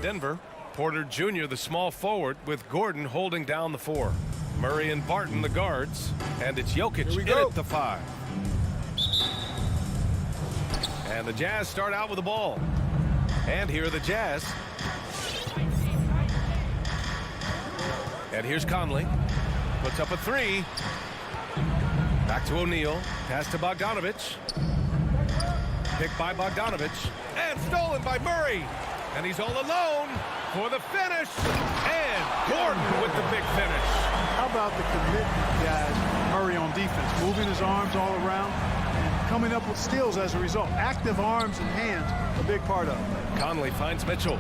Denver. Porter Jr., the small forward, with Gordon holding down the 4. Murray and Barton, the guards. And it's Jokic in at the 5. And the Jazz start out with the ball. And here are the Jazz. And here's Conley. Puts up a 3. Back to O'Neal. Pass to Bogdanovich. Picked by Bogdanovich. And stolen by Murray. And he's all alone for the finish. And Gordon with the big finish. How about the commitment, guys? Murray on defense, moving his arms all around and coming up with steals as a result. Active arms and hands, a big part of it. Conley finds Mitchell.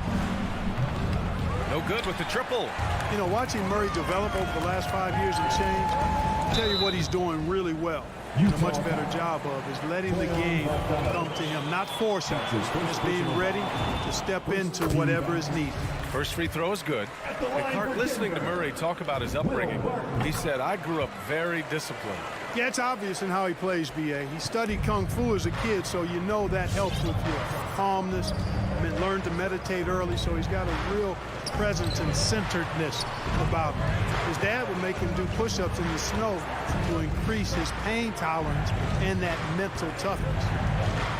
No good with the triple. You know, watching Murray develop over the last 5 years and change, I'll tell you what he's doing really well. A much better job of is letting the game come to him, not forcing it, just being ready to step into whatever is needed. First free throw is good. And Clark, listening to Murray talk about his upbringing, he said, I grew up very disciplined. Yeah, it's obvious in how he plays, B.A. He studied Kung Fu as a kid, so you know that helps with your calmness. Learned to meditate early, so he's got a real presence and centeredness about him. His dad would make him do push-ups in the snow to increase his pain tolerance and that mental toughness.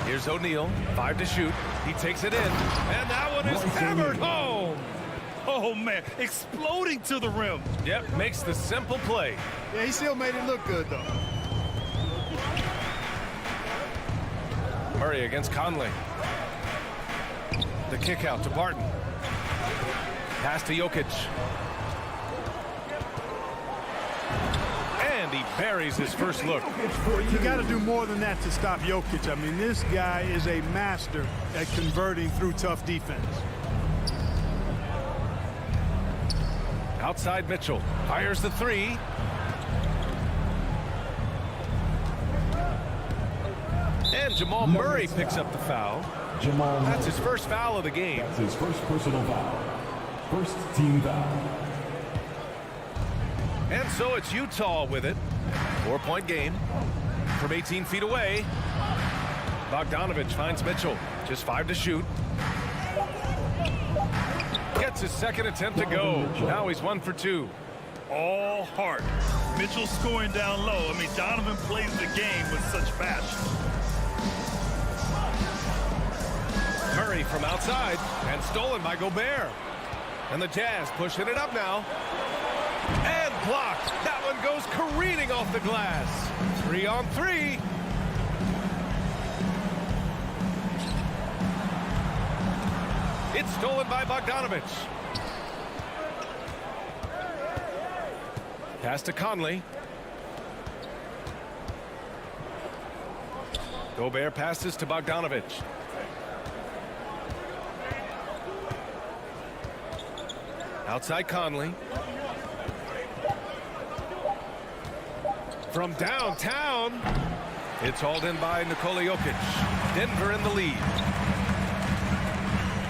Here's O'Neal, 5 to shoot. He takes it in, and that one is hammered home. Oh, man, exploding to the rim. Yep, makes the simple play. Yeah, he still made it look good, though. Murray against Conley. The kick out to Barton. Pass to Jokic. And he buries his first look. You got to do more than that to stop Jokic. I mean, this guy is a master at converting through tough defense. Outside Mitchell. Fires the 3. And Jamal Murray picks up the foul. That's his first foul of the game. That's his first personal foul. First team foul. And so it's Utah with it. 4-point game from 18 feet away. Bogdanovich finds Mitchell. Just 5 to shoot. Gets his second attempt to go. Now he's 1 for 2. All heart. Mitchell scoring down low. I mean, Donovan plays the game with such passion. Murray from outside and stolen by Gobert. And the Jazz pushing it up now. And blocked. That one goes careening off the glass. 3 on 3. It's stolen by Bogdanovich. Pass to Conley. Gobert passes to Bogdanovich. Outside Conley. From downtown, it's hauled in by Nikola Jokic. Denver in the lead.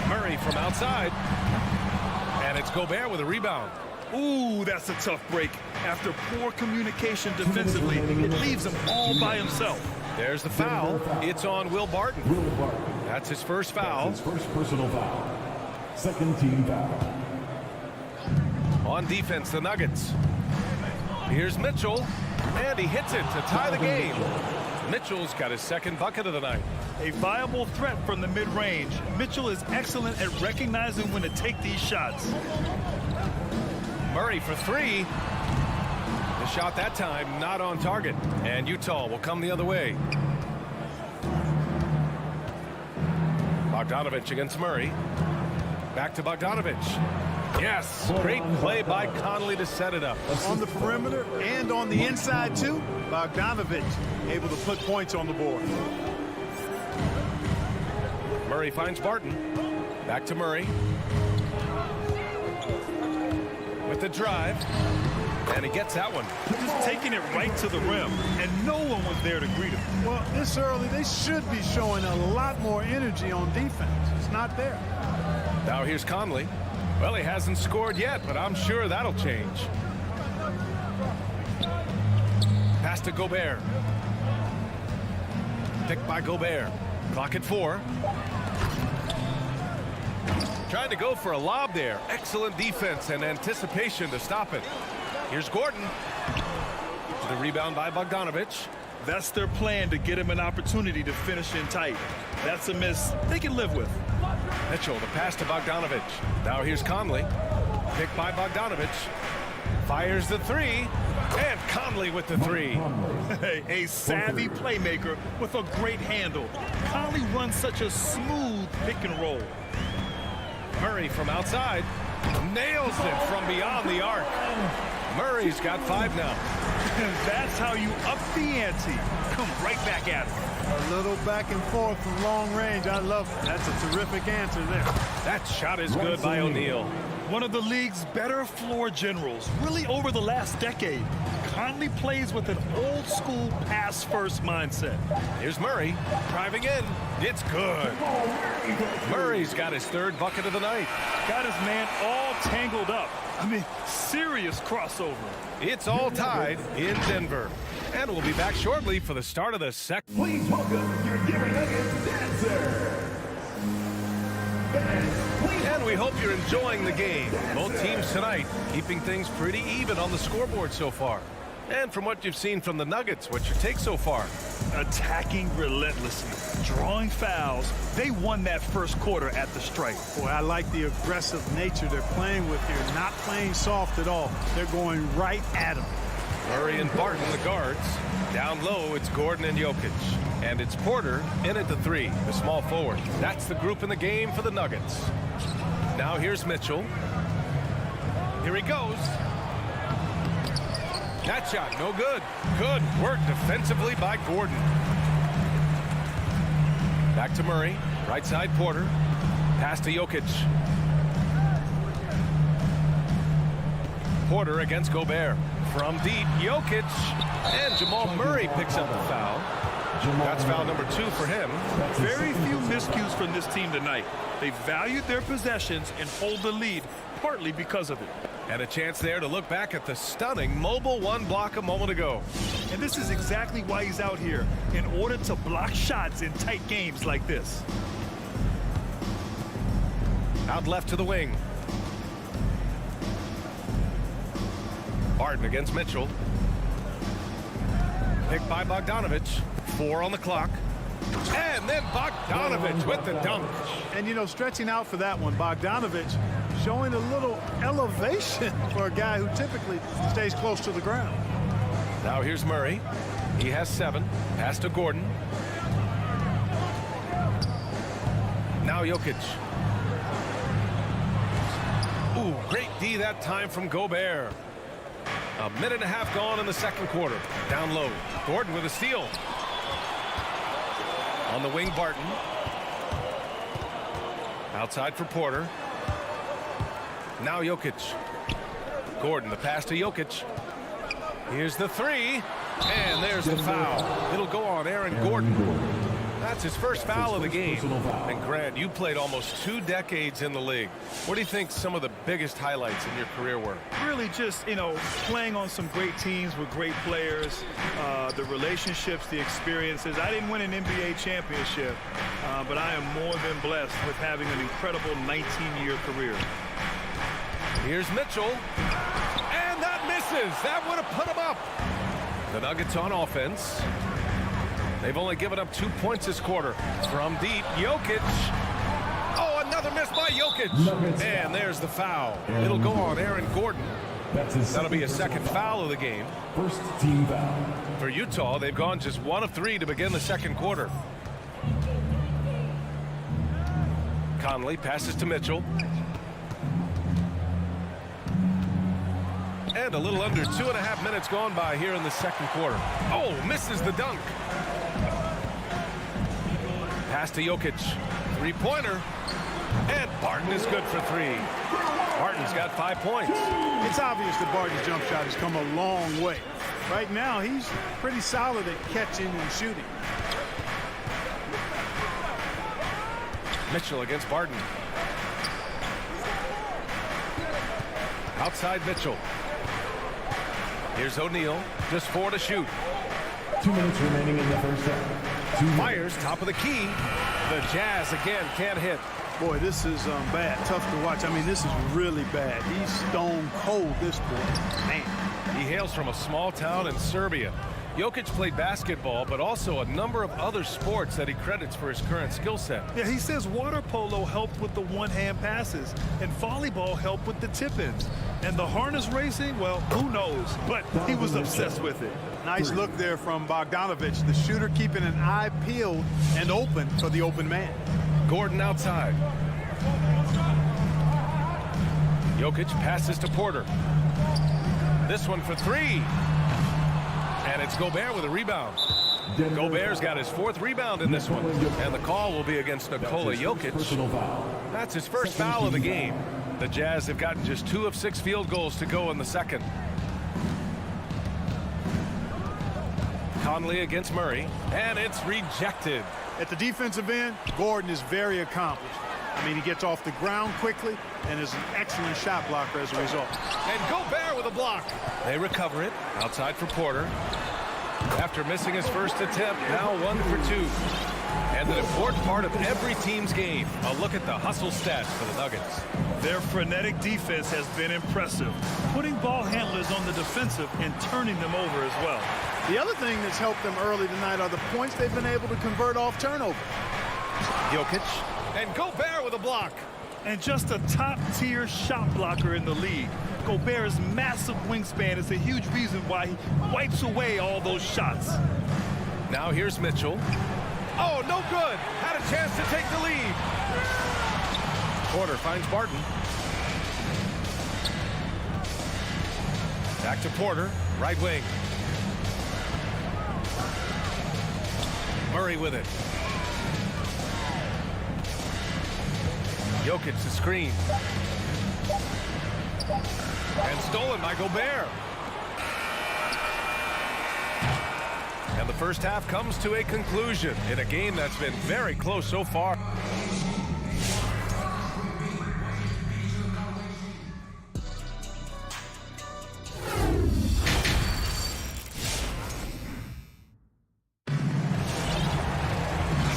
Murray from outside. And it's Gobert with a rebound. Ooh, that's a tough break. After poor communication defensively, it leaves him all by himself. There's the foul. It's on Will Barton. That's his first foul. That's his first personal foul. Second team foul. On defense, the Nuggets. Here's Mitchell, and he hits it to tie the game. Mitchell's got his second bucket of the night. A viable threat from the mid-range. Mitchell is excellent at recognizing when to take these shots. Murray for 3. The shot that time not on target, and Utah will come the other way. Bogdanovich against Murray. Back to Bogdanovich. Yes, great play by Conley to set it up. On the perimeter and on the inside, too, Bogdanovich able to put points on the board. Murray finds Barton. Back to Murray. With the drive. And he gets that one. Just taking it right to the rim, and no one was there to greet him. Well, this early, they should be showing a lot more energy on defense. It's not there. Now here's Conley. Well, he hasn't scored yet, but I'm sure that'll change. Pass to Gobert. Picked by Gobert. Clock at 4. Trying to go for a lob there. Excellent defense and anticipation to stop it. Here's Gordon. The rebound by Bogdanovich. That's their plan, to get him an opportunity to finish in tight. That's a miss they can live with. Mitchell, the pass to Bogdanovich. Now here's Conley. Picked by Bogdanovich. Fires the three. And Conley with the three. A savvy playmaker with a great handle. Conley runs such a smooth pick and roll. Murray from outside. Nails it from beyond the arc. Murray's got 5 now. That's how you up the ante. Come right back at him. A little back and forth from long range. I love it. That's a terrific answer there. That shot is good by O'Neal. One of the league's better floor generals, really over the last decade. Conley plays with an old-school pass-first mindset. Here's Murray driving in. It's good. Murray's got his 3rd bucket of the night. Got his man all tangled up. I mean, serious crossover. It's all tied in Denver. And we'll be back shortly for the start of the second. Please welcome your Denver Nuggets dancer. And we hope you're enjoying the game. Both teams tonight keeping things pretty even on the scoreboard so far. And from what you've seen from the Nuggets, what's your take so far? Attacking relentlessly, drawing fouls. They won that first quarter at the stripe. Boy, I like the aggressive nature they're playing with here. Not playing soft at all. They're going right at him. Murray and Barton, the guards. Down low, it's Gordon and Jokic. And it's Porter in at the 3, the small forward. That's the group in the game for the Nuggets. Now here's Mitchell. Here he goes. That shot, no good. Good work defensively by Gordon. Back to Murray. Right side, Porter. Pass to Jokic. Porter against Gobert. From deep, Jokic. And Jamal Murray picks up the foul. That's foul number 2 for him. Very few miscues from this team tonight. They valued their possessions and hold the lead, partly because of it. And a chance there to look back at the stunning mobile 1 block a moment ago. And this is exactly why he's out here, in order to block shots in tight games like this. Out left to the wing. Barton against Mitchell. Picked by Bogdanovich. 4 on the clock. And then Bogdanovich with the dunk. And, you know, stretching out for that one, Bogdanovich showing a little elevation for a guy who typically stays close to the ground. Now here's Murray. He has 7. Pass to Gordon. Now Jokic. Ooh, great D that time from Gobert. A minute and a half gone in the second quarter. Down low. Gordon with a steal. On the wing, Barton. Outside for Porter. Now Jokic. Gordon, the pass to Jokic. Here's the 3. And there's the foul. It'll go on Aaron Gordon. That's his first foul of the game. And Grant, you played almost 2 decades in the league. What do you think some of the biggest highlights in your career were? Really just, you know, playing on some great teams with great players, the relationships, the experiences. I didn't win an NBA championship, but I am more than blessed with having an incredible 19-year career. Here's Mitchell. And that misses. That would have put him up. The Nuggets on offense. They've only given up 2 points this quarter. From deep, Jokic. Oh, another miss by Jokic. And there's the foul. It'll go on Aaron Gordon. That'll be a second foul of the game. First team foul. For Utah, they've gone just 1 of 3 to begin the second quarter. Conley passes to Mitchell. And a little under 2.5 minutes gone by here in the second quarter. Oh, misses the dunk. Pass to Jokic. 3-pointer. And Barton is good for 3. Barton's got 5 points. It's obvious that Barton's jump shot has come a long way. Right now, he's pretty solid at catching and shooting. Mitchell against Barton. Outside Mitchell. Here's O'Neal. Just 4 to shoot. 2 minutes remaining in the first half. Myers, top of the key. The Jazz again can't hit. Boy, this is bad. Tough to watch. I mean, this is really bad. He's stone cold, this boy. Man. He hails from a small town in Serbia. Jokic played basketball, but also a number of other sports that he credits for his current skill set. Yeah, he says water polo helped with the one-hand passes, and volleyball helped with the tip-ins. And the harness racing, well, who knows? But he was obsessed with it. Nice look there from Bogdanovic, the shooter keeping an eye peeled and open for the open man. Gordon outside. Jokic passes to Porter. This one for three. And it's Gobert with a rebound. Gobert's got his 4th rebound in this one. And the call will be against Nikola Jokic. That's his first foul of the game. The Jazz have gotten just 2 of 6 field goals to go in the second. Conley against Murray. And it's rejected. At the defensive end, Gordon is very accomplished. I mean, he gets off the ground quickly and is an excellent shot blocker as a result. And Gobert with a block. They recover it. Outside for Porter. After missing his first attempt, now 1 for 2. And an important part of every team's game. A look at the hustle stats for the Nuggets. Their frenetic defense has been impressive, putting ball handlers on the defensive and turning them over as well. The other thing that's helped them early tonight are the points they've been able to convert off turnover. Jokic. And Gobert with a block. And just a top-tier shot blocker in the league. Gobert's massive wingspan is a huge reason why he wipes away all those shots. Now here's Mitchell. Oh, no good. Had a chance to take the lead. Porter finds Barton. Back to Porter, right wing. Murray with it. Jokic the screen. And stolen by Gobert. And the first half comes to a conclusion in a game that's been very close so far.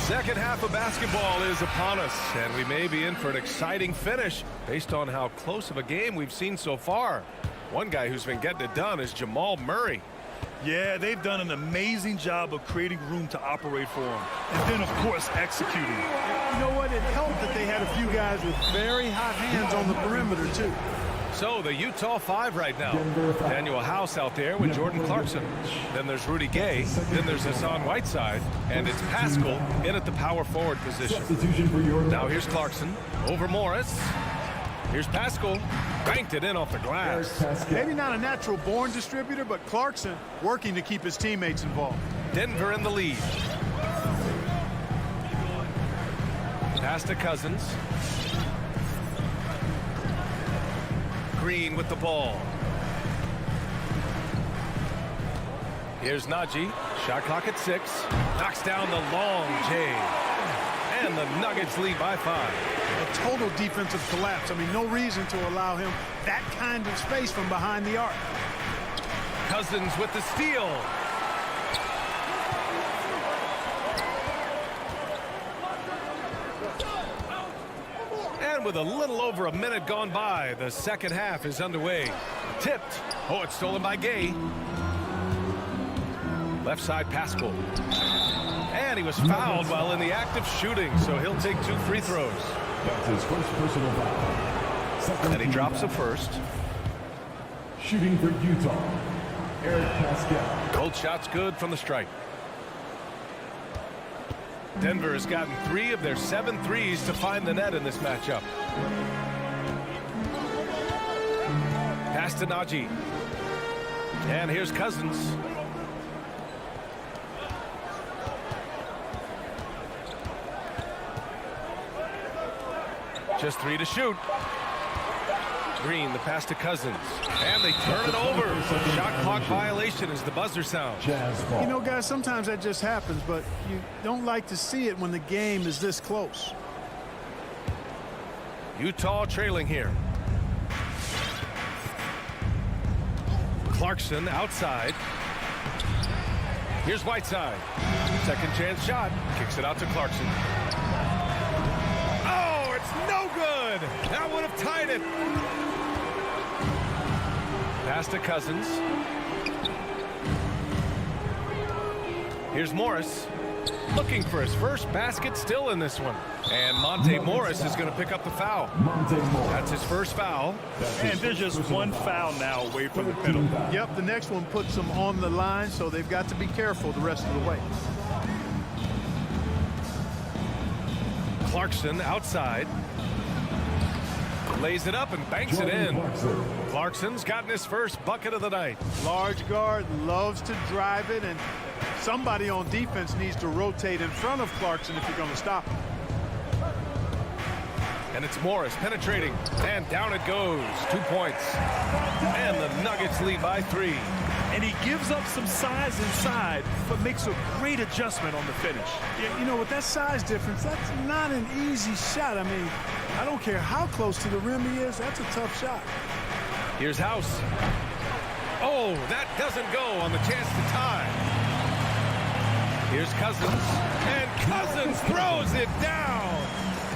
Second half of basketball is upon us, and we may be in for an exciting finish based on how close of a game we've seen so far. One guy who's been getting it done is Jamal Murray. Yeah, they've done an amazing job of creating room to operate for him. And then, of course, executing. You know what? It helped that they had a few guys with very hot hands on the perimeter, too. So the Utah 5 right now. Daniel House out there with Jordan Clarkson. Then there's Rudy Gay. Then there's Hassan Whiteside. And it's Pascal in at the power forward position. Now here's Clarkson over Morris. Here's Pascal. Banked it in off the glass. Maybe not a natural born distributor, but Clarkson working to keep his teammates involved. Denver in the lead. Pass to Cousins. Green with the ball. Here's Najee. Shot clock at 6. Knocks down the long J. And the Nuggets lead by 5. A total defensive collapse. I mean, no reason to allow him that kind of space from behind the arc. Cousins with the steal. And with a little over a minute gone by, the second half is underway. Tipped. Oh, it's stolen by Gay. Left side Pascal. And he was fouled while in the act of shooting, so he'll take 2 free throws. That's his first personal foul. And he drops a first. Shooting for Utah, Eric Pascal. Cold shot's good from the stripe. Denver has gotten 3 of their 7 threes to find the net in this matchup. Pass to Najee. And here's Cousins. Just 3 to shoot. Green, the pass to Cousins. And they turn it over. Shot clock violation as the buzzer sounds. You know, guys, sometimes that just happens, but you don't like to see it when the game is this close. Utah trailing here. Clarkson outside. Here's Whiteside. Second chance shot. Kicks it out to Clarkson. Oh, it's made it. Pass to Cousins. Here's Morris. Looking for his first basket still in this one. And Monte Morris is going to pick up the foul. Monte Morris. That's his first foul. And they're just one foul now away from the penalty. Yep, the next one puts them on the line, so they've got to be careful the rest of the way. Clarkson outside. Lays it up and banks it in. Clarkson's gotten his first bucket of the night. Large guard loves to drive it, and somebody on defense needs to rotate in front of Clarkson if you're going to stop him. And it's Morris penetrating, and down it goes. 2 points. And the Nuggets lead by 3. And he gives up some size inside, but makes a great adjustment on the finish. Yeah, you know, with that size difference, that's not an easy shot. I mean, I don't care how close to the rim he is, that's a tough shot. Here's House. Oh, that doesn't go on the chance to tie. Here's Cousins, and Cousins throws it down.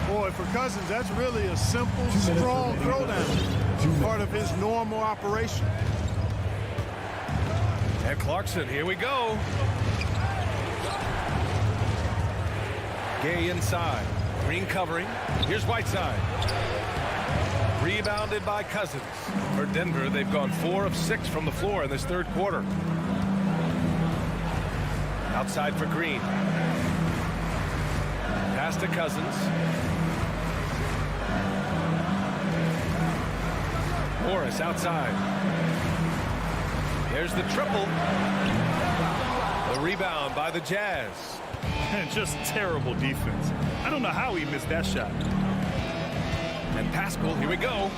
Boy, for Cousins, that's really a simple, strong throwdown. Part of his normal operation. And Clarkson, here we go. Gay inside. Green covering. Here's Whiteside. Rebounded by Cousins. For Denver, they've gone 4 of 6 from the floor in this third quarter. Outside for Green. Pass to Cousins. Morris outside. There's the triple. The rebound by the Jazz. And just terrible defense. I don't know how he missed that shot. And Pascal, here we go.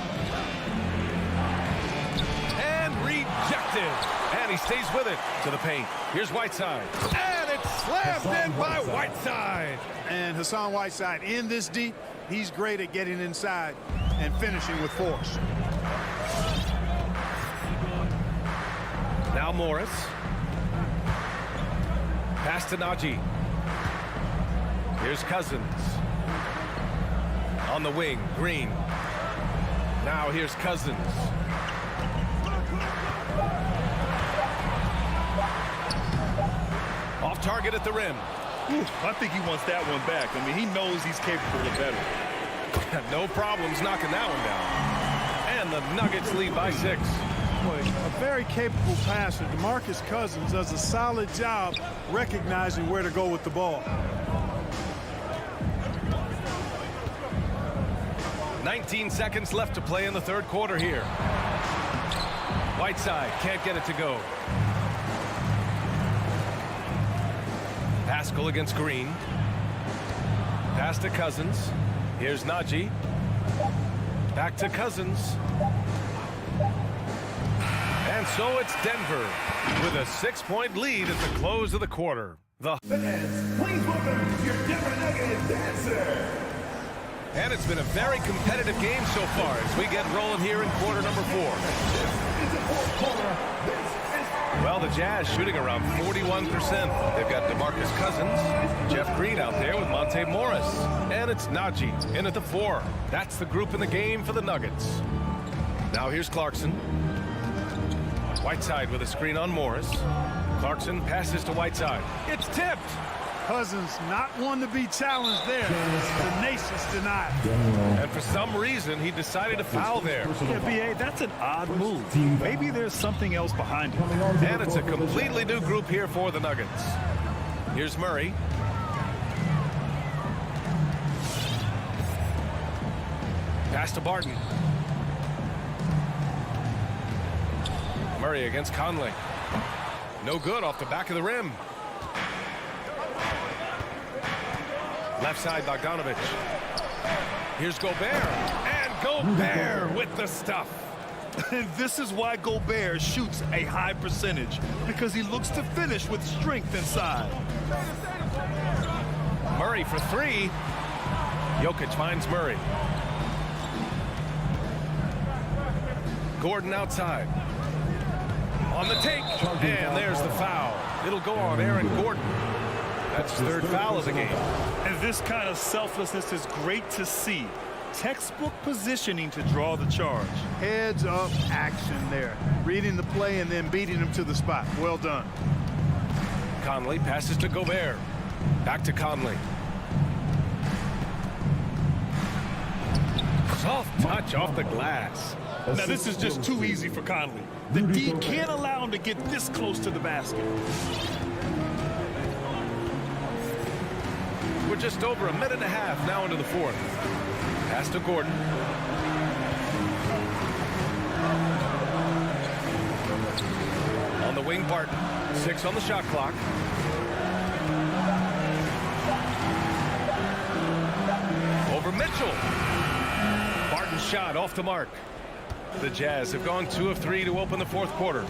And rejected. And he stays with it to the paint. Here's Whiteside. And it's slammed in by Whiteside. And Hassan Whiteside in this deep, he's great at getting inside and finishing with force. Now Morris. Pass to Najee. Here's Cousins. On the wing, Green. Now here's Cousins. Off target at the rim. Ooh, I think he wants that one back. I mean, he knows he's capable of better. No problems knocking that one down. And the Nuggets lead by 6. Boy, a very capable passer. DeMarcus Cousins does a solid job recognizing where to go with the ball. 19 seconds left to play in the third quarter here. Whiteside can't get it to go. Pascal against Green. Pass to Cousins. Here's Najee. Back to Cousins. And so it's Denver with a 6-point lead at the close of the quarter. Fans, please welcome your Denver Nuggets dancer. And it's been a very competitive game so far as we get rolling here in quarter number 4. Well, the Jazz shooting around 41%. They've got DeMarcus Cousins, Jeff Green out there with Monte Morris. And it's Najee in at the 4. That's the group in the game for the Nuggets. Now here's Clarkson. Whiteside with a screen on Morris. Clarkson passes to Whiteside. It's tipped. Cousins not one to be challenged there. Tenacious denial. And for some reason, he decided to foul there. Yeah, B.A., that's an odd move. Maybe there's something else behind it. And it's a completely new group here for the Nuggets. Here's Murray. Pass to Barton. Murray against Conley. No good off the back of the rim. Left side, Bogdanovich. Here's Gobert. And Gobert with the stuff. And this is why Gobert shoots a high percentage, because he looks to finish with strength inside. Murray for 3. Jokic finds Murray. Gordon outside. On the take. And there's the foul. It'll go on Aaron Gordon. That's his third foul of the game. And this kind of selflessness is great to see. Textbook positioning to draw the charge. Heads up action there. Reading the play and then beating him to the spot. Well done. Conley passes to Gobert. Back to Conley. Soft touch off the glass. Now, this is just too easy for Conley. The D can't allow him to get this close to the basket. We're just over a minute and a half now into the fourth. Pass to Gordon. On the wing, Barton. 6 on the shot clock. Over Mitchell. Barton's shot off the mark. The Jazz have gone 2 of 3 to open the fourth quarter.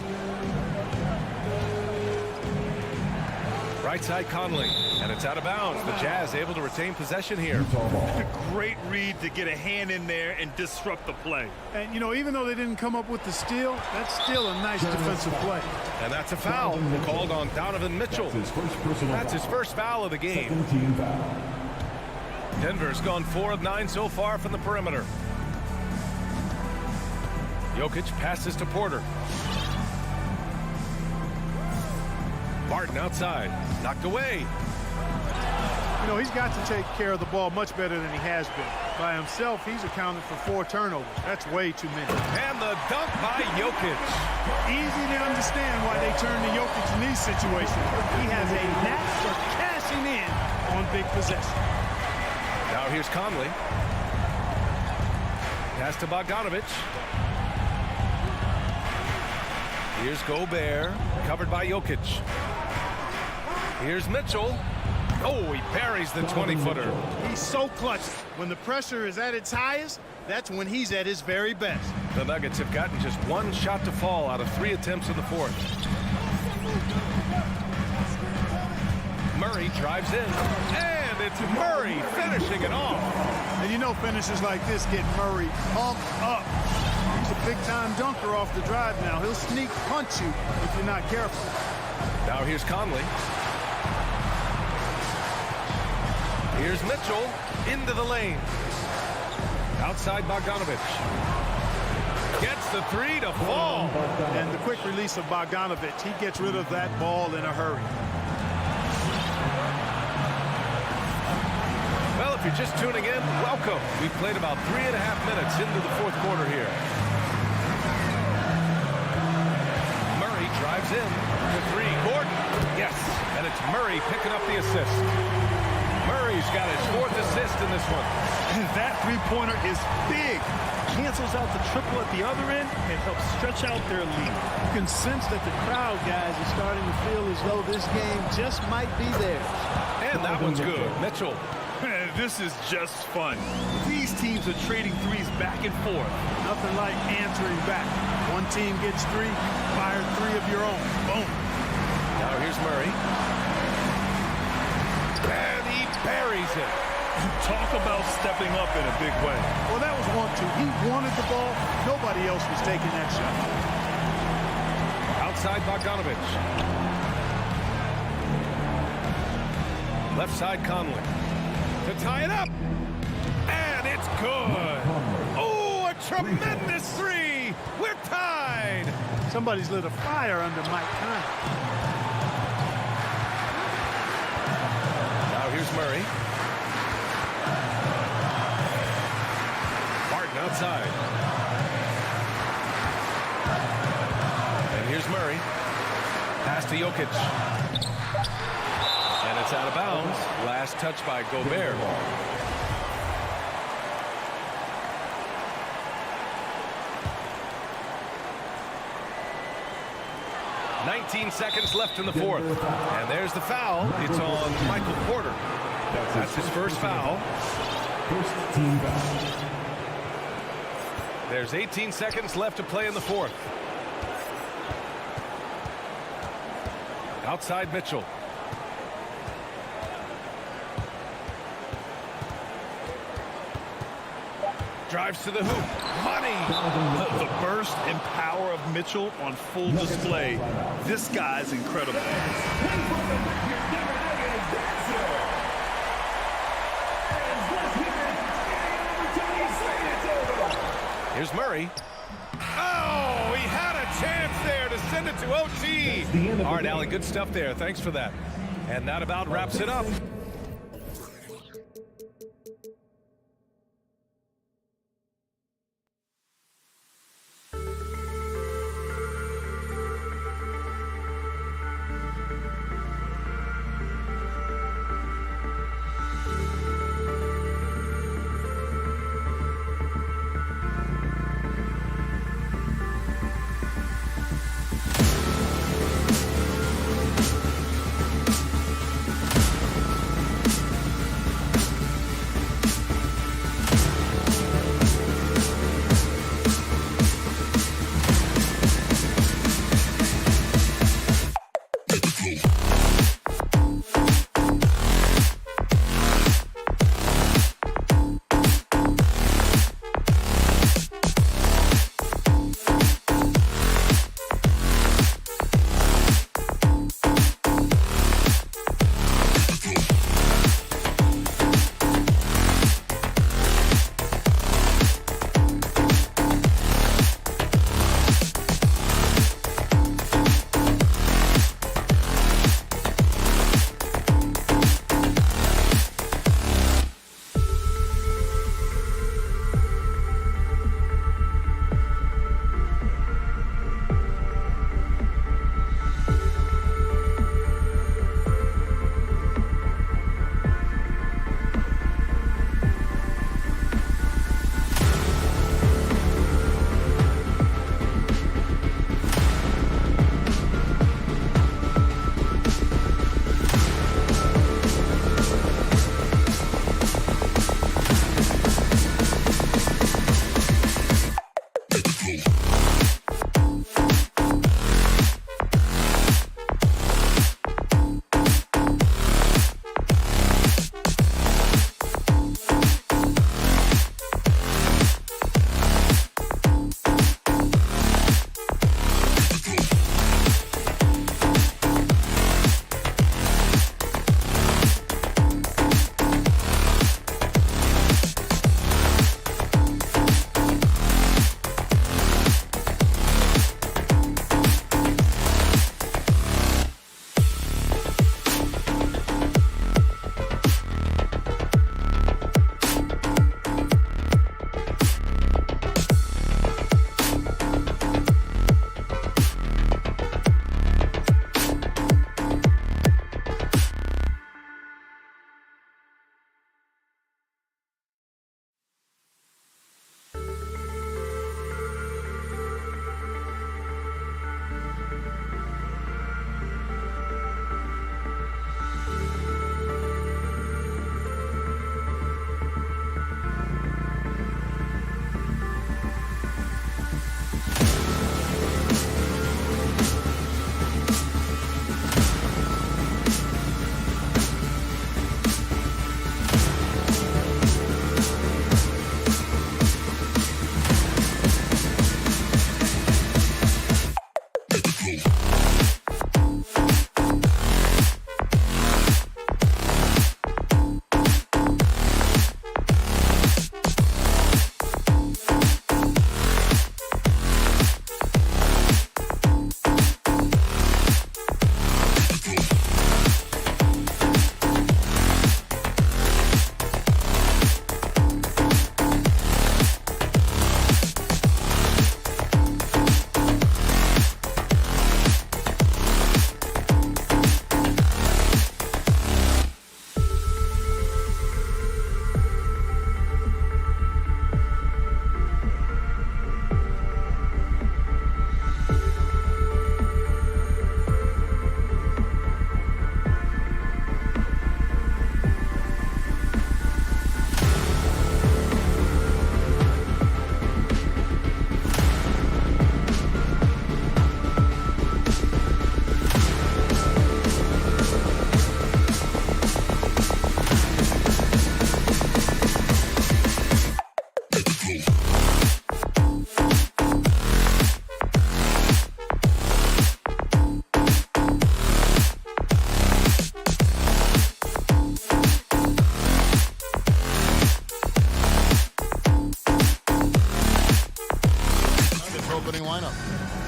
Right side Conley, and it's out of bounds. The Jazz able to retain possession here. A great read to get a hand in there and disrupt the play. And, you know, even though they didn't come up with the steal, that's still a nice defensive play. And that's a foul called on Donovan Mitchell. That's his first foul of the game. Second team foul. Denver's gone 4 of 9 so far from the perimeter. Jokic passes to Porter. Barton outside, knocked away. You know, he's got to take care of the ball much better than he has been. By himself, he's accounted for 4 turnovers. That's way too many. And the dunk by Jokic. Easy to understand why they turn to Jokic in these situations. He has a knack for cashing in on big possession. Now here's Conley. Pass to Bogdanovich. Here's Gobert, covered by Jokic. Here's Mitchell. Oh, he buries the 20-footer. He's so clutch. When the pressure is at its highest, that's when he's at his very best. The Nuggets have gotten just 1 shot to fall out of 3 attempts in the fourth. Murray drives in, and it's Murray finishing it off. And you know finishes like this get Murray pumped up. He's a big-time dunker off the drive now. He'll sneak punch you if you're not careful. Now here's Conley. Here's Mitchell into the lane. Outside Bogdanovich. Gets the 3 to fall. And the quick release of Bogdanovich, he gets rid of that ball in a hurry. Well, if you're just tuning in, welcome. We've played about 3.5 minutes into the fourth quarter here. Murray drives in to 3. Gordon, yes, and it's Murray picking up the assist. Murray's got his 4th assist in this one. And that three-pointer is big. Cancels out the triple at the other end and helps stretch out their lead. You can sense that the crowd, guys, is starting to feel as though this game just might be theirs. And that one's good. Mitchell. Man, this is just fun. These teams are trading threes back and forth. Nothing like answering back. One team gets 3, you fire 3 of your own. Boom. Now here's Murray. And he buries it. Talk about stepping up in a big way. Well, that was 1-2. He wanted the ball. Nobody else was taking that shot. Outside Bogdanovich. Left side Conley. To tie it up. And it's good. Oh, a tremendous 3. We're tied. Somebody's lit a fire under Mike Conley. Now here's Murray. Barton outside. And here's Murray. Pass to Jokic. And it's out of bounds. Last touch by Gobert. "19 seconds left in the fourth. And there's the foul. It's on Michael Porter. That's his first foul. First team foul. There's 18 seconds left to play in the fourth. Outside Mitchell. Drives to the hoop. Money! The burst and power of Mitchell on full display. This guy's incredible. Here's Murray. Oh, he had a chance there to send it to OT. That's the end of All the right, game. Allie, good stuff there. Thanks for that. And that about wraps it up.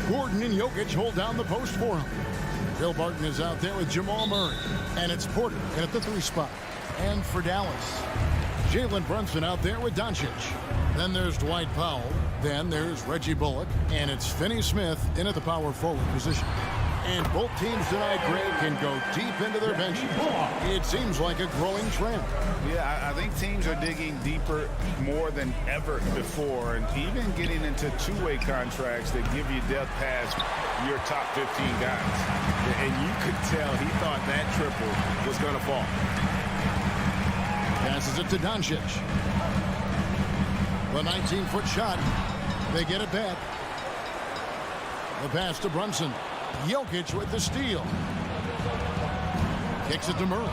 Gordon and Jokic hold down the post for him. Bill Barton is out there with Jamal Murray. And it's Porter at the 3 spot. And for Dallas, Jalen Brunson out there with Doncic. Then there's Dwight Powell. Then there's Reggie Bullock. And it's Finney Smith in at the power forward position. And both teams tonight, Greg, can go deep into their benches. It seems like a growing trend. Yeah, I think teams are digging deeper more than ever before, and even getting into two-way contracts that give you depth past your top 15 guys. And you could tell he thought that triple was going to fall. Passes it to Doncic. The 19-foot shot. They get it back. The pass to Brunson. Jokic with the steal. Kicks it to Murray.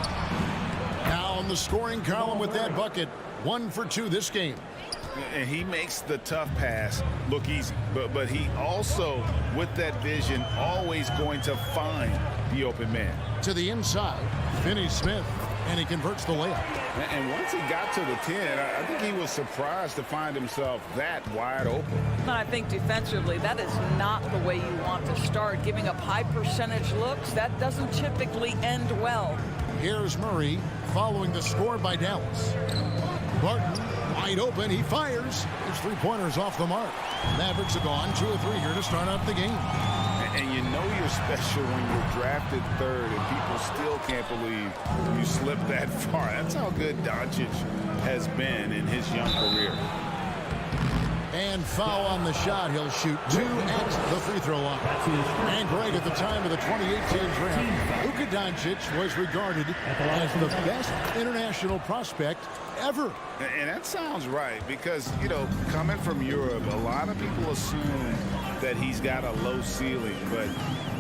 Now in the scoring column with that bucket. 1 for 2 this game. And he makes the tough pass look easy. But he also, with that vision, always going to find the open man. To the inside. Finney Smith. And he converts the layup. And once he got to the 10, I think he was surprised to find himself that wide open. And I think defensively, that is not the way you want to start. Giving up high percentage looks, that doesn't typically end well. Here's Murray following the score by Dallas. Barton wide open. He fires. His 3-pointers off the mark. Mavericks have gone 2 or 3 here to start out the game. And you know you're special when you're drafted 3rd and people still can't believe you slipped that far. That's how good Doncic has been in his young career. And foul on the shot. He'll shoot 2 at the free throw line. And Greg, at the time of the 2018 draft, Luka Doncic was regarded as the best international prospect ever. And that sounds right because, you know, coming from Europe, a lot of people assume that he's got a low ceiling, but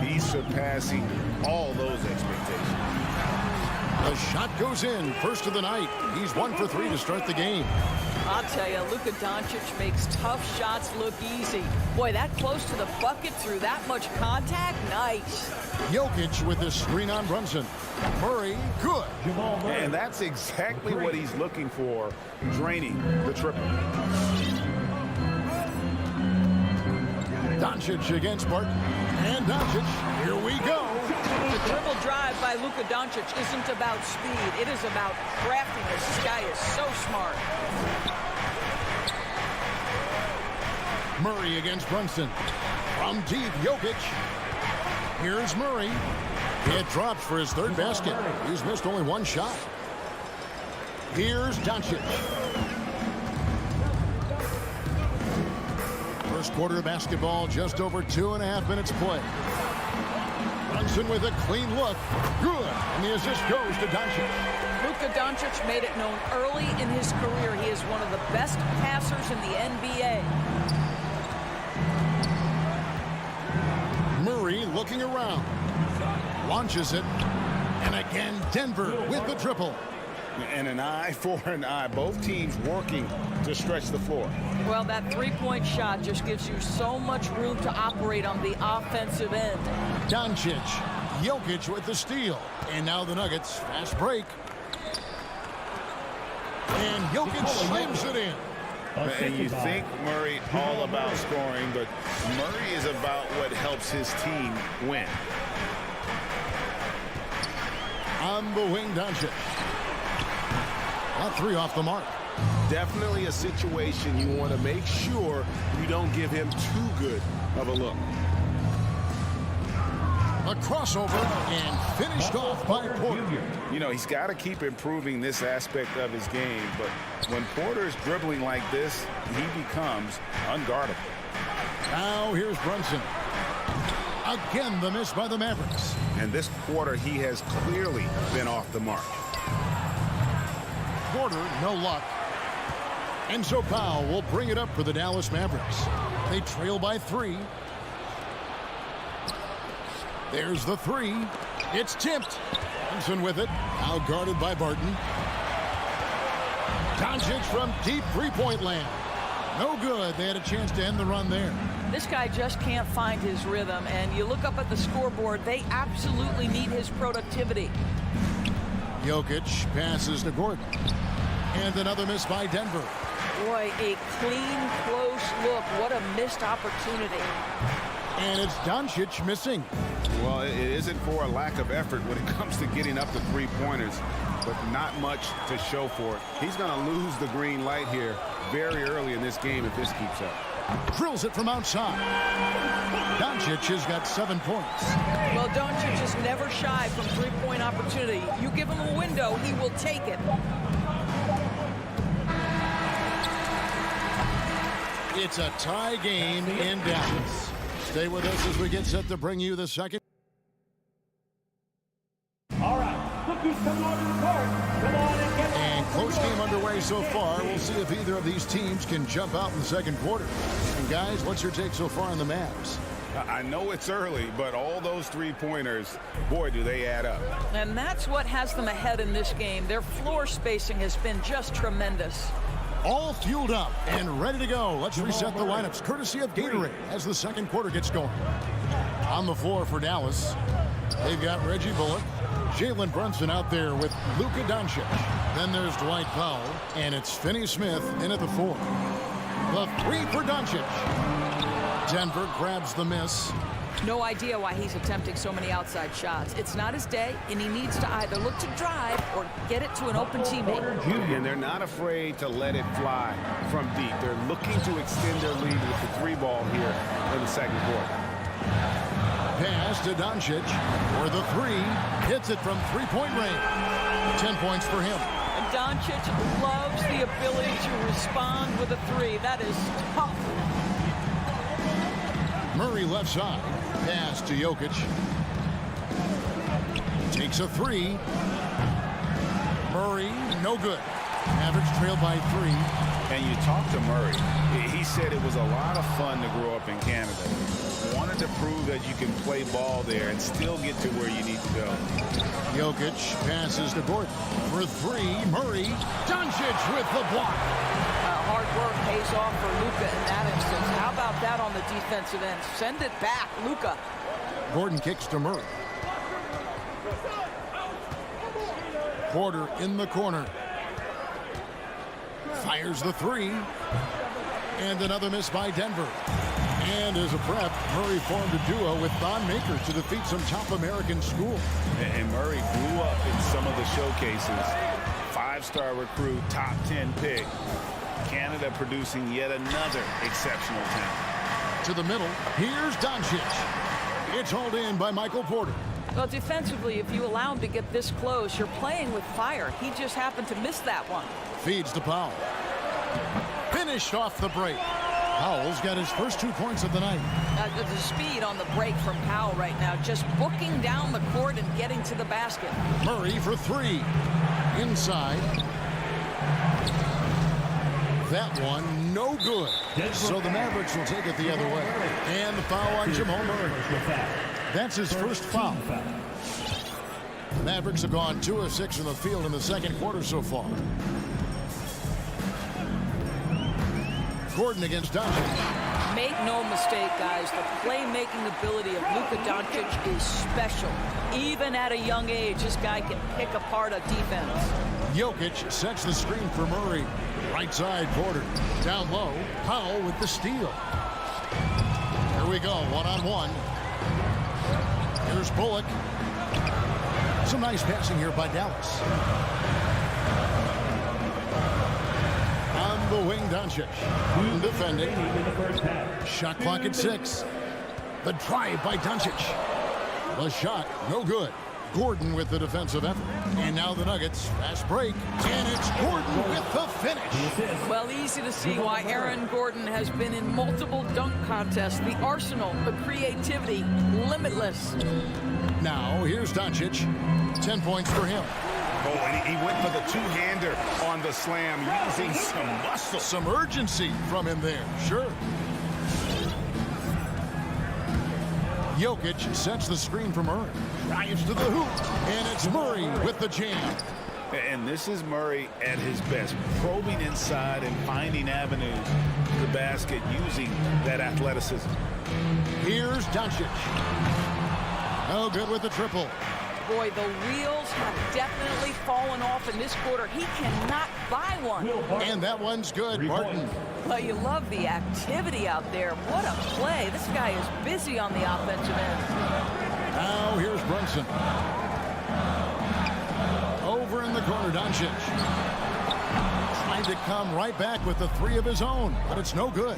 he's surpassing all those expectations. The shot goes in. First of the night. He's 1 for 3 to start the game. I'll tell you, Luka Doncic makes tough shots look easy. Boy, that close to the bucket through that much contact, nice. Jokic with the screen on Brunson. Murray, good. And that's exactly what he's looking for, draining the triple. Doncic against Barton. And Doncic, here we go. The triple drive by Luka Doncic isn't about speed. It is about craftiness. This guy is so smart. Murray against Brunson. From deep, Jokic. Here's Murray. It drops for his 3rd basket. He's missed only 1 shot. Here's Doncic. First quarter of basketball, just over 2.5 minutes play. Brunson with a clean look. Good. And the assist goes to Doncic. Luka Doncic made it known early in his career he is one of the best passers in the NBA. Murray looking around. Launches it. And again, Denver with the triple. And an eye for an eye. Both teams working to stretch the floor. Well, that 3-point shot just gives you so much room to operate on the offensive end. Doncic, Jokic with the steal. And now the Nuggets, fast break. And Jokic slams it in. And you think Murray all about scoring, but Murray is about what helps his team win. On the wing, Doncic. That 3 off the mark. Definitely a situation you want to make sure you don't give him too good of a look. A crossover and finished off by Porter. You know, he's got to keep improving this aspect of his game, but when Porter's dribbling like this, he becomes unguardable. Now here's Brunson. Again, the miss by the Mavericks. And this quarter, he has clearly been off the mark. Porter, no luck. And so Powell will bring it up for the Dallas Mavericks. They trail by 3. There's the 3. It's tipped. Brunson with it. Now guarded by Barton. Doncic from deep 3-point land. No good. They had a chance to end the run there. This guy just can't find his rhythm, and you look up at the scoreboard, they absolutely need his productivity. Jokic passes to Gordon. And another miss by Denver. Boy, a clean, close look. What a missed opportunity. And it's Doncic missing. Well, it isn't for a lack of effort when it comes to getting up to three-pointers, but not much to show for it. He's going to lose the green light here very early in this game if this keeps up. Drills it from outside. Doncic has got 7 points. Well, Doncic is never shy from three-point opportunity. You give him a window, he will take it. It's a tie game in Dallas. Stay with us as we get set to bring you the second. All right, rookies coming onto the court. Come on and get And close game underway so far. We'll see if either of these teams can jump out in the second quarter. And guys, what's your take so far on the Mavs? I know it's early, but all those three-pointers, boy, do they add up. And that's what has them ahead in this game. Their floor spacing has been just tremendous. All fueled up and ready to go. Let's reset the lineups courtesy of Gatorade as the second quarter gets going. On the floor for Dallas, they've got Reggie Bullock, Jalen Brunson out there with Luka Doncic. Then there's Dwight Powell, and it's Finney-Smith in at the 4. The 3 for Doncic. Denver grabs the miss. No idea why he's attempting so many outside shots. It's not his day, and he needs to either look to drive or get it to an open teammate. And they're not afraid to let it fly from deep. They're looking to extend their lead with the 3-ball here in the second quarter. Pass to Doncic for the 3. Hits it from three-point range. 10 points for him. And Doncic loves the ability to respond with a 3. That is tough. Murray left side. Pass to Jokic. Takes a 3. Murray, no good. Mavericks trail by 3. And you talk to Murray. He said it was a lot of fun to grow up in Canada. Wanted to prove that you can play ball there and still get to where you need to go. Jokic passes to Gordon. For 3, Murray. Doncic with the block. Hard work pays off for Luka in that instance. How about that on the defensive end? Send it back, Luka. Gordon kicks to Murray. Porter in the corner. Fires the 3. And another miss by Denver. And as a prep, Murray formed a duo with Thon Maker to defeat some top American schools. And Murray grew up in some of the showcases. 5-star recruit, top 10 pick. Canada producing yet another exceptional talent. To the middle, here's Doncic. It's hauled in by Michael Porter. Well, defensively, if you allow him to get this close, you're playing with fire. He just happened to miss that one. Feeds to Powell. Finished off the break. Powell's got his first 2 points of the night. The speed on the break from Powell right now, just booking down the court and getting to the basket. Murray for 3. Inside. That one, no good. So the Mavericks will take it the other way. And the foul on Jamal Murray. That's his first foul. The Mavericks have gone 2 of 6 from the field in the second quarter so far. Gordon against Doncic. Make no mistake, guys, the playmaking ability of Luka Doncic is special. Even at a young age, this guy can pick apart a defense. Jokic sets the screen for Murray. Right side, Porter. Down low, Powell with the steal. Here we go, one-on-one. Here's Bullock. Some nice passing here by Dallas. On the wing, Doncic. Defending. Shot clock at 6. The drive by Doncic. The shot, no good. Gordon with the defensive effort. And now the Nuggets, fast break. And it's Gordon with the finish. Well, easy to see why Aaron Gordon has been in multiple dunk contests. The arsenal, the creativity, limitless. Now, here's Doncic. 10 points for him. Oh, and he went for the two-hander on the slam, using some muscle. Some urgency from him there, sure. Jokic sets the screen for Murray. Drives to the hoop, and it's Murray with the jam. And this is Murray at his best, probing inside and finding avenues to the basket using that athleticism. Here's Doncic. No good with the triple. Boy, the wheels have definitely fallen off in this quarter. He cannot buy one. And that one's good, Barton. Well, you love the activity out there. What a play. This guy is busy on the offensive end. Now here's Brunson. Over in the corner, Doncic. Trying to come right back with the three of his own, but it's no good.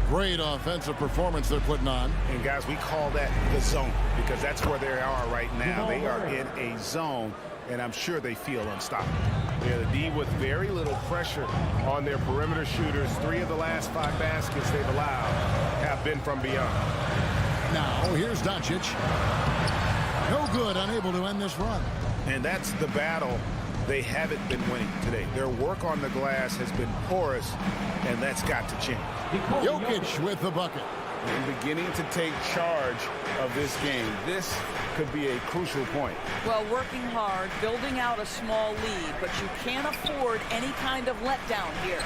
Great offensive performance they're putting on. And guys, we call that the zone because that's where they are right now. They are in a zone, and I'm sure they feel unstoppable. They're the D with very little pressure on their perimeter shooters. 3 of the last 5 baskets they've allowed have been from beyond. Now here's Doncic. No good, unable to end this run. And that's the battle they haven't been winning today. Their work on the glass has been porous, and that's got to change. Jokic with the bucket. And beginning to take charge of this game. This could be a crucial point. Well, working hard, building out a small lead, but you can't afford any kind of letdown here.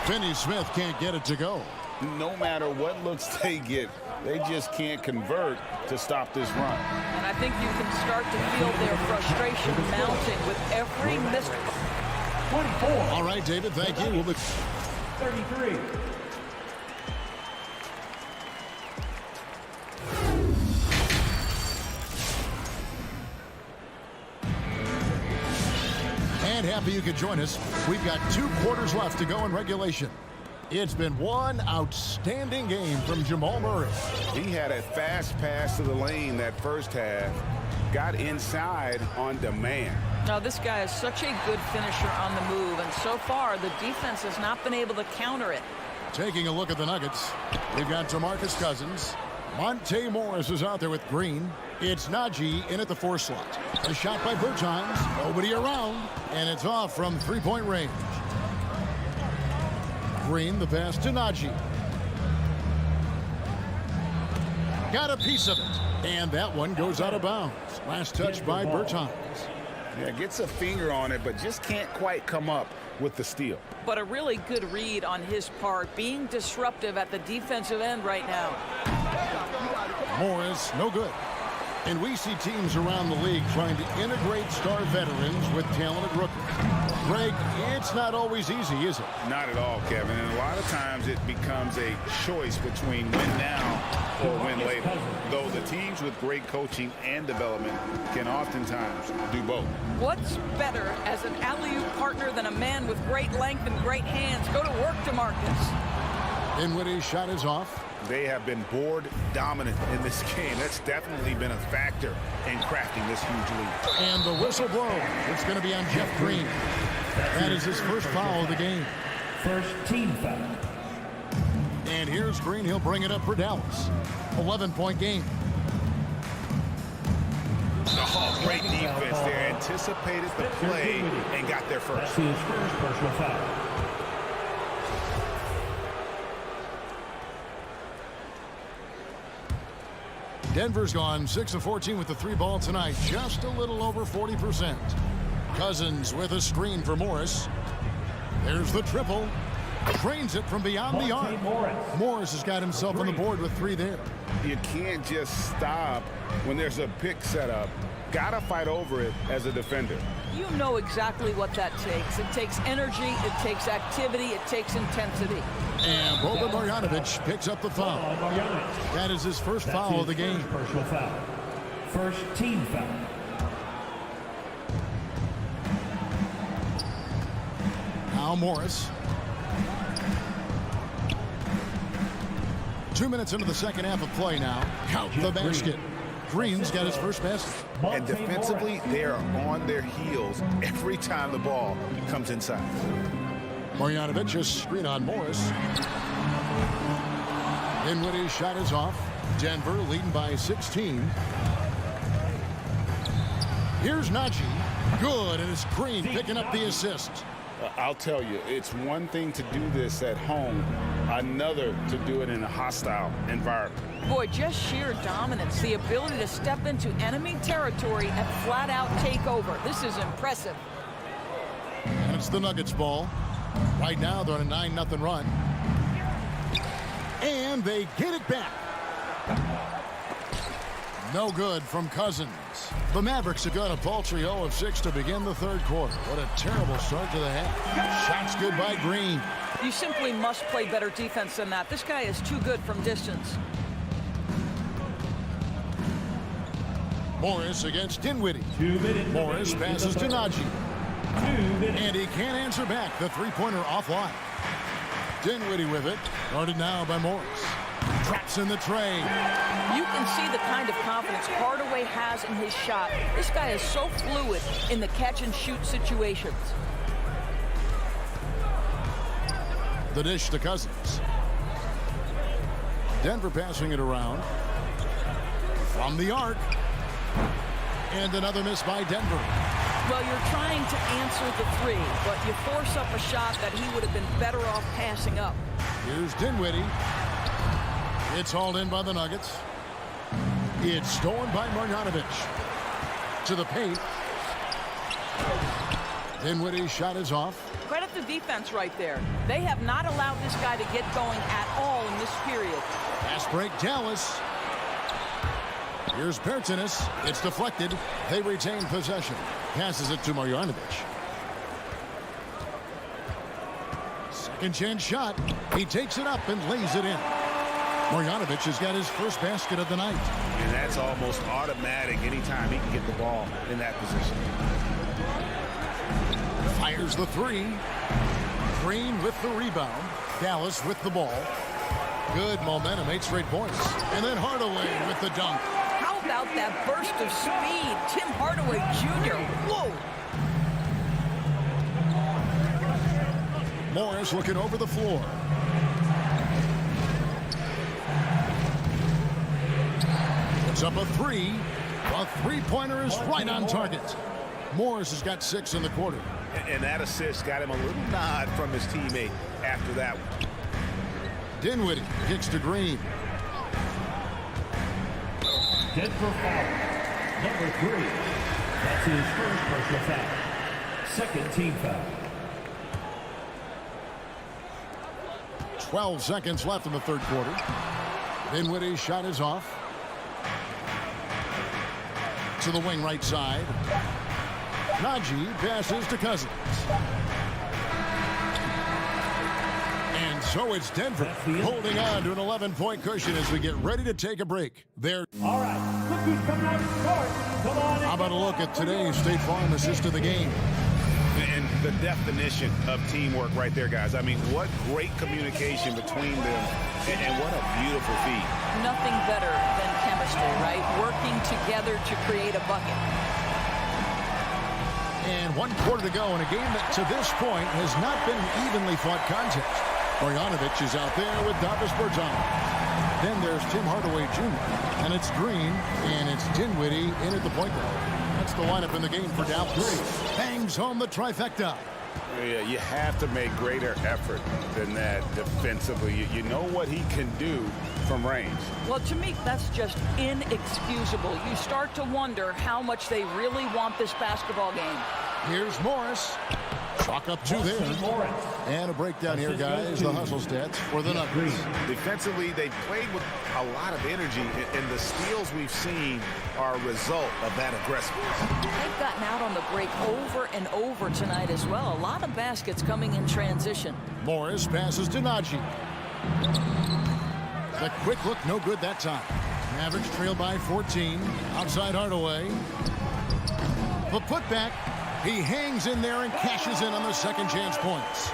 Finney Smith can't get it to go. No matter what looks they get, they just can't convert to stop this run. And I think you can start to feel their frustration mounting with every missed. 24. All right, David, thank you. We'll be 33. And happy you could join us. We've got 2 quarters left to go in regulation. It's been one outstanding game from Jamal Murray. He had a fast pass to the lane that first half, got inside on demand. Now, this guy is such a good finisher on the move, and so far the defense has not been able to counter it. Taking a look at the Nuggets, we've got DeMarcus Cousins. Monte Morris is out there with Green. It's Najee in at the 4 slot. A shot by Bertans. Nobody around, and it's off from 3-point range. Green, the pass to Najee. Got a piece of it, and that one goes out of bounds. Last touch by Bertans. Yeah, gets a finger on it, but just can't quite come up with the steal. But a really good read on his part, being disruptive at the defensive end right now. Morris, no good. And we see teams around the league trying to integrate star veterans with talented rookies. Greg, it's not always easy, is it? Not at all, Kevin. And a lot of times it becomes a choice between win now or win later. Though the teams with great coaching and development can oftentimes do both. What's better as an alley-oop partner than a man with great length and great hands? Go to work, DeMarcus. Dinwiddie's shot is off. They have been board dominant in this game. That's definitely been a factor in crafting this huge lead. And the whistle blows. It's going to be on Jeff Green. That is his first foul of the game. First team foul. And here's Green. He'll bring it up for Dallas. 11-point game. Oh, great defense there. Anticipated the play and got there first. That's his first personal foul. Denver's gone 6 of 14 with the 3 ball tonight. Just a little over 40%. Cousins with a screen for Morris. There's the triple. Trains it from beyond the arc. Morris has got himself on the board with 3 there. You can't just stop when there's a pick set up. Gotta fight over it as a defender. You know exactly what that takes. It takes energy, it takes activity, it takes intensity. And Boban Marjanovic picks up the foul. That is his first foul of the game. Personal foul. First team foul. Now Morris. 2 minutes into the second half of play now. Count the basket. Green's got his first basket. And defensively, they are on their heels every time the ball comes inside. Marjanovic just screen on Morris. Dinwiddie's shot is off. Denver leading by 16. Here's Najee. Good, and it's Green picking up the assist. I'll tell you, it's one thing to do this at home, another to do it in a hostile environment. Boy, just sheer dominance, the ability to step into enemy territory and flat out take over. This is impressive. And it's the Nuggets ball. Right now, they're on a 9-0 run. And they get it back. No good from Cousins. The Mavericks have got a paltry 0 of 6 to begin the third quarter. What a terrible start to the half. Shots good by Green. You simply must play better defense than that. This guy is too good from distance. Morris against Dinwiddie. 2 minutes. Morris passes to Najee. 2 minutes. And he can't answer back. The three-pointer offline. Dinwiddie with it. Guarded now by Morris. Drops in the tray. You can see the kind of confidence Hardaway has in his shot. This guy is so fluid in the catch-and-shoot situations. The dish to Cousins. Denver passing it around. From the arc. And another miss by Denver. Well, you're trying to answer the three, but you force up a shot that he would have been better off passing up. Here's Dinwiddie. It's hauled in by the Nuggets. It's stolen by Marjanovic. To the paint. Dinwiddie's shot is off. Credit the defense right there. They have not allowed this guy to get going at all in this period. Pass break, Dallas. Here's Bertanis. It's deflected. They retain possession. Passes it to Marjanovic. Second chance shot. He takes it up and lays it in. Marjanovic has got his first basket of the night. And that's almost automatic anytime he can get the ball in that position. Fires the three. Green with the rebound. Dallas with the ball. Good momentum, 8 straight points. And then Hardaway with the dunk. How about that burst of speed? Tim Hardaway Jr. Whoa! Morris looking over the floor. Puts up a three. A three-pointer is right on target. Morris has got 6 in the quarter. And that assist got him a little nod from his teammate after that one. Dinwiddie kicks to Green. Denver foul. Number 3. That's his first personal foul. Second team foul. 12 seconds left in the third quarter. Dinwiddie's shot is off. To the wing right side. Najee passes to Cousins. And so it's Denver holding on to an 11-point cushion as we get ready to take a break. There. All right. Look who's coming out to start. Come on. How about a look at today's State Farm assist of the game? And the definition of teamwork right there, guys. I mean, what great communication between them, and what a beautiful feat. Nothing better than chemistry, right? Working together to create a bucket. And 1 quarter to go in a game that to this point has not been an evenly fought contest. Marjanovic is out there with Davis Bertans. Then there's Tim Hardaway Jr. And it's Green, and it's Dinwiddie in at the point guard. That's the lineup in the game for Dallas. Bangs home the trifecta. Yeah, you have to make greater effort than that defensively. You know what he can do from range. Well, to me, that's just inexcusable. You start to wonder how much they really want this basketball game. Here's Morris. Chalk up 2 there. And a breakdown here, guys. The hustle stats for the Nuggets. Defensively, they played with a lot of energy, and the steals we've seen are a result of that aggressiveness. They've gotten out on the break over and over tonight as well. A lot of baskets coming in transition. Morris passes to Najee. The quick look, no good that time. Mavericks trail by 14. Outside Hardaway. The putback. He hangs in there and cashes in on the second chance points.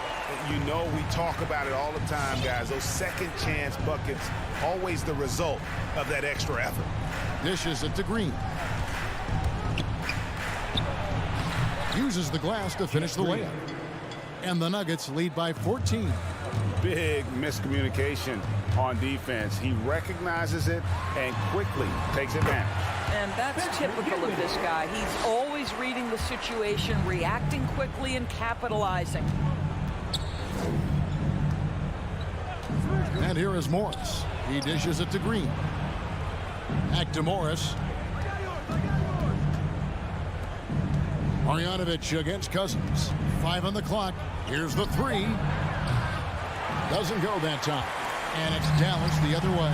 You know we talk about it all the time, guys. Those second chance buckets, always the result of that extra effort. Dishes it to Green. Uses the glass to finish the layup. And the Nuggets lead by 14. Big miscommunication on defense. He recognizes it and quickly takes advantage. And that's typical of this guy. He's always reading the situation, reacting quickly, and capitalizing. And here is Morris. He dishes it to Green. Back to Morris. Marjanovic against Cousins. 5 on the clock. Here's the 3. Doesn't go that time. And it's Dallas the other way.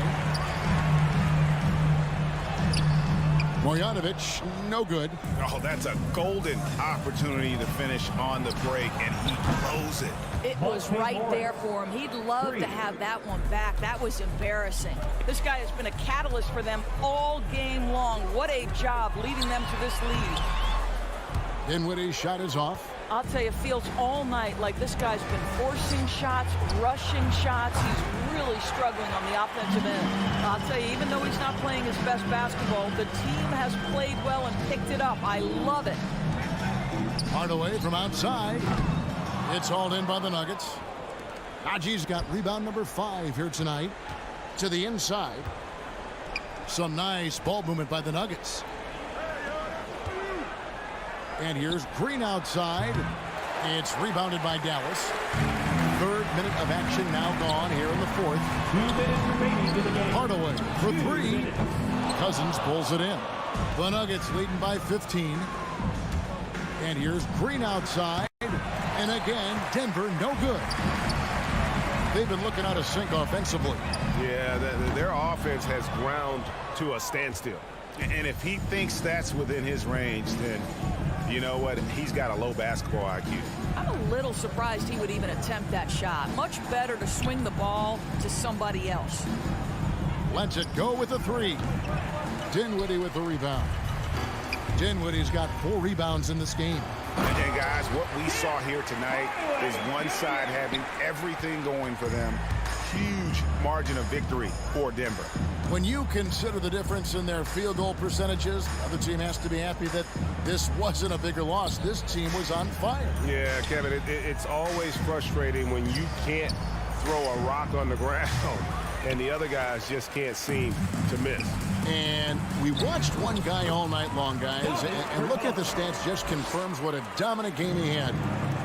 Marjanovic, no good. Oh, that's a golden opportunity to finish on the break, and he blows it. It was right there for him. He'd love to have that one back. That was embarrassing. This guy has been a catalyst for them all game long. What a job leading them to this lead. Dinwiddie's shot is off. I'll tell you, it feels all night like this guy's been forcing shots, rushing shots. He's really struggling on the offensive end. I'll tell you, even though he's not playing his best basketball, the team has played well and picked it up. I love it. Hardaway from outside. It's hauled in by the Nuggets. Haji's got rebound number 5 here tonight. To the inside. Some nice ball movement by the Nuggets. And here's Green outside. It's rebounded by Dallas. 3rd minute of action now gone here in the 4th. 2 minutes remaining in the game. Hardaway for 2 3. minutes. Cousins pulls it in. The Nuggets leading by 15. And here's Green outside. And again, Denver no good. They've been looking out of sync offensively. Yeah, their offense has ground to a standstill. And if he thinks that's within his range, then you know what? He's got a low basketball IQ. I'm a little surprised he would even attempt that shot. Much better to swing the ball to somebody else. Lets it go with the 3. Dinwiddie with the rebound. Dinwiddie's got 4 rebounds in this game. And guys, what we saw here tonight is one side having everything going for them. Huge margin of victory for Denver. When you consider the difference in their field goal percentages, the other team has to be happy that this wasn't a bigger loss. This team was on fire. Yeah, Kevin, it's always frustrating when you can't throw a rock on the ground and the other guys just can't seem to miss. And we watched one guy all night long, guys, and look at the stats, just confirms what a dominant game he had.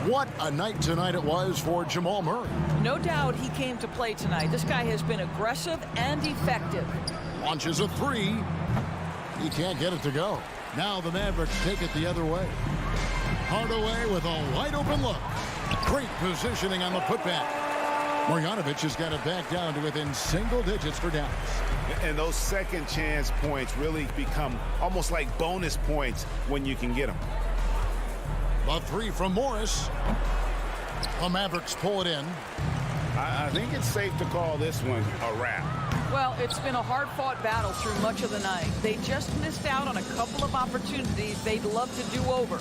What a night tonight it was for Jamal Murray. No doubt he came to play tonight. This guy has been aggressive and effective. Launches a 3. He can't get it to go. Now the Mavericks take it the other way. Hardaway with a wide open look. Great positioning on the putback. Marjanovic has got it back down to within single digits for Dallas. And those second chance points really become almost like bonus points when you can get them. The 3 from Morris. The Mavericks pull it in. I think it's safe to call this one a wrap. Well, it's been a hard-fought battle through much of the night. They just missed out on a couple of opportunities they'd love to do over.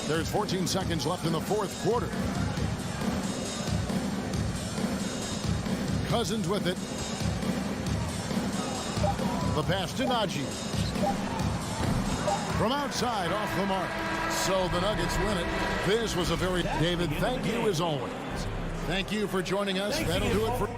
There's 14 seconds left in the 4th quarter. Cousins with it. The pass to Najee. From outside, off the mark. So the Nuggets win it. This was a very... David, thank you as always. Thank you for joining us. That'll do it for...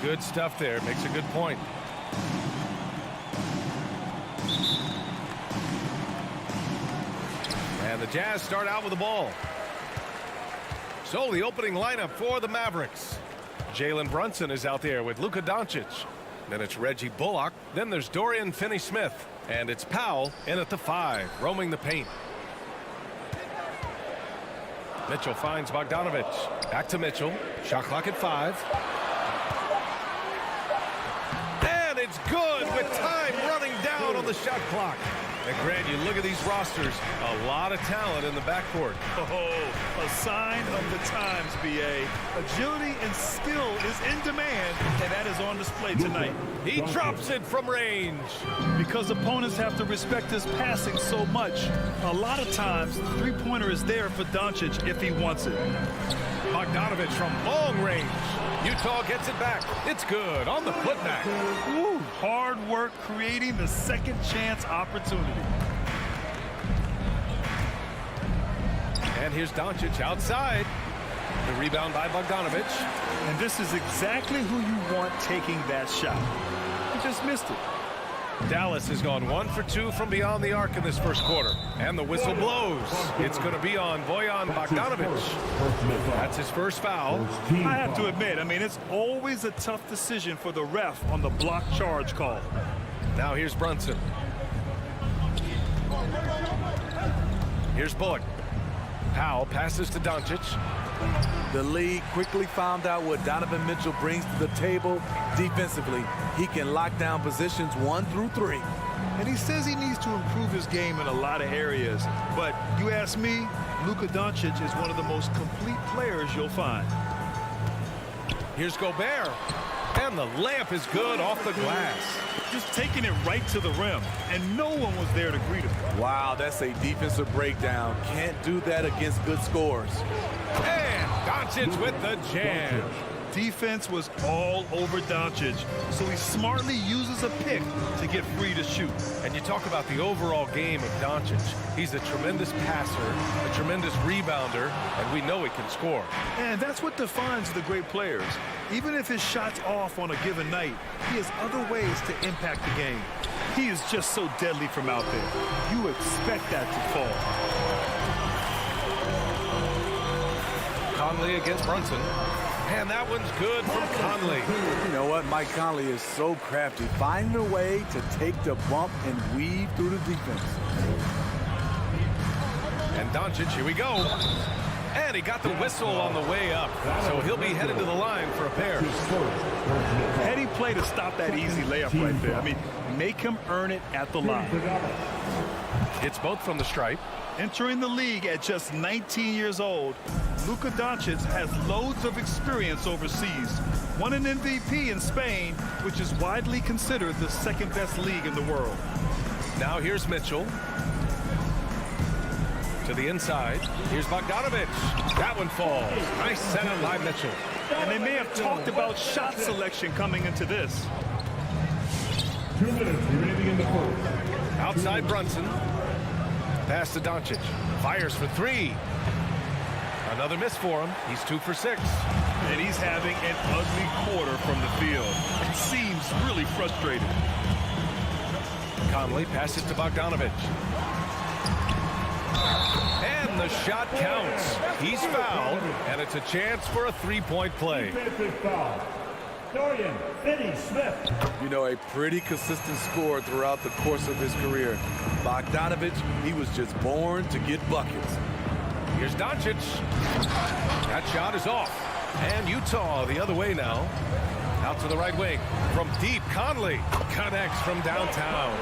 Good stuff there. Makes a good point. And the Jazz start out with the ball. So the opening lineup for the Mavericks. Jalen Brunson is out there with Luka Doncic. Then it's Reggie Bullock. Then there's Dorian Finney-Smith. And it's Powell in at the 5, roaming the paint. Mitchell finds Bogdanovich. Back to Mitchell. Shot clock at 5. And it's good with time running down on the shot clock. And Grant, you look at these rosters, a lot of talent in the backcourt. Oh, a sign of the times, B.A. Agility and skill is in demand, and that is on display tonight. He drops it from range. Because opponents have to respect his passing so much, a lot of times, the three-pointer is there for Doncic if he wants it. Bogdanovich from long range. Utah gets it back. It's good on the putback. Ooh, hard work creating the second chance opportunity. And here's Doncic outside. The rebound by Bogdanovich. And this is exactly who you want taking that shot. He just missed it. Dallas has gone 1 for 2 from beyond the arc in this first quarter. And the whistle blows. It's going to be on Bojan Bogdanovich. That's his first foul. I have to admit, I mean, it's always a tough decision for the ref on the block charge call. Now here's Brunson. Here's Bullock. Powell passes to Doncic. The league quickly found out what Donovan Mitchell brings to the table defensively. He can lock down positions 1 through 3. And he says he needs to improve his game in a lot of areas. But you ask me, Luka Doncic is one of the most complete players you'll find. Here's Gobert. And the layup is good off the glass. Just taking it right to the rim. And no one was there to greet him. Wow, that's a defensive breakdown. Can't do that against good scores. And Doncic with the jam. Defense was all over Doncic, so he smartly uses a pick to get free to shoot. And you talk about the overall game of Doncic. He's a tremendous passer, a tremendous rebounder, and we know he can score. And that's what defines the great players. Even if his shot's off on a given night, he has other ways to impact the game. He is just so deadly from out there. You expect that to fall. Conley against Brunson. And that one's good from Conley. You know what? Mike Conley is so crafty. Finding a way to take the bump and weave through the defense. And Doncic, here we go. And he got the whistle on the way up. So he'll be headed to the line for a pair. Heady play to stop that easy layup right there. I mean, make him earn it at the line. It's both from the stripe. Entering the league at just 19 years old, Luka Doncic has loads of experience overseas. Won an MVP in Spain, which is widely considered the second best league in the world. Now here's Mitchell. To the inside. Here's Bogdanovich. That one falls. Nice setup by Mitchell. And they may have talked about shot selection coming into this. 2 minutes remaining in the first. Outside Brunson. Pass to Doncic. Fires for 3. Another miss for him. He's 2 for 6. And he's having an ugly quarter from the field. It seems really frustrated. Conley passes to Bogdanovich. And the shot counts. He's fouled, and it's a chance for a 3-point play. Defensive foul. Dorian Finney-Smith. You know, a pretty consistent scorer throughout the course of his career. Bogdanovich, he was just born to get buckets. Here's Doncic. That shot is off. And Utah the other way now. Out to the right wing. From deep, Conley connects from downtown.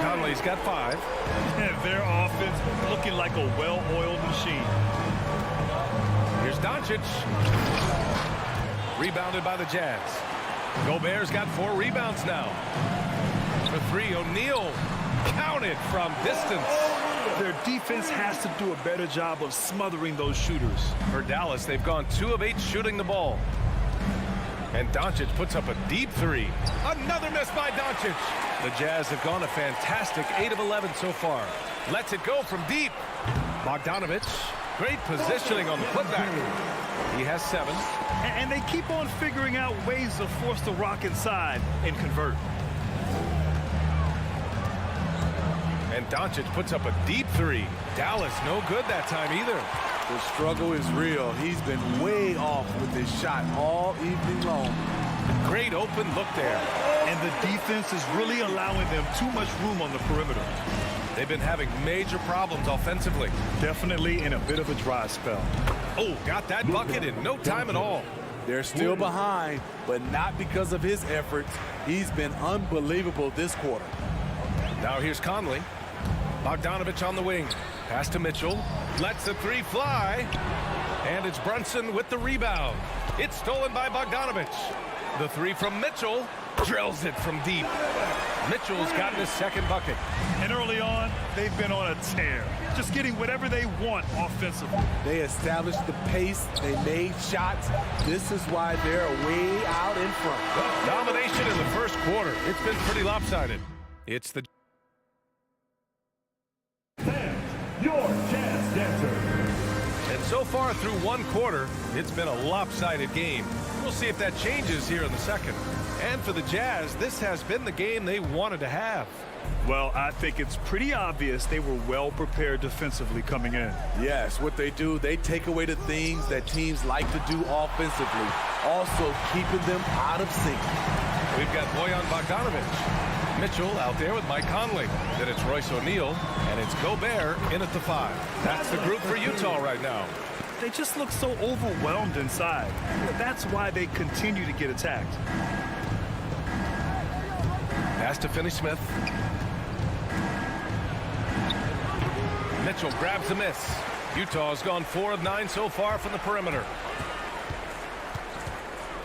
Conley's got 5. And their offense looking like a well-oiled machine. Here's Doncic. Rebounded by the Jazz. Gobert's got 4 rebounds now. For 3, O'Neal counted from distance. Their defense has to do a better job of smothering those shooters. For Dallas, they've gone 2 of 8 shooting the ball. And Doncic puts up a deep 3. Another miss by Doncic. The Jazz have gone a fantastic 8 of 11 so far. Lets it go from deep. Bogdanovic, great positioning on the putback. He has 7. And they keep on figuring out ways to force the rock inside and convert. And Doncic puts up a deep 3. Dallas no good that time either. The struggle is real. He's been way off with his shot all evening long. Great open look there. And the defense is really allowing them too much room on the perimeter. They've been having major problems offensively. Definitely in a bit of a dry spell. Oh, got that bucket in no time at all. They're still behind, but not because of his efforts. He's been unbelievable this quarter. Now here's Conley. Bogdanovic on the wing. Pass to Mitchell. Lets the 3 fly. And it's Brunson with the rebound. It's stolen by Bogdanovic. The 3 from Mitchell. Drills it from deep. Mitchell's gotten his 2nd bucket. And early on, they've been on a tear. Just getting whatever they want offensively. They established the pace. They made shots. This is why they're way out in front. Domination in the first quarter. It's been pretty lopsided. It's the Your Jazz Dancer. And so far through 1 quarter, it's been a lopsided game. We'll see if that changes here in the second. And for the Jazz, this has been the game they wanted to have. Well, I think it's pretty obvious they were well prepared defensively coming in. Yes, what they do, they take away the things that teams like to do offensively, also keeping them out of sync. We've got Bojan Bogdanovic. Mitchell out there with Mike Conley. Then it's Royce O'Neal, and it's Gobert in at the 5. That's the group for Utah right now. They just look so overwhelmed inside. That's why they continue to get attacked. Pass to Finney-Smith. Mitchell grabs a miss. Utah's gone 4 of 9 so far from the perimeter.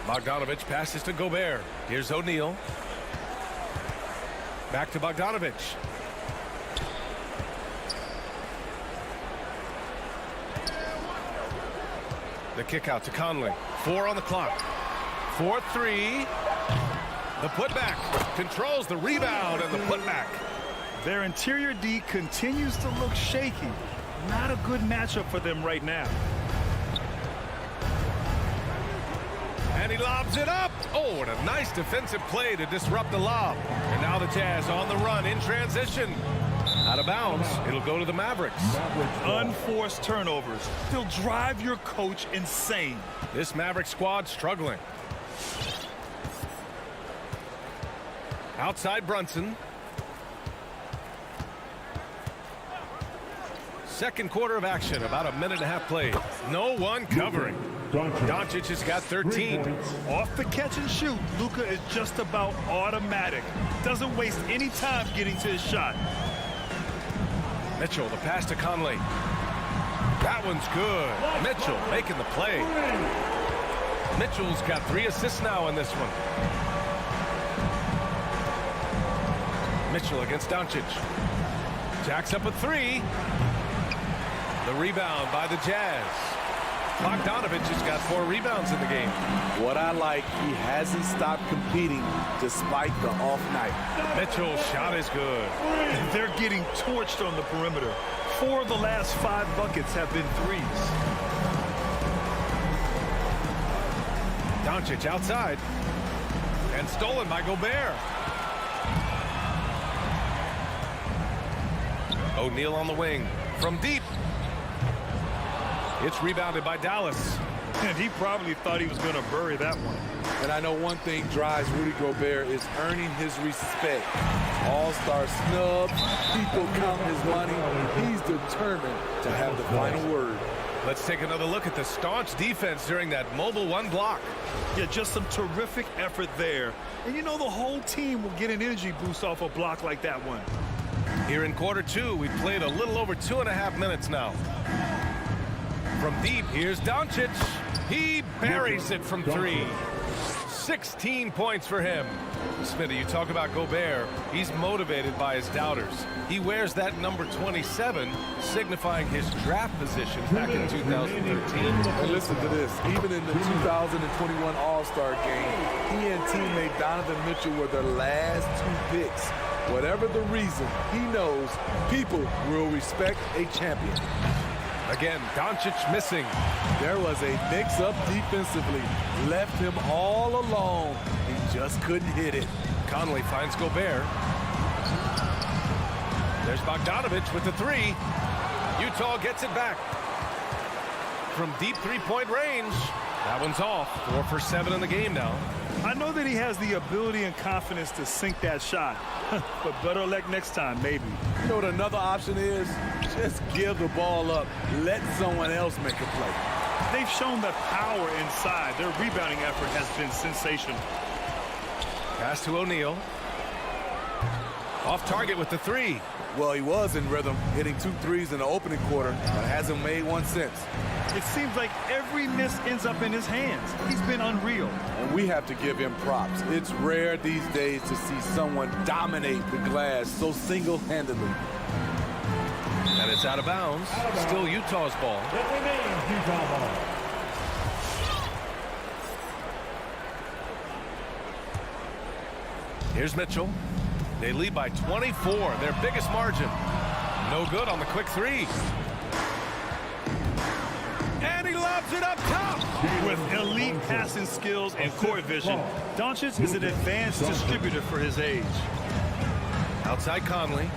Bogdanovic passes to Gobert. Here's O'Neal. Back to Bogdanovic. The kick out to Conley. 4 on the clock. 4-3. The putback. Controls the rebound and the putback. Their interior D continues to look shaky. Not a good matchup for them right now. And he lobs it up. Oh, and a nice defensive play to disrupt the lob. And now the Jazz on the run in transition. Out of bounds. It'll go to the Mavericks. Unforced turnovers. They'll drive your coach insane. This Maverick squad struggling. Outside Brunson. Second quarter of action. About a minute and a half played. No one covering. Doncic has got 13. Off the catch and shoot, Luka is just about automatic. Doesn't waste any time getting to his shot. Mitchell, the pass to Conley. That one's good. Mitchell making the play. Mitchell's got 3 assists now in this one. Mitchell against Doncic. Jacks up a 3. The rebound by the Jazz. Bogdanovic has got 4 rebounds in the game. What I like, he hasn't stopped competing despite the off night. Mitchell's shot is good. They're getting torched on the perimeter. 4 of the last 5 buckets have been threes. Doncic outside. And stolen by Gobert. O'Neal on the wing. From deep. It's rebounded by Dallas. And he probably thought he was going to bury that one. And I know one thing drives Rudy Gobert is earning his respect. All-star snubs, people count his money. He's determined to have the final word. Let's take another look at the staunch defense during that mobile one block. Yeah, just some terrific effort there. And you know the whole team will get an energy boost off a block like that one. Here in quarter two, we played a little over 2.5 minutes now. From deep, here's Doncic. He buries it from three. 16 points for him. Smitty, you talk about Gobert. He's motivated by his doubters. He wears that number 27, signifying his draft position back in 2013. And listen to this. Even in the 2021 All-Star game, he and teammate Donovan Mitchell were the last two picks. Whatever the reason, he knows people will respect a champion. Again, Doncic missing. There was a mix-up defensively. Left him all alone. He just couldn't hit it. Conley finds Gobert. There's Bogdanovich with the three. Utah gets it back. From deep three-point range. That one's off. 4 for 7 in the game now. I know that he has the ability and confidence to sink that shot. But better luck next time, maybe. You know what another option is? Just give the ball up. Let someone else make a play. They've shown that power inside. Their rebounding effort has been sensational. Pass to O'Neal. Off target with the three. Well, he was in rhythm, hitting 2 threes in the opening quarter, but hasn't made one since. It seems like every miss ends up in his hands. He's been unreal. And we have to give him props. It's rare these days to see someone dominate the glass so single-handedly. And it's out of bounds. Still Utah's ball. It remains Utah ball. Here's Mitchell. They lead by 24, their biggest margin. No good on the quick three. And he lobs it up top. With elite passing skills and court vision, Doncic is an advanced distributor for his age. Outside Conley.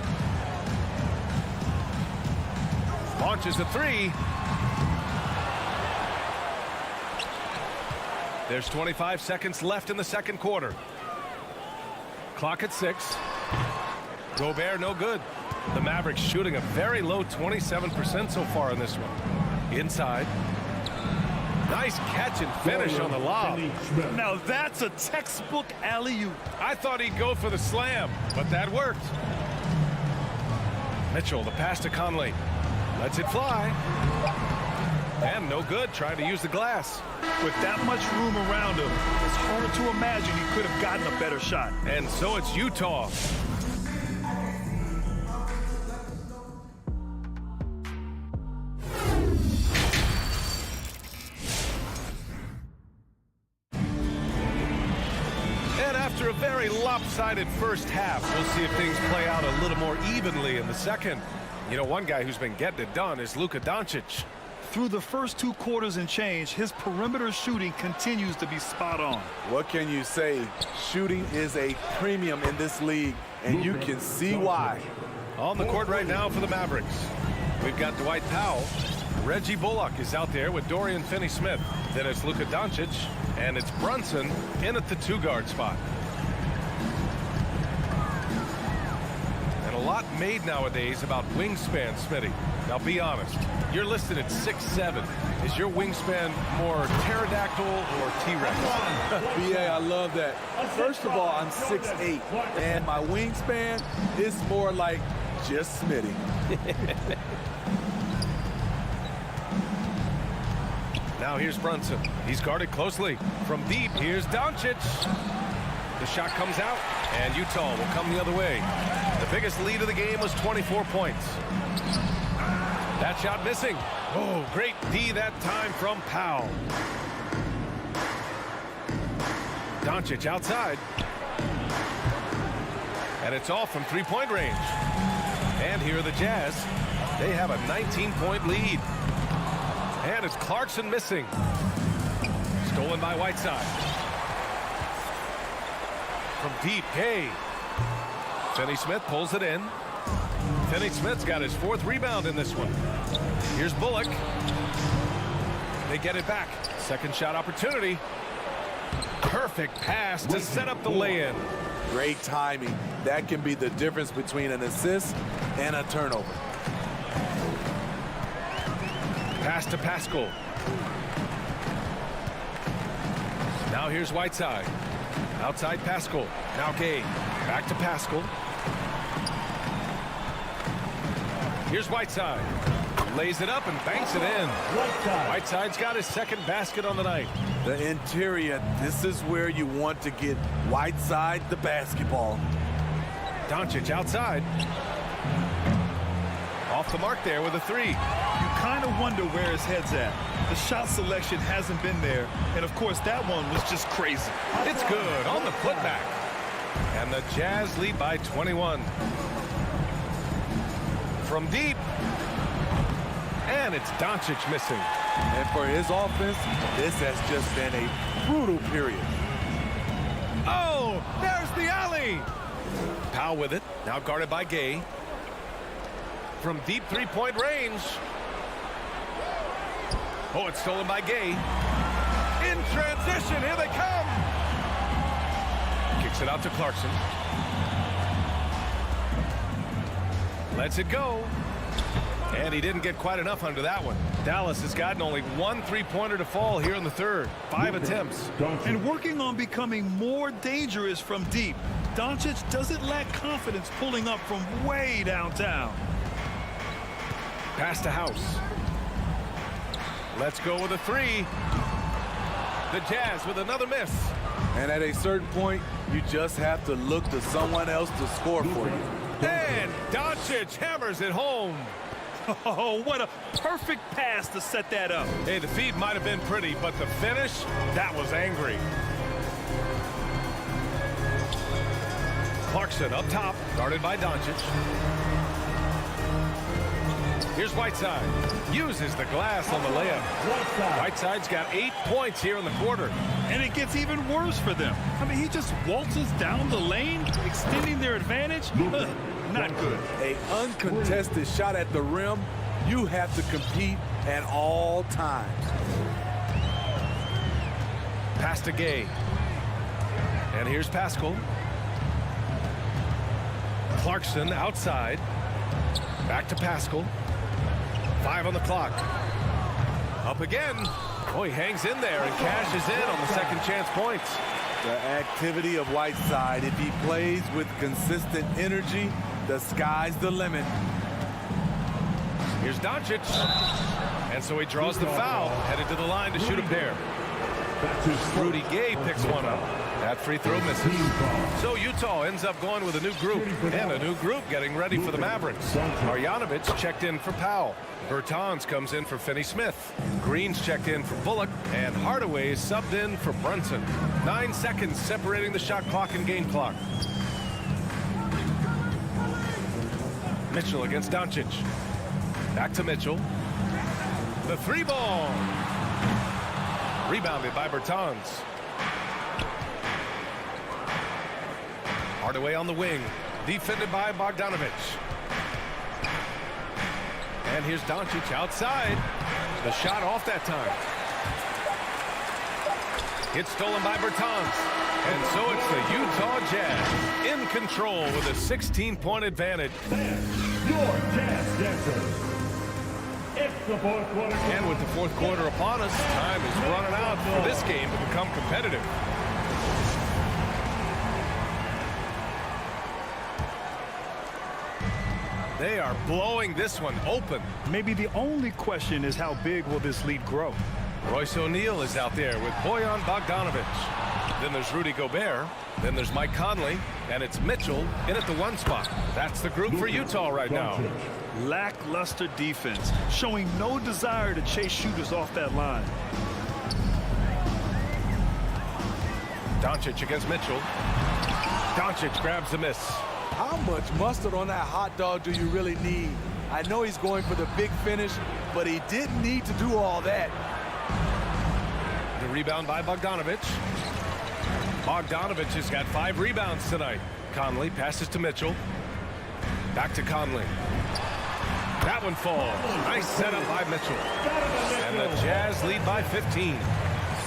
Launches a three. There's 25 seconds left in the second quarter. Clock at 6. Gobert no good. The Mavericks shooting a very low 27% so far in this one. Inside. Nice catch and finish on the lob. Now that's a textbook alley-oop. I thought he'd go for the slam, but that worked. Mitchell, the pass to Conley. Lets it fly. And no good, trying to use the glass. With that much room around him, it's hard to imagine he could have gotten a better shot. And so it's Utah. And after a very lopsided first half, we'll see if things play out a little more evenly in the second. You know, one guy who's been getting it done is Luka Doncic. Through the first 2 quarters and change, his perimeter shooting continues to be spot on. What can you say? Shooting is a premium in this league, and you can see why. On the court right now for the Mavericks, we've got Dwight Powell. Reggie Bullock is out there with Dorian Finney-Smith. Then it's Luka Doncic, and it's Brunson in at the 2-guard spot. And a lot made nowadays about wingspan, Smitty. Now be honest, you're listed at 6'7". Is your wingspan more pterodactyl or T-Rex? BA, I love that. First of all, I'm 6'8", and my wingspan is more like just Smitty. Now here's Brunson. He's guarded closely. From deep, here's Doncic. The shot comes out, and Utah will come the other way. The biggest lead of the game was 24 points. That shot missing. Oh, great D that time from Powell. Doncic outside. And it's off from three-point range. And here are the Jazz. They have a 19-point lead. And it's Clarkson missing. Stolen by Whiteside. From deep, Gay. Finney-Smith pulls it in. Finney-Smith's got his 4th rebound in this one. Here's Bullock. They get it back. Second shot opportunity. Perfect pass to set up the lay-in. Great timing. That can be the difference between an assist and a turnover. Pass to Pascal. Now here's Whiteside. Outside Pascal. Now Gay. Back to Pascal. Here's Whiteside. Lays it up and banks it in. Whiteside's got his second basket on the night. The interior, this is where you want to get Whiteside the basketball. Doncic outside. Off the mark there with a three. You kind of wonder where his head's at. The shot selection hasn't been there. And, of course, that one was just crazy. It's good on the putback. And the Jazz lead by 21. From deep. And it's Doncic missing. And for his offense, this has just been a brutal period. Oh, there's the alley. Powell with it. Now guarded by Gay. From deep three-point range. Oh, it's stolen by Gay. In transition, here they come. Kicks it out to Clarkson. Lets it go. And he didn't get quite enough under that one. Dallas has gotten only one three-pointer to fall here in the third. 5 attempts. And working on becoming more dangerous from deep. Doncic doesn't lack confidence pulling up from way downtown. Pass to House. Let's go with a three. The Jazz with another miss. And at a certain point, you just have to look to someone else to score for you. And Doncic hammers it home. Oh, what a perfect pass to set that up. Hey, the feed might have been pretty, but the finish, that was angry. Clarkson up top, guarded by Doncic. Here's Whiteside. Uses the glass on the layup. Whiteside's got 8 points here in the quarter. And it gets even worse for them. I mean, he just waltzes down the lane, extending their advantage. Not good. An uncontested shot at the rim, you have to compete at all times. Pass to Gay. And here's Pascal. Clarkson outside. Back to Pascal. 5 on the clock. Up again. Oh, he hangs in there and cashes in on the second chance points. The activity of Whiteside, if he plays with consistent energy, the sky's the limit. Here's Doncic. And so he draws the foul, headed to the line to shoot a pair. Rudy Gay picks one up. That free throw misses. So Utah ends up going with a new group, and a new group getting ready for the Mavericks. Marjanovic checked in for Powell. Bertans comes in for Finney-Smith. Green's checked in for Bullock, and Hardaway is subbed in for Brunson. 9 seconds separating the shot clock and game clock. Mitchell against Doncic. Back to Mitchell. The three ball. Rebounded by Bertans. Hardaway on the wing. Defended by Bogdanovic. And here's Doncic outside. The shot off that time. It's stolen by Bertans. And so it's the Utah Jazz in control with a 16-point advantage. Your Jazz Dancers. It's the fourth quarter. And with the fourth quarter upon us, time is running out for this game to become competitive. They are blowing this one open. Maybe the only question is how big will this lead grow? Royce O'Neal is out there with Bojan Bogdanovic. Then there's Rudy Gobert. Then there's Mike Conley. And it's Mitchell in at the 1 spot. That's the group for Utah right now. Lackluster defense, showing no desire to chase shooters off that line. Doncic against Mitchell. Doncic grabs the miss. How much mustard on that hot dog do you really need? I know he's going for the big finish, but he didn't need to do all that. The rebound by Bogdanovic. Bogdanovic has got 5 rebounds tonight. Conley passes to Mitchell. Back to Conley. That one falls. Nice setup by Mitchell. And the Jazz lead by 15.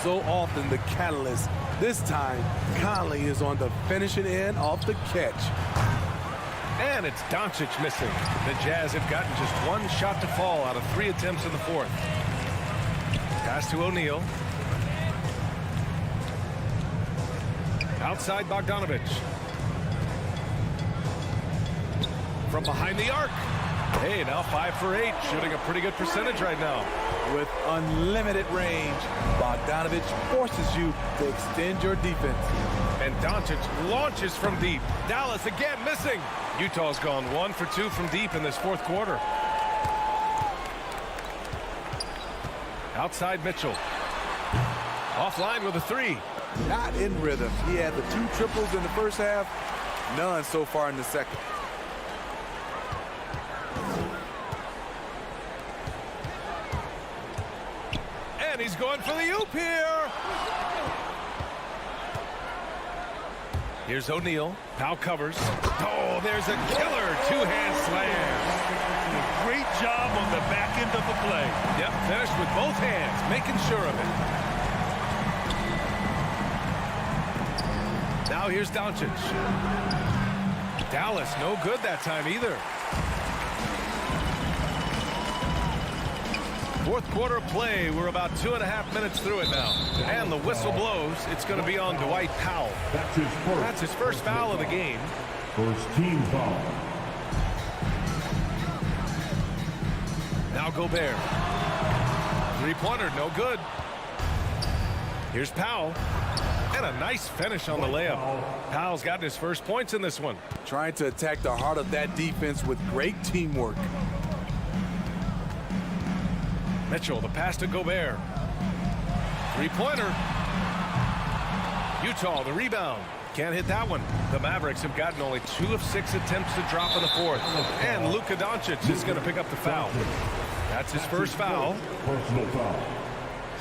so often the catalyst. This time, Conley is on the finishing end off the catch. And it's Doncic missing. The Jazz have gotten just one shot to fall out of 3 attempts in the fourth. Pass to O'Neal. Outside Bogdanovich. From behind the arc. Hey, now 5 for 8, shooting a pretty good percentage right now. With unlimited range, Bogdanovich forces you to extend your defense. And Doncic launches from deep. Dallas again missing. Utah's gone 1 for 2 from deep in this fourth quarter. Outside Mitchell. Offline with a 3. Not in rhythm. He had the 2 triples in the first half, none so far in the second. And he's going for the oop here. Here's O'Neal. Powell covers. Oh, there's a killer 2-hand slam. Great job on the back end of the play. Yep, finished with both hands, making sure of it. Now here's Doncic. Dallas, no good that time either. Fourth quarter of play. We're about 2.5 minutes through it now. And the whistle blows. It's going to be on Dwight Powell. That's his first foul of the game. First team foul. Now Gobert. 3-pointer, no good. Here's Powell. And a nice finish on the layup. Powell's gotten his first points in this one. Trying to attack the heart of that defense with great teamwork. Mitchell, the pass to Gobert. 3-pointer. Utah, the rebound. Can't hit that one. The Mavericks have gotten only 2 of 6 attempts to drop in the fourth. And Luka Doncic is going to pick up the foul. That's his first foul. Personal foul.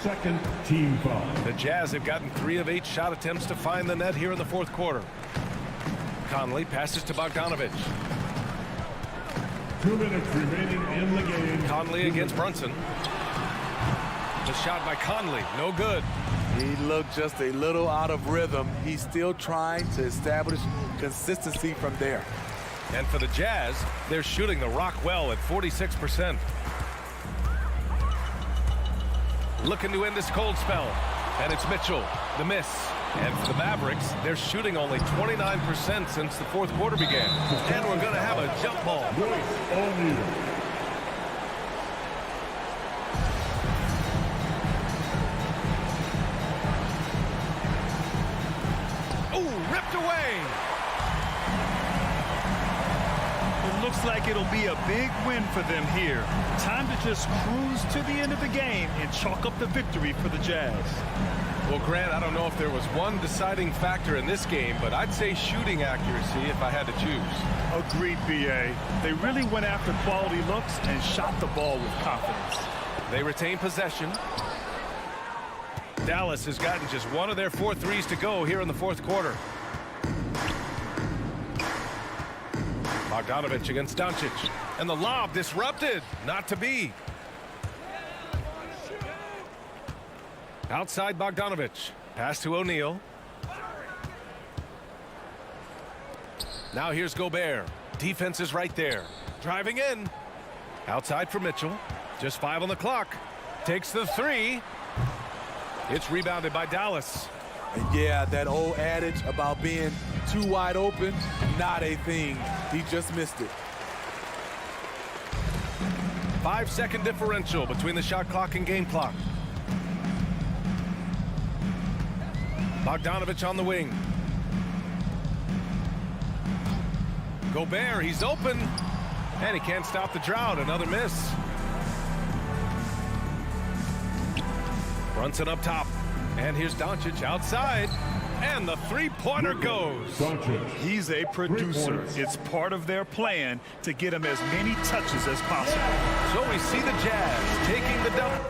Second team foul. The Jazz have gotten 3 of 8 shot attempts to find the net here in the fourth quarter. Conley passes to Bogdanovich. 2 minutes remaining in the game. Conley against Brunson. The shot by Conley, no good. He looked just a little out of rhythm. He's still trying to establish consistency from there. And for the Jazz, they're shooting the rock well at 46%. Looking to end this cold spell. And it's Mitchell, the miss. And for the Mavericks, they're shooting only 29% since the fourth quarter began. And we're going to have a jump ball. Ripped away. It looks like it'll be a big win for them here. Time to just cruise to the end of the game and chalk up the victory for the Jazz. Well, Grant, I don't know if there was one deciding factor in this game, but I'd say shooting accuracy if I had to choose. Agreed, B.A. They really went after quality looks and shot the ball with confidence. They retain possession. Dallas has gotten just 1 of their 4 threes to go here in the fourth quarter. Bogdanovich against Doncic. And the lob disrupted. Not to be. Outside Bogdanovich. Pass to O'Neal. Now here's Gobert. Defense is right there. Driving in. Outside for Mitchell. Just 5 on the clock. Takes the 3. It's rebounded by Dallas. And yeah, that old adage about being too wide open, not a thing. He just missed it. 5-second differential between the shot clock and game clock. Bogdanovich on the wing. Gobert, he's open. And he can't stop the drought. Another miss. Brunson up top. And here's Doncic outside. And the 3-pointer goes. He's a producer. It's part of their plan to get him as many touches as possible. So we see the Jazz taking the double.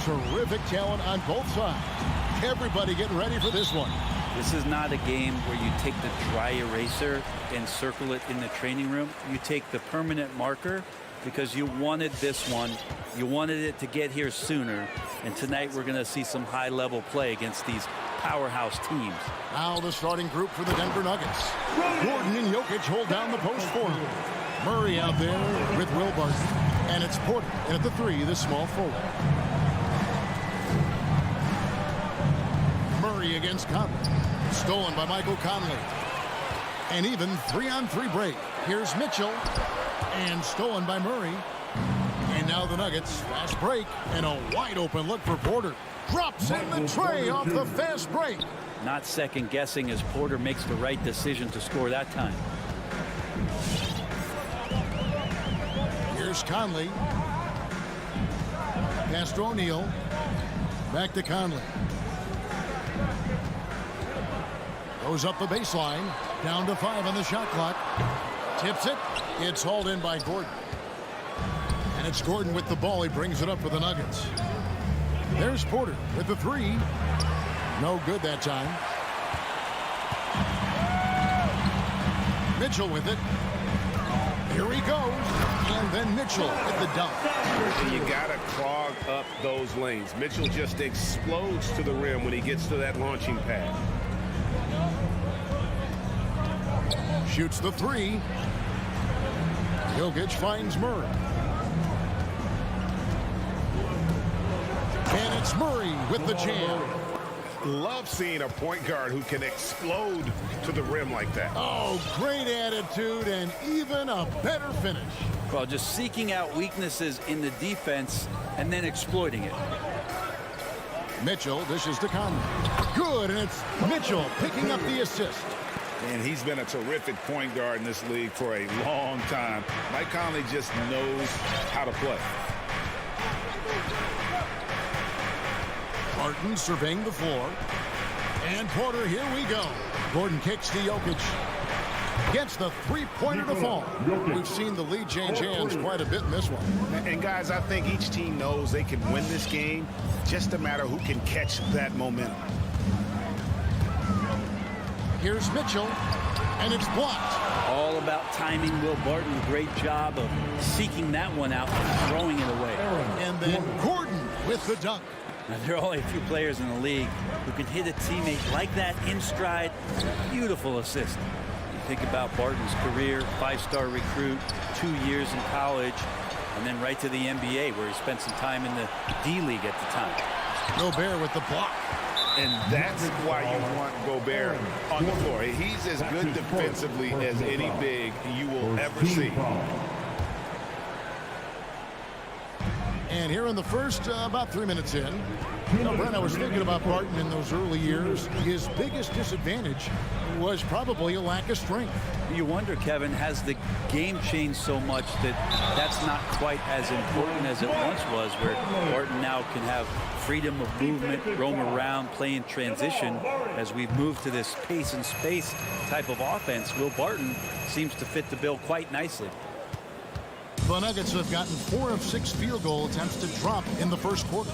Terrific talent on both sides. Everybody getting ready for this one. This is not a game where you take the dry eraser and circle it in the training room. You take the permanent marker because you wanted this one. You wanted it to get here sooner. And tonight we're going to see some high-level play against these powerhouse teams. Now the starting group for the Denver Nuggets. Gordon and Jokic hold down the post for him. Murray out there with Will Barton. And it's Porter. And at the 3, the small forward. Murray against Conley. Stolen by Michael Conley. And even 3-on-3 break. Here's Mitchell. And stolen by Murray. And now the Nuggets. Fast break. And a wide open look for Porter. Drops in the tray off the fast break. Not second guessing as Porter makes the right decision to score that time. Here's Conley. Pass to O'Neal. Back to Conley. Goes up the baseline. Down to 5 on the shot clock. Tips it. It's hauled in by Gordon. And it's Gordon with the ball. He brings it up for the Nuggets. There's Porter with the 3. No good that time. Mitchell with it. Here he goes. And then Mitchell with the dunk. You got to clog up those lanes. Mitchell just explodes to the rim when he gets to that launching pad. Shoots the 3. Jokic finds Murray. And it's Murray with the jam. Love seeing a point guard who can explode to the rim like that. Oh, great attitude and even a better finish. Well, just seeking out weaknesses in the defense and then exploiting it. Mitchell dishes to Conley. Good, and it's Mitchell picking up the assist. And he's been a terrific point guard in this league for a long time. Mike Conley just knows how to play. Barton surveying the floor. And Porter, here we go. Gordon kicks to Jokic. Gets the three-pointer to fall. We've seen the lead change hands quite a bit in this one. And guys, I think each team knows they can win this game. Just a matter who can catch that momentum. Here's Mitchell, and it's blocked. All about timing. Will Barton, great job of seeking that one out and throwing it away. And then Gordon with the dunk. Now, there are only a few players in the league who can hit a teammate like that in stride. Beautiful assist. You think about Barton's career, 5-star recruit, 2 years in college, and then right to the NBA where he spent some time in the D-League at the time. Gobert with the block. And that's why you want Gobert on the floor. He's as good defensively as any big you will ever see. And here in the first, about 3 minutes in, Brent, I was thinking about Barton in those early years. His biggest disadvantage was probably a lack of strength. You wonder, Kevin, has the game changed so much that that's not quite as important as it once was, where Barton now can have freedom of movement, roam around, play in transition. As we've moved to this pace and space type of offense, Will Barton seems to fit the bill quite nicely. The Nuggets have gotten 4 of 6 field goal attempts to drop in the first quarter.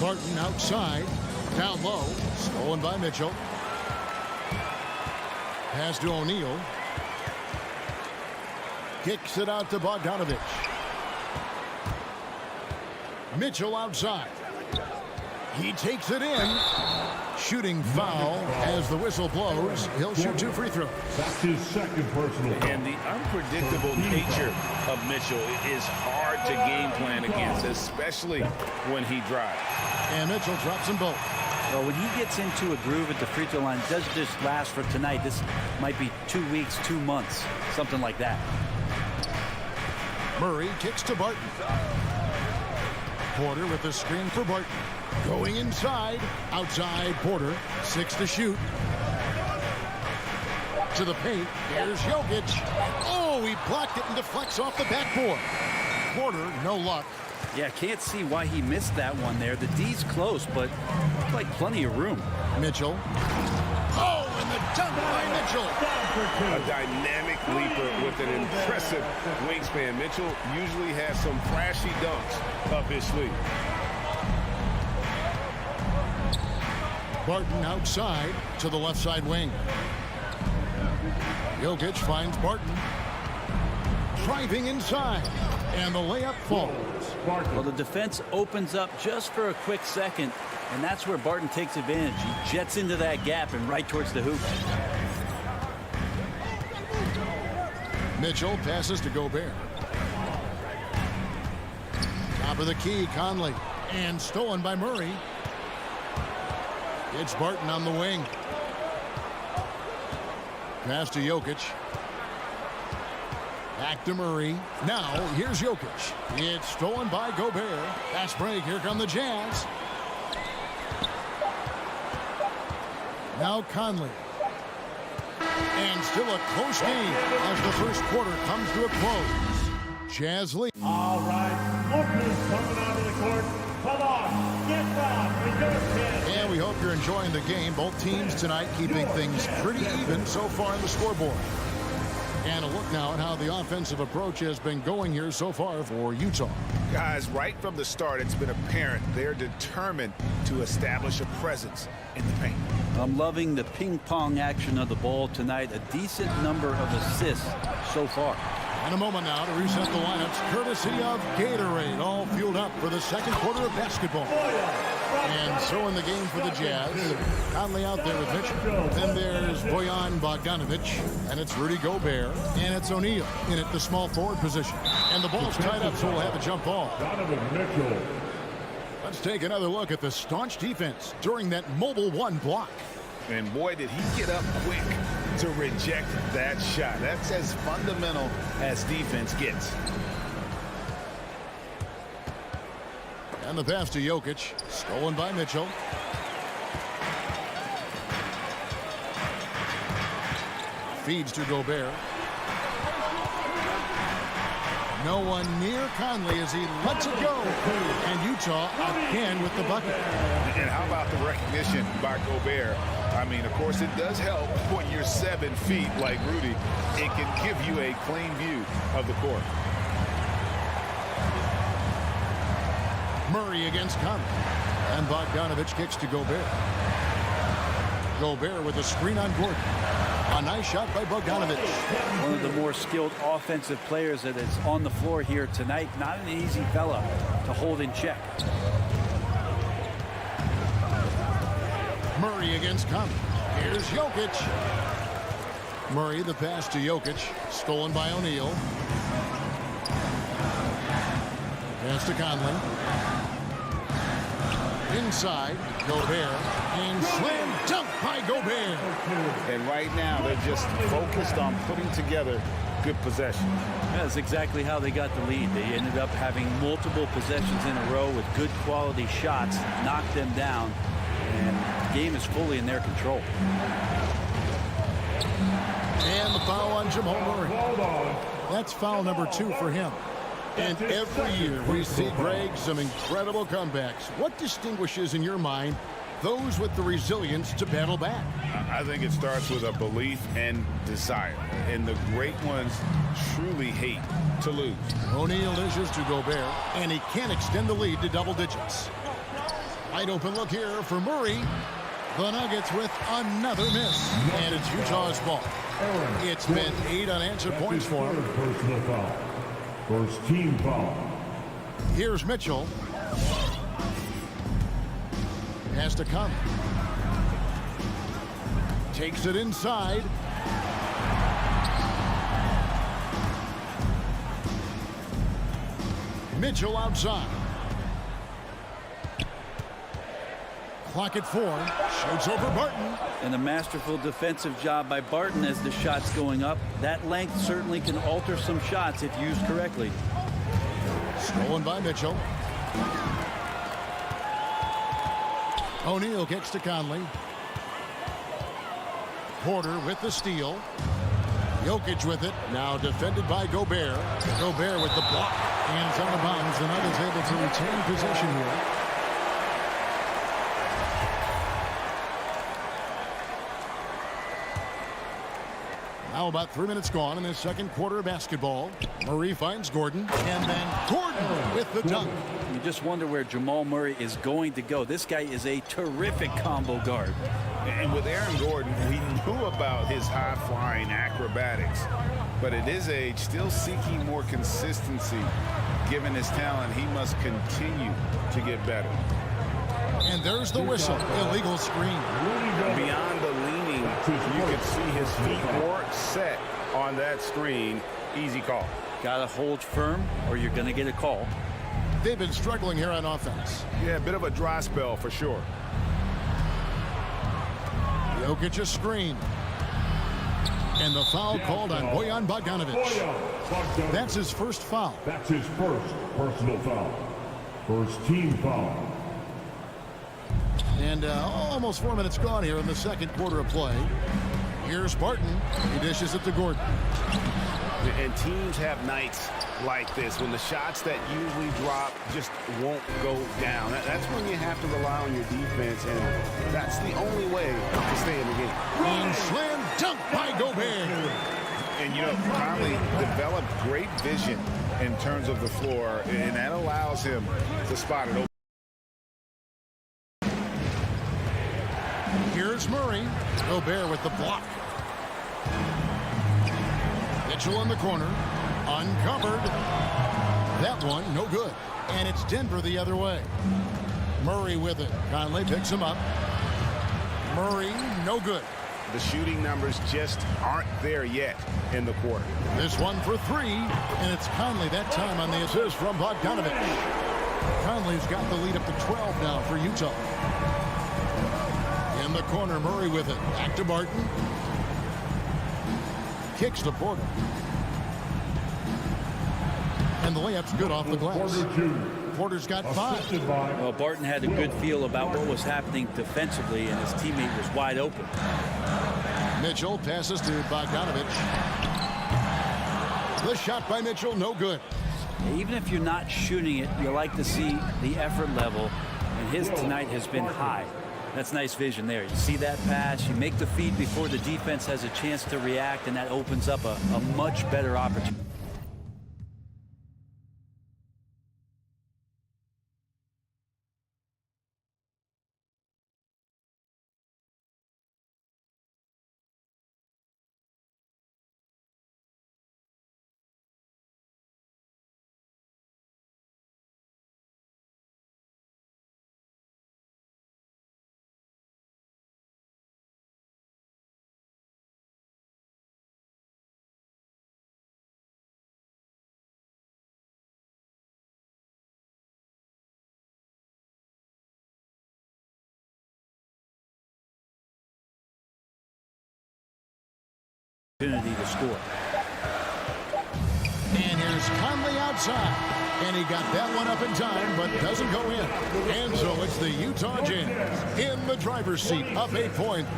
Barton outside, down low, stolen by Mitchell. Pass to O'Neal. Kicks it out to Bogdanovich. Mitchell outside. He takes it in. Shooting foul as the whistle blows. He'll shoot 2 free throws. That's his second personal foul. And the unpredictable nature of Mitchell is hard to game plan against, especially when he drives. And Mitchell drops them both. Well, when he gets into a groove at the free throw line, it doesn't just last for tonight. This might be 2 weeks, 2 months, something like that. Murray kicks to Barton. Porter with the screen for Barton. Going inside. Outside Porter. 6 to shoot. To the paint. Here's Jokic. Oh, he blocked it and deflects off the backboard. Porter, no luck. Yeah, can't see why he missed that one there. The D's close, but like plenty of room. Mitchell. Oh, and the Dunk by Mitchell. A dynamic leaper with an impressive wingspan. Mitchell usually has some flashy dunks up his sleeve. Barton outside to the left side wing. Jokic finds Barton. Driving inside. And the layup falls. Well, the defense opens up just for a quick second, and that's where Barton takes advantage. He jets into that gap and right towards the hoop. Mitchell passes to Gobert. Top of the key, Conley. And stolen by Murray. It's Barton on the wing. Pass to Jokic. Back to Murray. Now, here's Jokic. It's stolen by Gobert. Fast break. Here come the Jazz. Now Conley. And still a close game as the first quarter comes to a close. Jazz lead. All right, Lucas coming out of the court. Come on, get down with your chance. And we hope you're enjoying the game. Both teams tonight keeping things pretty even so far on the scoreboard. And a look now at how the offensive approach has been going here so far for Utah. Guys, right from the start, it's been apparent they're determined to establish a presence in the paint. I'm loving the ping pong action of the ball tonight. A decent number of assists so far. And a moment now to reset the lineups, courtesy of Gatorade, all fueled up for the second quarter of basketball. And so in the game for the Jazz, Conley out there with Mitchell. Then there's Bojan Bogdanovic, and it's Rudy Gobert, and it's O'Neal in at the small forward position. And the ball's tied up, so we'll have a jump ball. Donovan Mitchell. Let's take another look at the staunch defense during that mobile one block. And boy, did he get up quick to reject that shot. That's as fundamental as defense gets. And the pass to Jokic, stolen by Mitchell. Feeds to Gobert. No one near Conley as he lets it go. And Utah again with the bucket. And how about the recognition by Gobert? I mean, of course, it does help when you're 7 feet like Rudy. It can give you a clean view of the court. Murray against Conley. And Bogdanovic kicks to Gobert. Gobert with a screen on Gordon. A nice shot by Bogdanovic. One of the more skilled offensive players that is on the floor here tonight. Not an easy fella to hold in check. Murray against Conley. Here's Jokic. Murray, the pass to Jokic. Stolen by O'Neal. Pass to Conley. Inside, Gobert. And slam dunk by Gobert. And right now, they're just focused on putting together good possession. That's exactly how they got the lead. They ended up having multiple possessions in a row with good quality shots, knocked them down, and the game is fully in their control. And the foul on Jamal Murray. That's foul number 2 for him. And every year we see, Greg, some incredible comebacks. What distinguishes, in your mind, those with the resilience to battle back? I think it starts with a belief and desire. And the great ones truly hate to lose. O'Neal dishes to Gobert, and he can't extend the lead to double digits. Wide open look here for Murray. The Nuggets with another miss. And it's Utah's ball. It's been 8 unanswered points for him. Personal foul. First team foul. Here's Mitchell. Pass to Conley. Takes it inside. Mitchell outside. Clock at 4. Shoots over Barton. And a masterful defensive job by Barton as the shot's going up. That length certainly can alter some shots if used correctly. Stolen by Mitchell. O'Neal kicks to Conley. Porter with the steal. Jokic with it. Now defended by Gobert. Gobert with the block. And it's out of bounds. The Nuggets able to retain possession here. Now about 3 minutes gone in this second quarter of basketball. Murray finds Gordon, and then Gordon with the dunk. You just wonder where Jamal Murray is going to go. This guy is a terrific combo guard. And with Aaron Gordon, we knew about his high-flying acrobatics. But at his age, still seeking more consistency. Given his talent, he must continue to get better. And there's the whistle. Illegal screen. Beyond the leaning, you could see his feet weren't set on that screen. Easy call. Got to hold firm or you're going to get a call. They've been struggling here on offense. Yeah, a bit of a dry spell for sure. Jokic a screen. And the foul called on Bojan Bogdanovic. That's his first foul. That's his first personal foul. First team foul. And almost 4 minutes gone here in the second quarter of play. Here's Barton. He dishes it to Gordon. And teams have nights like this when the shots that usually drop just won't go down. That's when you have to rely on your defense, and that's the only way to stay in the game. And slam dunk by Gobert. And, you know, Conley developed great vision in terms of the floor, and that allows him to spot it open. Here's Murray. Gobert with the block. Mitchell in the corner. Uncovered. That one, no good. And it's Denver the other way. Murray with it. Conley picks him up. Murray, no good. The shooting numbers just aren't there yet in the quarter. This one for three. And it's Conley that time on the assist from Bogdanovic. Conley's got the lead up to 12 now for Utah. In the corner, Murray with it. Back to Barton. Kicks to Porter. And the layup's good off the glass. Porter's got 5. Well, Barton had a good feel about what was happening defensively, and his teammate was wide open. Mitchell passes to Bogdanovic. The shot by Mitchell, no good. Even if you're not shooting it, you like to see the effort level, and his tonight has been high. That's nice vision there. You see that pass, you make the feed before the defense has a chance to react, and that opens up a much better opportunity. To score. And here's Conley outside. And he got that one up in time, but doesn't go in. And so it's the Utah Jazz in the driver's seat, up 8 points.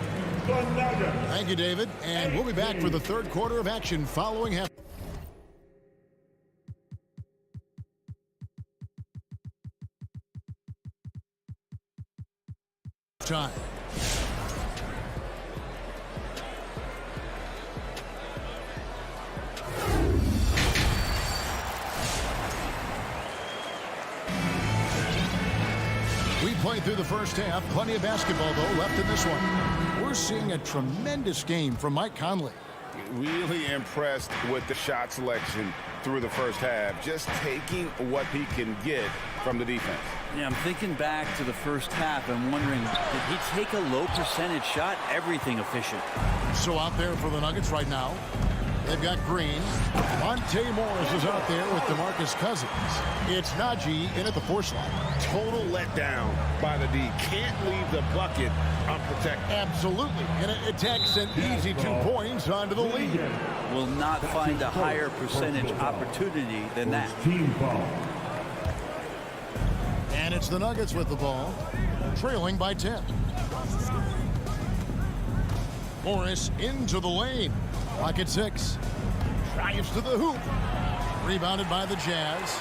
Thank you, David. And we'll be back for the third quarter of action following half. Time. We played through the first half. Plenty of basketball, though, left in this one. We're seeing a tremendous game from Mike Conley. Really impressed with the shot selection through the first half. Just taking what he can get from the defense. Yeah, I'm thinking back to the first half and wondering, did he take a low percentage shot? Everything efficient. So out there for the Nuggets right now, they've got Green. Monte Morris is out there with DeMarcus Cousins. It's Najee in at the 4 slot. Total letdown by the D. Can't leave the bucket unprotected. Absolutely. And it takes an easy 2 points onto the lead. Will not find a higher percentage opportunity than that. Team foul. And it's the Nuggets with the ball, trailing by 10. Morris into the lane. Clock at 6. Drives to the hoop. Rebounded by the Jazz.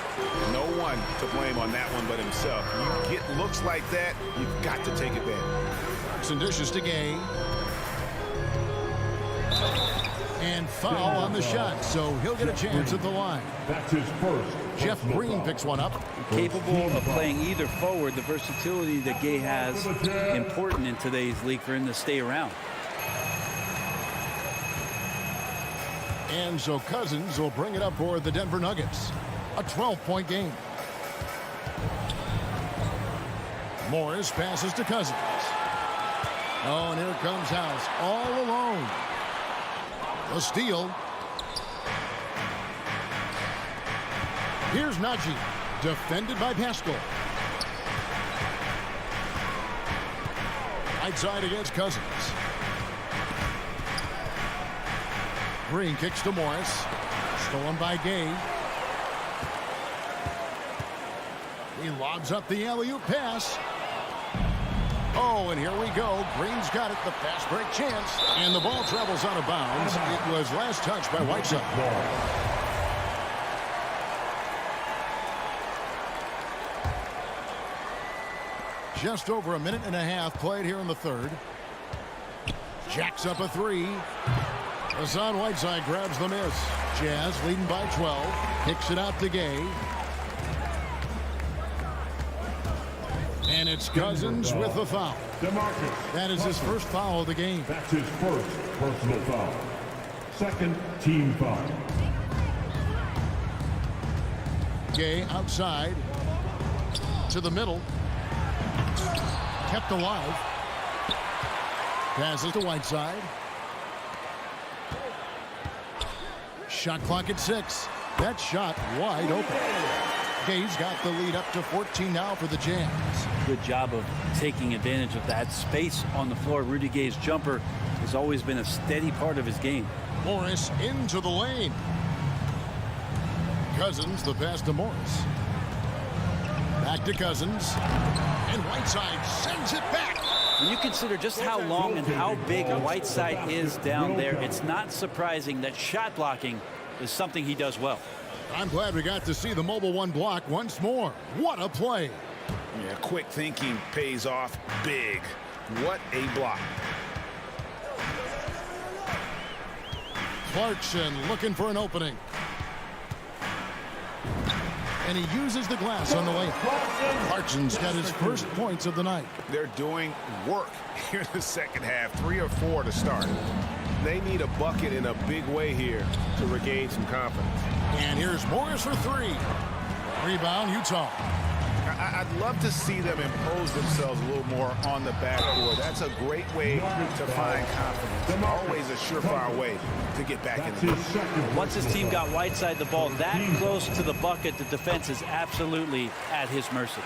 No one to blame on that one but himself. You get looks like that, you've got to take advantage. Some dishes to Gay. And foul on the shot, so he'll get a chance at the line. That's his first. Jeff Green picks one up. Capable of playing either forward. The versatility that Gay has, important in today's league for him to stay around. And so Cousins will bring it up for the Denver Nuggets. A 12-point game. Morris passes to Cousins. Oh, and here comes House all alone. A steal. Here's Najee, defended by Pascal. Right side against Cousins. Green kicks to Morris. Stolen by Gay. He lobs up the alley-oop pass. Oh, and here we go. Green's got it. The fast break chance. And the ball travels out of bounds. It was last touched by Whiteside. Just over a minute and a half played here in the third. Jacks up a three. Hassan Whiteside grabs the miss. Jazz leading by 12. Kicks it out to Gay. And it's Cousins with the foul. That is his first foul of the game. That's his first personal foul. Second team foul. Gay outside to the middle. Kept alive. Passes to Whiteside. Shot clock at 6. That shot wide open. Gay's got the lead up to 14 now for the Jazz. Good job of taking advantage of that space on the floor. Rudy Gay's jumper has always been a steady part of his game. Morris into the lane. Cousins, the pass to Morris. Back to Cousins. And Whiteside sends it back. When you consider just how long and how big Whiteside is down there, it's not surprising that shot blocking is something he does well. I'm glad we got to see the Mobile One block once more. What a play. Yeah, quick thinking pays off big. What a block. Clarkson looking for an opening. And he uses the glass on the way. Clarkson's got his first points of the night. They're doing work here in the second half. 3 or 4 to start. They need a bucket in a big way here to regain some confidence. And here's Morris for 3. Rebound, Utah. I'd love to see them impose themselves a little more on the backboard. That's a great way to find confidence. Always a surefire way to get back in the game. Once his team got Whiteside the ball that close to the bucket, the defense is absolutely at his mercy.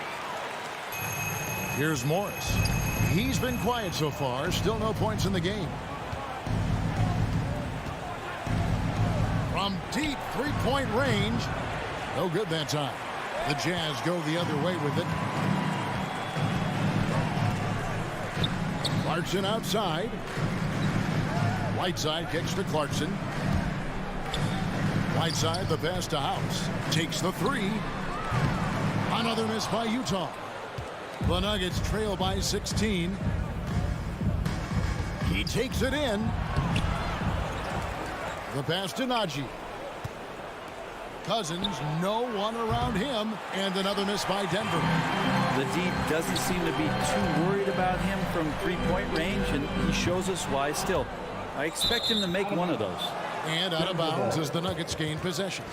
Here's Morris. He's been quiet so far. Still no points in the game. From deep three-point range. No good that time. The Jazz go the other way with it. Clarkson outside. Whiteside kicks to Clarkson. Whiteside, the pass to House. Takes the 3. Another miss by Utah. The Nuggets trail by 16. He takes it in. The pass to Najee. Cousins, no one around him, and another miss by Denver. The D doesn't seem to be too worried about him from three-point range, and he shows us why still. I expect him to make one of those. And out of bounds as the Nuggets gain possession.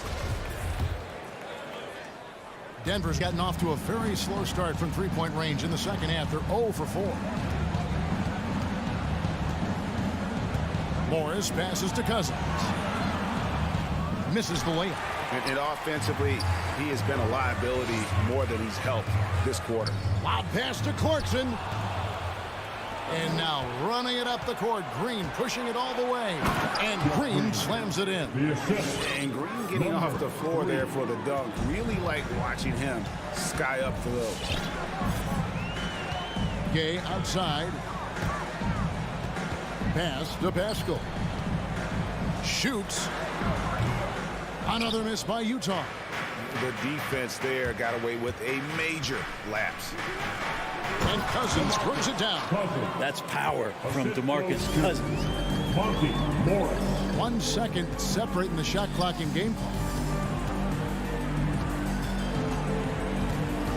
Denver's gotten off to a very slow start from three-point range in the second half. They're 0 for 4. Morris passes to Cousins. Misses the layup. And offensively, he has been a liability more than he's helped this quarter. Loud pass to Clarkson. And now running it up the court. Green pushing it all the way. And Green slams it in. And Green getting off the floor there for the dunk. Really like watching him sky up for those. Gay outside. Pass to Pascal. Shoots. Another miss by Utah. The defense there got away with a major lapse. And Cousins brings it down. That's power from DeMarcus Cousins. Monty Morris. 1 second separating the shot clock and game clock.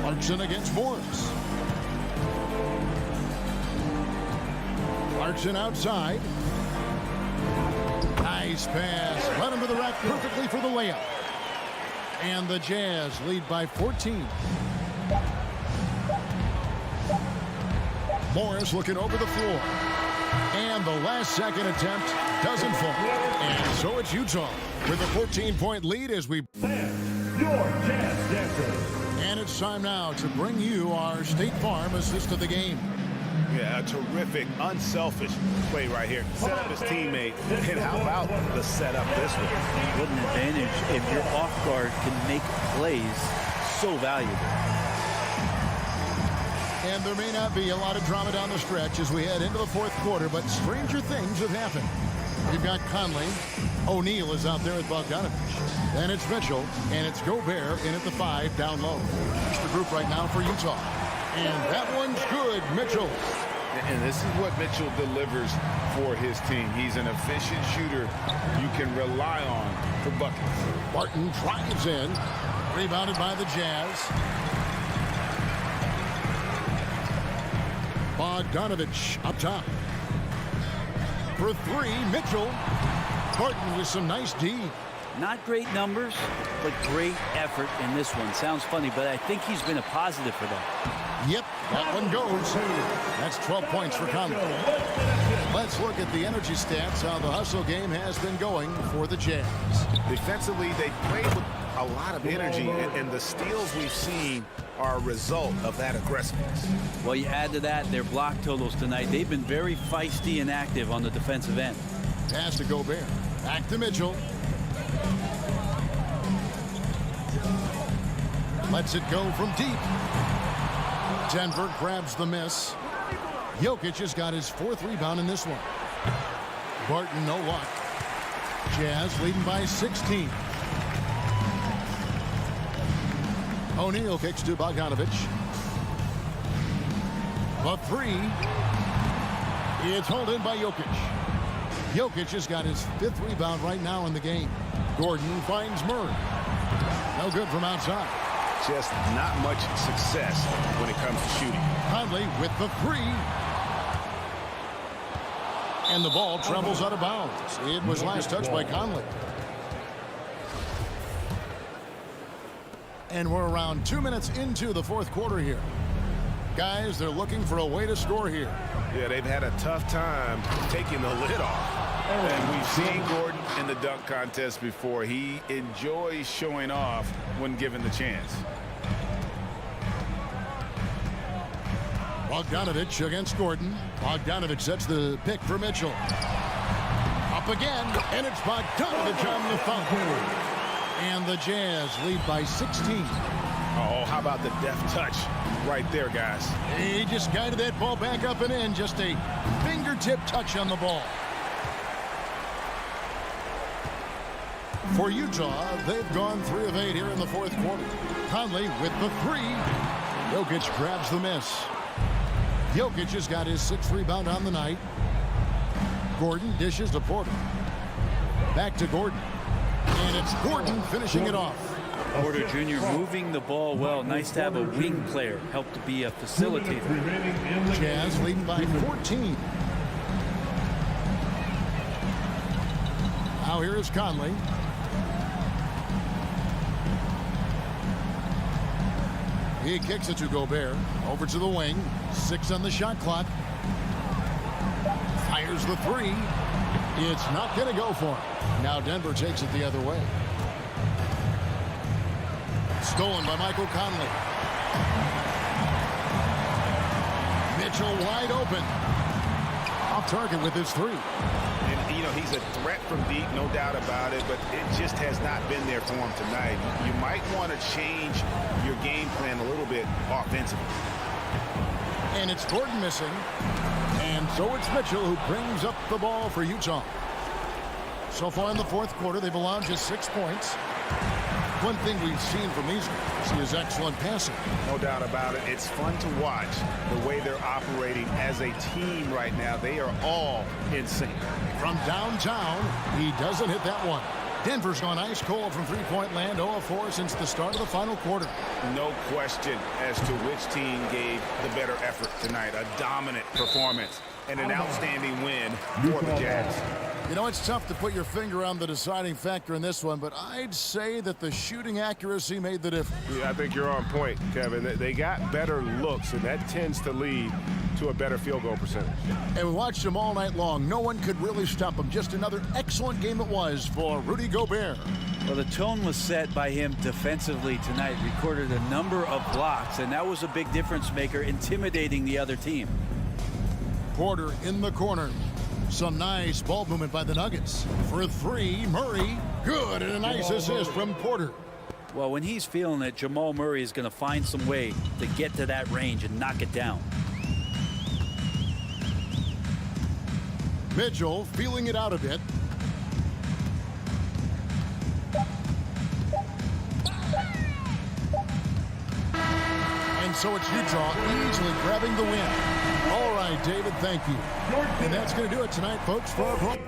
Clarkson against Morris. Clarkson outside. Nice pass. Led him to the rack perfectly for the layup. And the Jazz lead by 14. Morris looking over the floor. And the last second attempt doesn't fall. And so it's Utah with a 14-point lead as we... Your Jazz Dancer. And it's time now to bring you our State Farm assist of the game. Yeah, a terrific, unselfish play right here. Set up his teammate. And how about the setup this one? What an advantage if your off guard can make plays so valuable. And there may not be a lot of drama down the stretch as we head into the fourth quarter, but stranger things have happened. We've got Conley. O'Neal is out there with Bogdanovich. Then it's Mitchell, and it's Gobert in at the 5 down low. It's the group right now for Utah. And that one's good, Mitchell. And this is what Mitchell delivers for his team. He's an efficient shooter you can rely on for buckets. Barton drives in. Rebounded by the Jazz. Bogdanovich up top. For 3, Mitchell. Barton with some nice D. Not great numbers, but great effort in this one. Sounds funny, but I think he's been a positive for them. Yep, that one goes. That's 12 points for Conley. Let's look at the energy stats, how the hustle game has been going for the Jazz. Defensively, they played with a lot of energy, and the steals we've seen are a result of that aggressiveness. Well, you add to that their block totals tonight. They've been very feisty and active on the defensive end. Pass to Gobert. Back to Mitchell. Lets it go from deep. Denver grabs the miss. Jokic has got his 4th rebound in this one. Barton, no luck. Jazz leading by 16. O'Neal kicks to Bogdanovich. The 3. It's hauled in by Jokic. Jokic has got his 5th rebound right now in the game. Gordon finds Murray. No good from outside. Just not much success when it comes to shooting. Conley with the 3. And the ball travels out of bounds. It was last touched by Conley. And we're around 2 minutes into the fourth quarter here. Guys, they're looking for a way to score here. Yeah, they've had a tough time taking the lid off. And we've seen Gordon in the dunk contest before. He enjoys showing off when given the chance. Bogdanovich against Gordon. Bogdanovich sets the pick for Mitchell. Up again, and it's Bogdanovich on the foul. And the Jazz lead by 16. Oh, how about the deft touch right there, guys? He just guided that ball back up and in. Just a fingertip touch on the ball. For Utah, they've gone 3 of 8 here in the fourth quarter. Conley with the 3. Jokic grabs the miss. Jokic has got his 6th rebound on the night. Gordon dishes to Porter. Back to Gordon. And it's Gordon finishing it off. Porter Jr. moving the ball well. Nice to have a wing player help to be a facilitator. Jazz leading by 14. Now here is Conley. He kicks it to Gobert. Over to the wing. 6 on the shot clock. Fires the 3. It's not going to go for him. Now Denver takes it the other way. Stolen by Michael Conley. Mitchell wide open. Off target with his 3. And, you know, he's a threat from deep, no doubt about it, but it just has not been there for him tonight. You might want to change your game plan a little bit offensively. And it's Gordon missing. And so it's Mitchell who brings up the ball for Utah. So far in the fourth quarter, they've allowed just 6 points. One thing we've seen from these guys is excellent passing. No doubt about it. It's fun to watch the way they're operating as a team right now. They are all in sync. From downtown, he doesn't hit that one. Denver's gone ice cold from three-point land, 0-4 since the start of the final quarter. No question as to which team gave the better effort tonight. A dominant performance and an outstanding win for the Jazz. You know, it's tough to put your finger on the deciding factor in this one, but I'd say that the shooting accuracy made the difference. Yeah, I think you're on point, Kevin. They got better looks, and that tends to lead to a better field goal percentage. And we watched them all night long. No one could really stop them. Just another excellent game it was for Rudy Gobert. Well, the tone was set by him defensively tonight. Recorded a number of blocks, and that was a big difference maker, intimidating the other team. Porter in the corner. Some nice ball movement by the Nuggets. For three, Murray. Good, and a nice assist from Porter. Well, when he's feeling it, Jamal Murray is going to find some way to get to that range and knock it down. Mitchell feeling it out a bit. And so it's Utah easily grabbing the win. All right, David, thank you. And that's going to do it tonight, folks, for our program.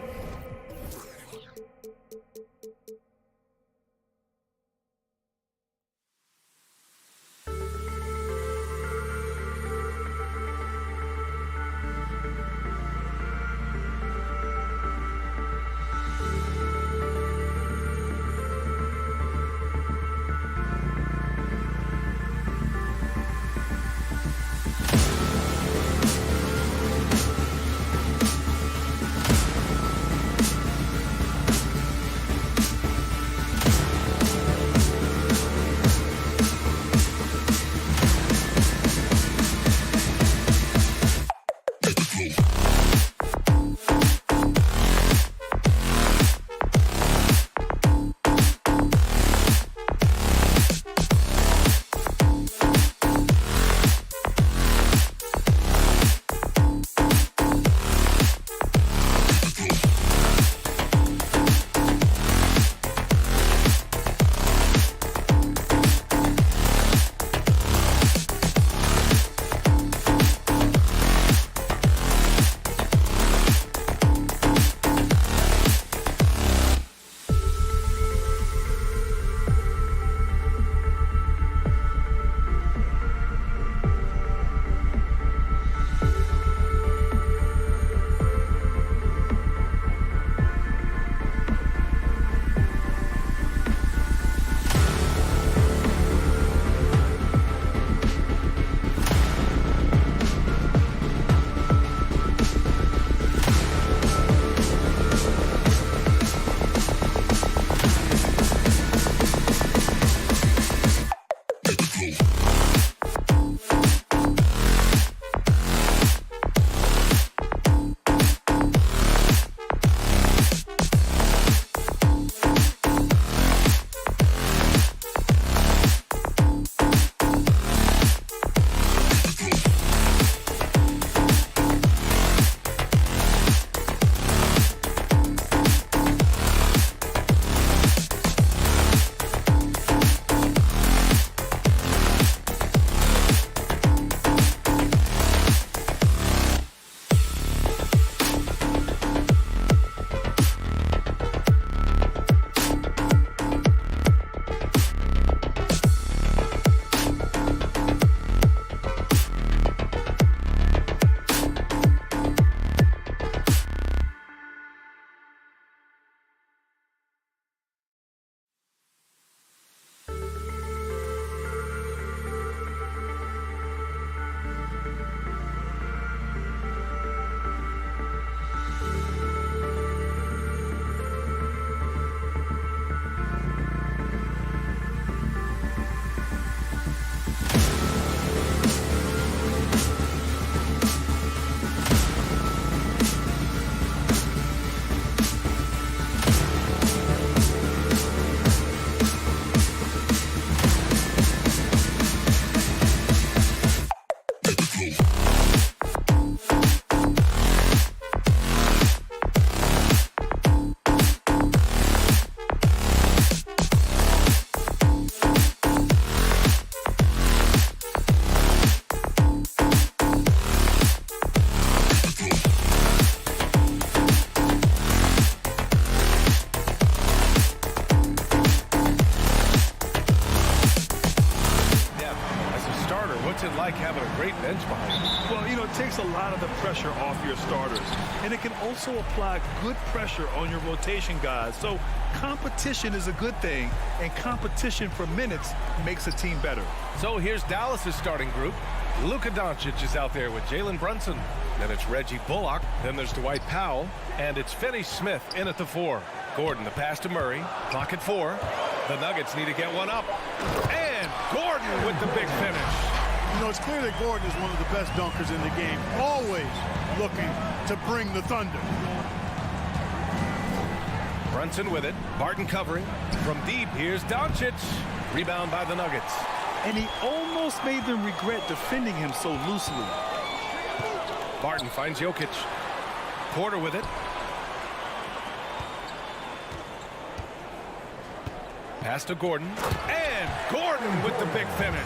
like having a great bench behind him. Well, you know, it takes a lot of the pressure off your starters, and it can also apply good pressure on your rotation guys. So competition is a good thing, and competition for minutes makes a team better. So here's Dallas's starting group. Luka Doncic is out there with Jalen Brunson. Then it's Reggie Bullock. Then there's Dwight Powell. And it's Finney Smith in at the 4. Gordon, the pass to Murray. Clock at 4. The Nuggets need to get one up. And Gordon with the big finish. You know, it's clear that Gordon is one of the best dunkers in the game. Always looking to bring the thunder. Brunson with it. Barton covering. From deep, here's Doncic. Rebound by the Nuggets. And he almost made them regret defending him so loosely. Barton finds Jokic. Porter with it. Pass to Gordon. And Gordon with the big finish.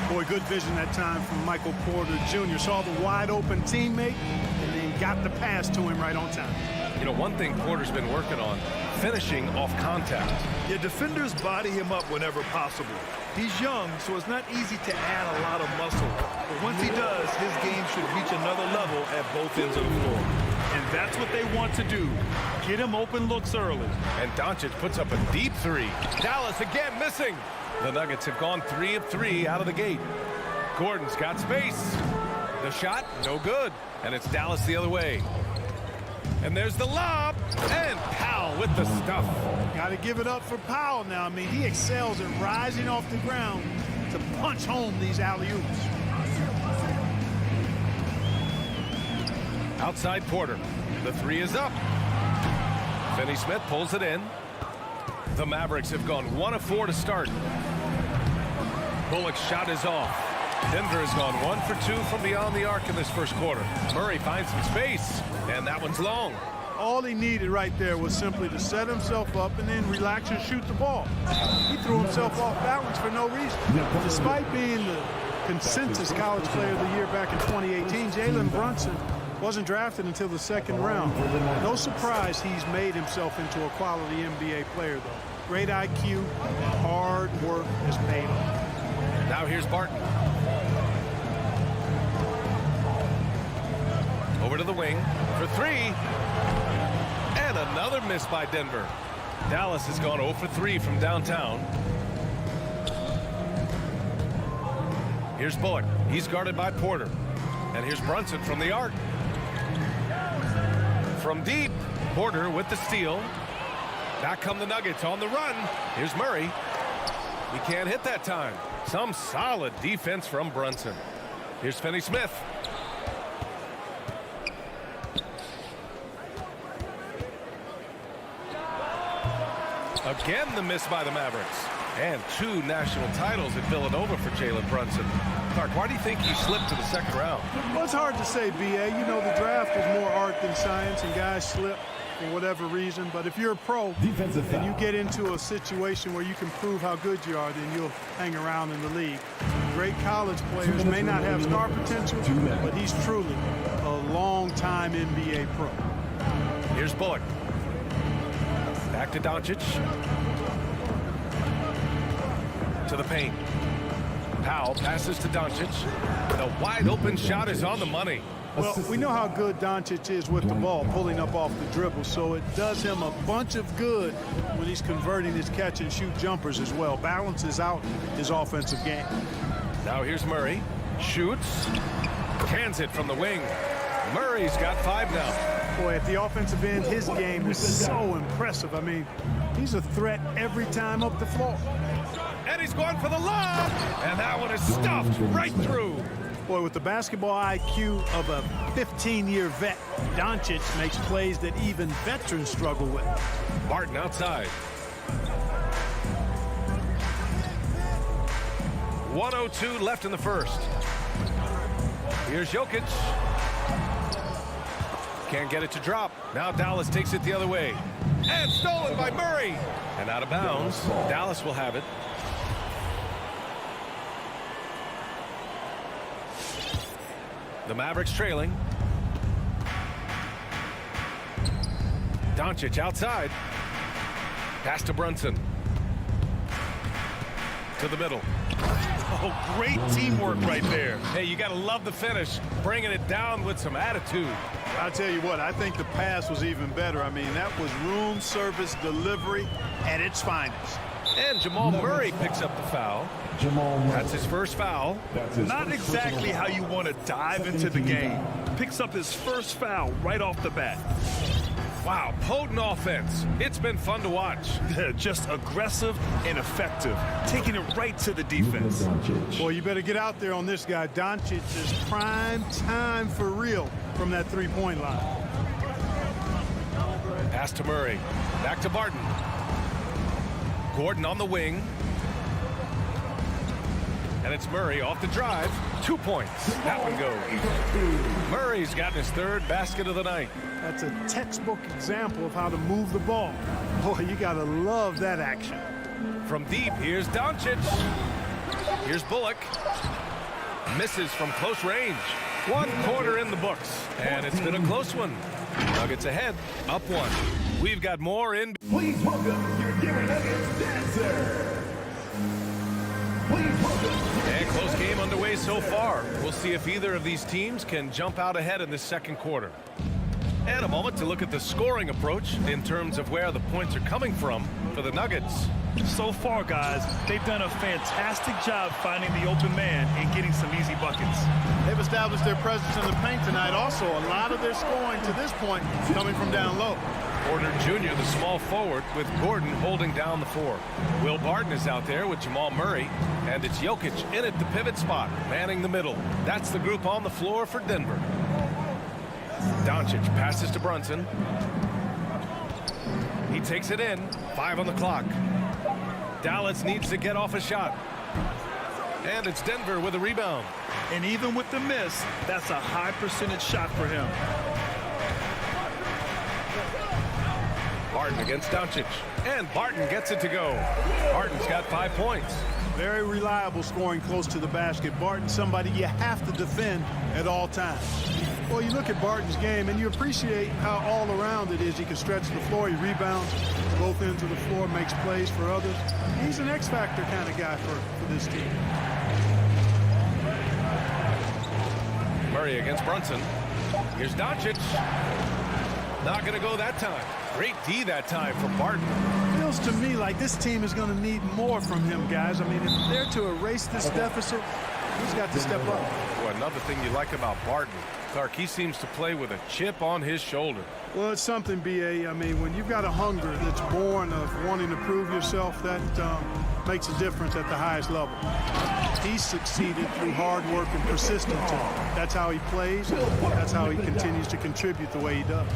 Boy, good vision that time from Michael Porter Jr. Saw the wide open teammate and then got the pass to him right on time. You know, one thing Porter's been working on, finishing off contact. Yeah, defenders body him up whenever possible. He's young, so it's not easy to add a lot of muscle. But once he does, his game should reach another level at both ends of the floor. And that's what they want to do. Get him open looks early. And Doncic puts up a deep 3. Dallas again missing. The Nuggets have gone 3 of 3 out of the gate. Gordon's got space. The shot, no good. And it's Dallas the other way. And there's the lob. And Powell with the stuff. Got to give it up for Powell now. I mean, he excels at rising off the ground to punch home these alley-oops. Outside Porter. The 3 is up. Finney Smith pulls it in. The Mavericks have gone 1 of 4 to start. Bullock's shot is off. Denver has gone 1 for 2 from beyond the arc in this first quarter. Murray finds some space, and that one's long. All he needed right there was simply to set himself up and then relax and shoot the ball. He threw himself off balance for no reason. Despite being the consensus college player of the year back in 2018, Jalen Brunson wasn't drafted until the 2nd round. No surprise he's made himself into a quality NBA player, though. Great IQ and hard work has paid off. Now here's Barton. Over to the wing for 3. And another miss by Denver. Dallas has gone 0 for 3 from downtown. Here's Bullock. He's guarded by Porter. And here's Brunson from the arc. From deep, Porter with the steal. Back come the Nuggets on the run. Here's Murray. He can't hit that time. Some solid defense from Brunson. Here's Finney Smith. Again, the miss by the Mavericks. And 2 national titles at Villanova for Jalen Brunson. Clark, why do you think he slipped to the 2nd round? Well, it's hard to say, B.A. You know, the draft is more art than science, and guys slip for whatever reason. But if you're a pro and you get into a situation where you can prove how good you are, then you'll hang around in the league. Great college players may not have star potential, but he's truly a long-time NBA pro. Here's Bullock. Back to Doncic. To the paint. Powell passes to Doncic. The wide open shot is on the money. Well, we know how good Doncic is with the ball, pulling up off the dribble, so it does him a bunch of good when he's converting his catch-and-shoot jumpers as well. Balances out his offensive game. Now here's Murray. Shoots. Cans it from the wing. Murray's got 5 now. Boy, at the offensive end, his game is so impressive. I mean, he's a threat every time up the floor. And he's going for the lob. And that one is stuffed right through. Boy, with the basketball IQ of a 15-year vet, Doncic makes plays that even veterans struggle with. Barton outside. 1:02 left in the first. Here's Jokic. Can't get it to drop. Now Dallas takes it the other way. And stolen by Murray. And out of bounds. Dallas will have it. The Mavericks trailing. Doncic outside. Pass to Brunson. to the middle. Oh, great teamwork right there. Hey, you got to love the finish, bringing it down with some attitude. I'll tell you what, I think the pass was even better. I mean, that was room service delivery at its finest. And Jamal Murray picks up the foul. That's his first foul. Not exactly how you want to dive into the game. Picks up his first foul right off the bat. Wow, potent offense. It's been fun to watch. Just aggressive and effective, taking it right to the defense. Boy, you better get out there on this guy. Doncic is prime time for real from that three-point line. Pass to Murray. Back to Barton. Gordon on the wing. And it's Murray off the drive. 2 points. That one goes. Murray's gotten his third basket of the night. That's a textbook example of how to move the ball. Boy, you got to love that action. From deep, here's Doncic. Here's Bullock. Misses from close range. 1 quarter in the books. And it's been a close one. Nuggets ahead, up 1. We've got more in. Please welcome your Denver Nuggets dancer. And close game underway so far. We'll see if either of these teams can jump out ahead in this second quarter. And a moment to look at the scoring approach in terms of where the points are coming from for the Nuggets. So far, guys, they've done a fantastic job finding the open man and getting some easy buckets. They've established their presence in the paint tonight. Also, a lot of their scoring to this point coming from down low. Porter Jr., the small forward, with Gordon holding down the 4. Will Barton is out there with Jamal Murray, and it's Jokic in at the pivot spot, manning the middle. That's the group on the floor for Denver. Doncic passes to Brunson. He takes it in. 5 on the clock. Dallas needs to get off a shot. And it's Denver with a rebound. And even with the miss, that's a high percentage shot for him. Barton against Doncic. And Barton gets it to go. Barton's got 5 points. Very reliable scoring close to the basket. Barton, somebody you have to defend at all times. Well, you look at Barton's game, and you appreciate how all-around it is. He can stretch the floor. He rebounds both ends of the floor, makes plays for others. He's an X-factor kind of guy for this team. Murray against Brunson. Here's Doncic. Not going to go that time. Great D that time from Barton. Feels to me like this team is going to need more from him, guys. I mean, if they're to erase this deficit, he's got to step up. Well, another thing you like about Barton, Clark, he seems to play with a chip on his shoulder. Well, it's something, B.A. I mean, when you've got a hunger that's born of wanting to prove yourself, that makes a difference at the highest level. He's succeeded through hard work and persistence. That's how he plays. That's how he continues to contribute the way he does.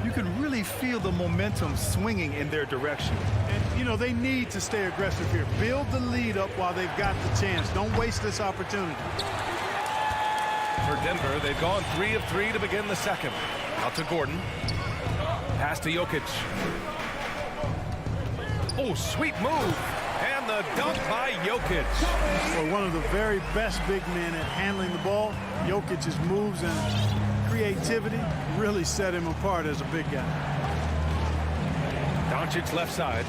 You can really feel the momentum swinging in their direction. And, you know, they need to stay aggressive here. Build the lead up while they've got the chance. Don't waste this opportunity. For Denver, they've gone 3 of 3 to begin the second. Out to Gordon. Pass to Jokic. Oh, sweet move. And the dunk by Jokic. For one of the very best big men at handling the ball, Jokic's moves and creativity really set him apart as a big guy. Doncic left side.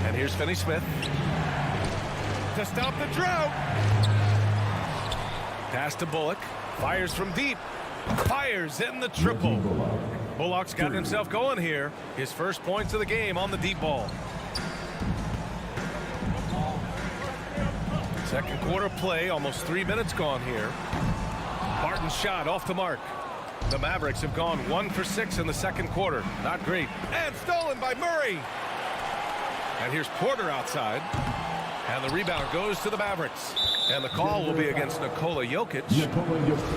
And here's Finney-Smith to stop the drought. Pass to Bullock. Fires from deep. Fires in the triple. Bullock's got himself going here. His first points of the game on the deep ball. Second quarter play, almost 3 minutes gone here. Barton's shot off the mark. The Mavericks have gone 1 for 6 in the second quarter. Not great. And stolen by Murray. And here's Porter outside. And the rebound goes to the Mavericks. And the call will be against Nikola Jokic.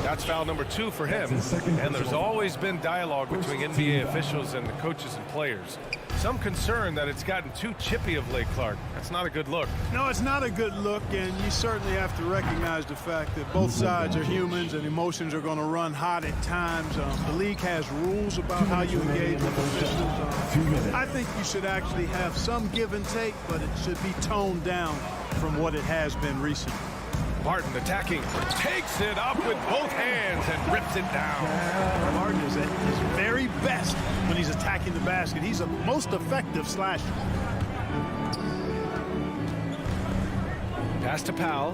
That's foul number 2 for him. And there's always been dialogue between NBA officials and the coaches and players. Some concern that it's gotten too chippy of late, Clark. That's not a good look. No, it's not a good look, and you certainly have to recognize the fact that both sides are humans and emotions are going to run hot at times. The league has rules about how you engage with officials. I think you should actually have some give and take, but it should be toned down from what it has been recently. Barton attacking, takes it up with both hands and rips it down. Barton is at his very best when he's attacking the basket. He's a most effective slasher. Pass to Powell.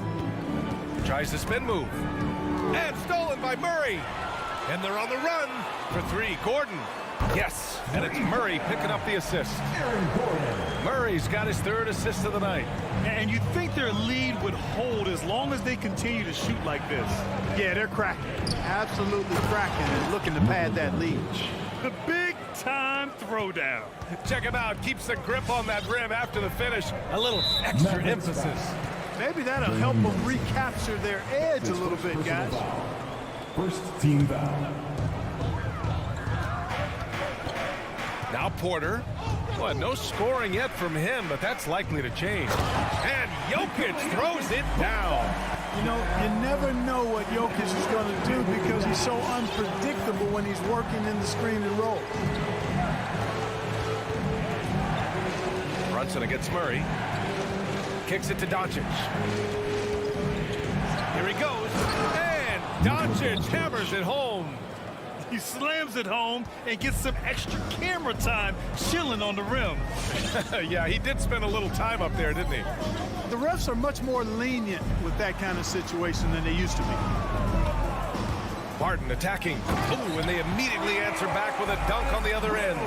Tries the spin move. And stolen by Murray. And they're on the run for three. Gordon. Yes. And it's Murray picking up the assist. Murray's got his third assist of the night. And you'd think their lead would hold as long as they continue to shoot like this. Yeah, they're cracking. Absolutely cracking and looking to pad that lead. The big-time throwdown. Check him out. Keeps the grip on that rim after the finish. A little extra emphasis. Maybe that'll help them recapture their edge a little bit, guys. First team foul. Now Porter. Well, no scoring yet from him, but that's likely to change. And Jokic throws it down. You know, you never know what Jokic is going to do because he's so unpredictable when he's working in the screen and roll. Brunson against Murray. Kicks it to Doncic. Here he goes. And Doncic hammers it home. He slams it home and gets some extra camera time chilling on the rim. Yeah, he did spend a little time up there, didn't he? The refs are much more lenient with that kind of situation than they used to be. Barton attacking. Ooh, and they immediately answer back with a dunk on the other end.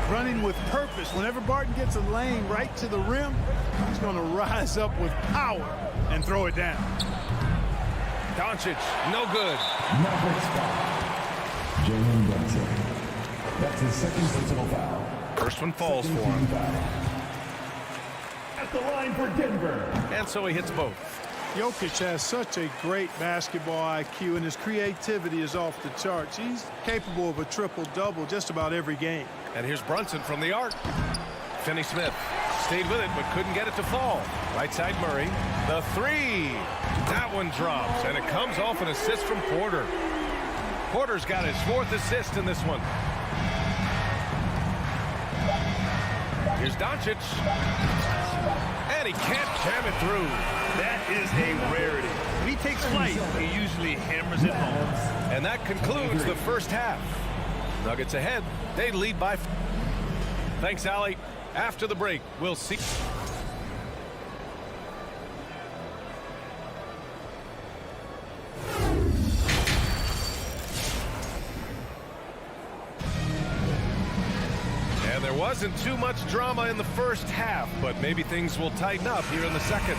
Running with purpose. Whenever Barton gets a lane right to the rim, he's going to rise up with power and throw it down. Doncic, no good. Mavericks foul. Jalen Brunson. That's his second personal foul. First one falls for him. At the line for Denver. And so he hits both. Jokic has such a great basketball IQ, and his creativity is off the charts. He's capable of a triple-double just about every game. And here's Brunson from the arc. Finney-Smith stayed with it, but couldn't get it to fall. Right side Murray. The three. That one drops, and it comes off an assist from Porter. Porter's got his fourth assist in this one. Here's Doncic. And he can't jam it through. That is a rarity. When he takes flight, he usually hammers it home. And that concludes the first half. Nuggets ahead. They lead by... Thanks, Allie. After the break, we'll see... There wasn't too much drama in the first half, but maybe things will tighten up here in the second.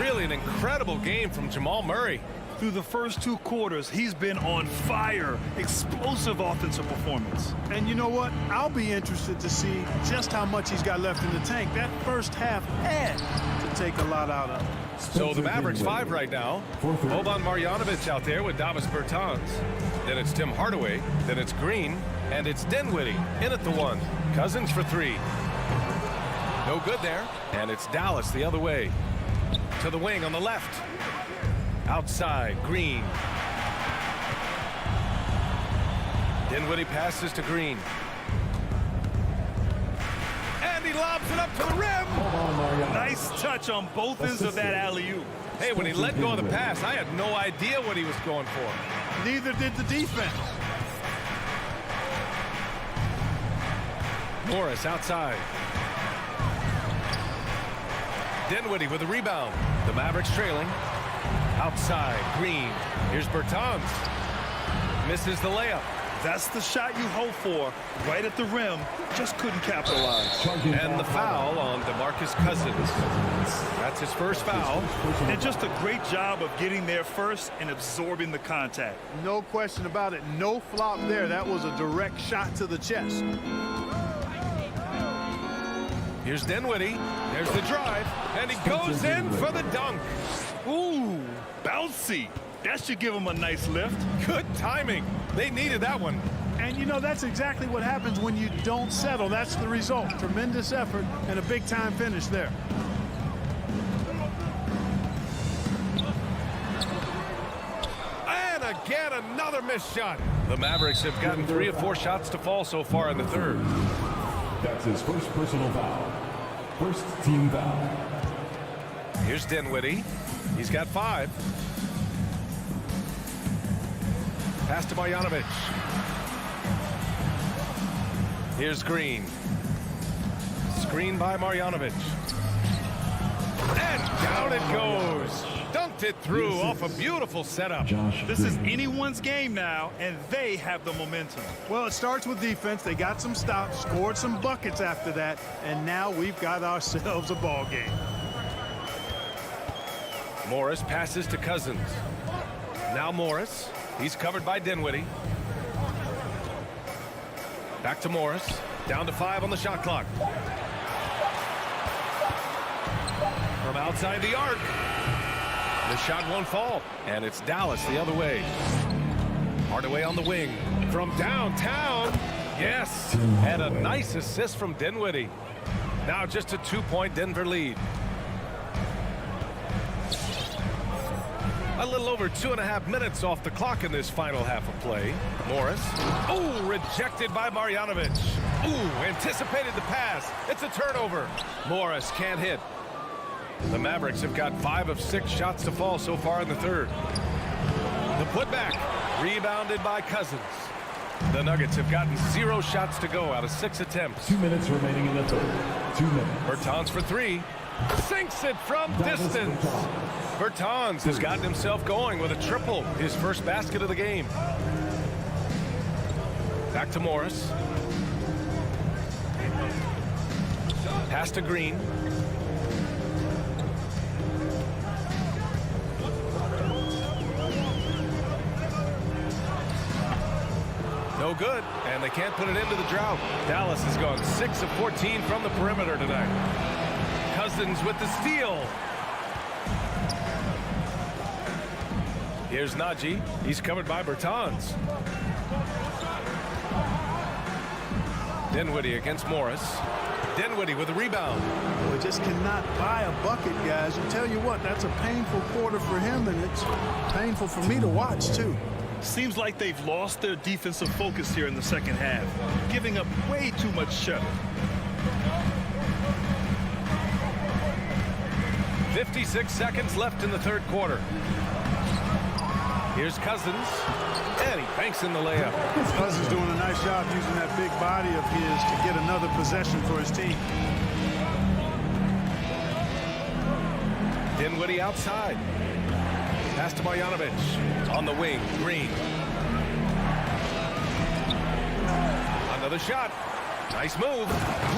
Really an incredible game from Jamal Murray. Through the first two quarters, he's been on fire. Explosive offensive performance. And you know what? I'll be interested to see just how much he's got left in the tank. That first half had to take a lot out of him. So the Mavericks 5 right now. Boban Marjanovic out there with Davis Bertans. Then it's Tim Hardaway. Then it's Green. And it's Dinwiddie in at the one. Cousins for three. No good there. And it's Dallas the other way. To the wing on the left. Outside, Green. Dinwiddie passes to Green. And he lobs it up to the rim. Nice touch on both ends of that alley-oop. Hey, when he let go of the pass, I had no idea what he was going for. Neither did the defense. Morris outside. Dinwiddie with the rebound. The Mavericks trailing. Outside, Green. Here's Bertans. Misses the layup. That's the shot you hope for. Right at the rim. Just couldn't capitalize. And the foul on DeMarcus Cousins. That's his first foul. And just a great job of getting there first and absorbing the contact. No question about it. No flop there. That was a direct shot to the chest. Here's Dinwiddie. There's the drive. And he goes in for the dunk. Ooh, bouncy. That should give him a nice lift. Good timing. They needed that one. And, you know, that's exactly what happens when you don't settle. That's the result. Tremendous effort and a big-time finish there. And again, another missed shot. The Mavericks have gotten 3 of 4 shots to fall so far in the third. That's his first personal foul. First team foul. Here's Dinwiddie. He's got 5. Pass to Marjanovic. Here's Green. Screen by Marjanovic. And down it goes. Dunked it through off a beautiful setup. This is anyone's game now, and they have the momentum. Well, it starts with defense. They got some stops, scored some buckets after that, and now we've got ourselves a ball game. Morris passes to Cousins. Now Morris. He's covered by Dinwiddie. Back to Morris. Down to 5 on the shot clock. From outside the arc. The shot won't fall. And it's Dallas the other way. Hardaway on the wing. From downtown. Yes. And a nice assist from Dinwiddie. Now just a 2-point Denver lead. A little over 2.5 minutes off the clock in this final half of play. Morris. Oh, rejected by Marjanovic. Ooh, anticipated the pass. It's a turnover. Morris can't hit. The Mavericks have got 5 of 6 shots to fall so far in the third. The putback. Rebounded by Cousins. The Nuggets have gotten 0 shots to go out of 6 attempts. 2 minutes remaining in the third. 2 minutes. Bertans for 3. Sinks it from distance. Bertans has gotten himself going with a triple, his first basket of the game. Back to Morris. Pass to Green. No good, and they can't put it into the drought. Dallas has gone 6 of 14 from the perimeter tonight. Cousins with the steal. Here's Najee. He's covered by Bertans. Dinwiddie against Morris. Dinwiddie with a rebound. We just cannot buy a bucket, guys. And tell you what, that's a painful quarter for him, and it's painful for me to watch, too. Seems like they've lost their defensive focus here in the second half, giving up way too much shot. 56 seconds left in the third quarter. Here's Cousins, and he banks in the layup. Cousins doing a nice job using that big body of his to get another possession for his team. Dinwiddie outside. Pass to Marjanovic. On the wing, Green. Another shot. Nice move.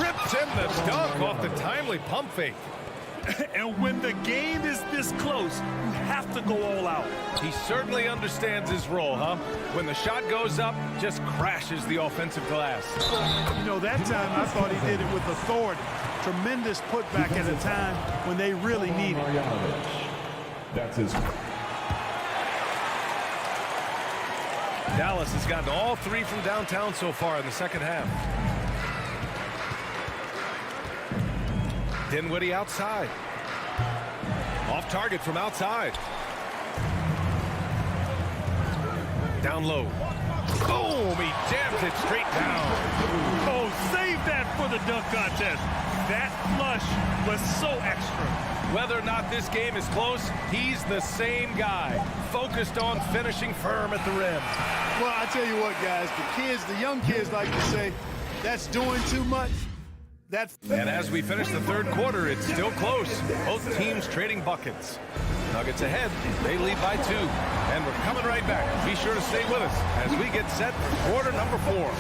Ripped in the dunk off the timely pump fake. And when the game is this close, you have to go all out. He certainly understands his role, huh? When the shot goes up, just crashes the offensive glass. You know, that time I thought he did it with authority. Tremendous putback at a time when they really need it. That's his. Dallas has gotten all 3 from downtown so far in the second half. Dinwiddie outside. Off target from outside. Down low. Boom! He jams it straight down. Oh, save that for the dunk contest. That flush was so extra. Whether or not this game is close, he's the same guy. Focused on finishing firm at the rim. Well, I tell you what, guys, the young kids like to say, that's doing too much. And as we finish the third quarter, it's still close. Both teams trading buckets. Nuggets ahead. They lead by 2. And we're coming right back. Be sure to stay with us as we get set for quarter number 4.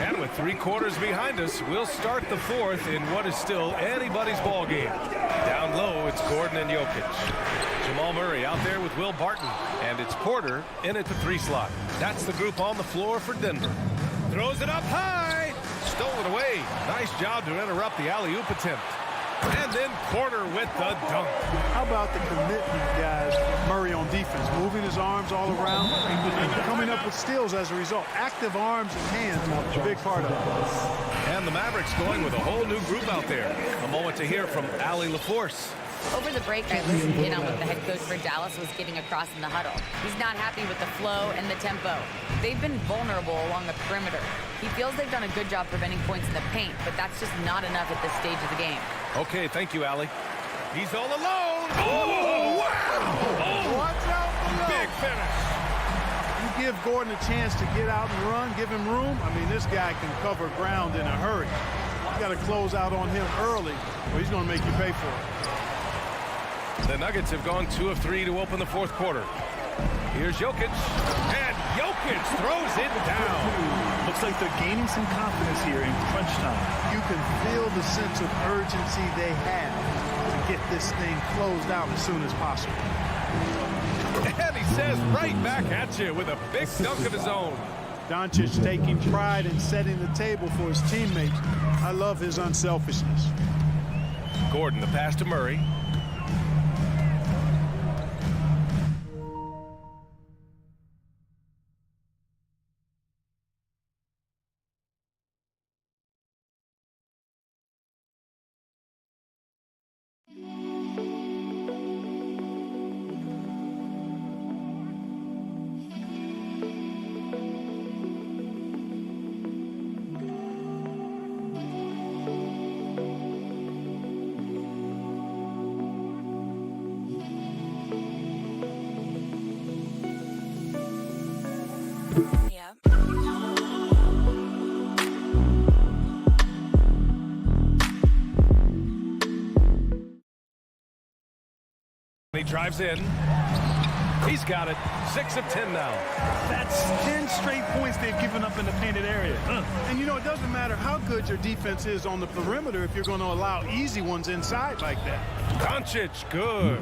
And with 3 quarters behind us, we'll start the 4th in what is still anybody's ball game. Down low, it's Gordon and Jokic. Jamal Murray out there with Will Barton. And it's Porter in at the 3 slot. That's the group on the floor for Denver. Throws it up high. Stolen away. Nice job to interrupt the alley-oop attempt. And then Porter with the dunk. How about the commitment, guys, Murray on defense, moving his arms all around and coming up with steals as a result. Active arms and hands, a big part of it. And the Mavericks going with a whole new group out there. A moment to hear from Allie LaForce. Over the break, I listened in on what the head coach for Dallas was getting across in the huddle. He's not happy with the flow and the tempo. They've been vulnerable along the perimeter. He feels they've done a good job preventing points in the paint, but that's just not enough at this stage of the game. Okay, thank you, Allie. He's all alone. Oh, wow! Oh, watch out below. Big finish. You give Gordon a chance to get out and run, give him room. I mean, this guy can cover ground in a hurry. You got to close out on him early, or he's going to make you pay for it. The Nuggets have gone 2 of 3 to open the fourth quarter. Here's Jokic, and Jokic throws it down. Looks like they're gaining some confidence here in crunch time. You can feel the sense of urgency they have to get this thing closed out as soon as possible. And he says right back at you with a big dunk of his own. Doncic taking pride in setting the table for his teammates. I love his unselfishness. Gordon, the pass to Murray. He drives in. He's got it. 6 of 10 now. That's 10 straight points they've given up in the painted area. And you know, it doesn't matter how good your defense is on the perimeter if you're going to allow easy ones inside like that. Doncic, good.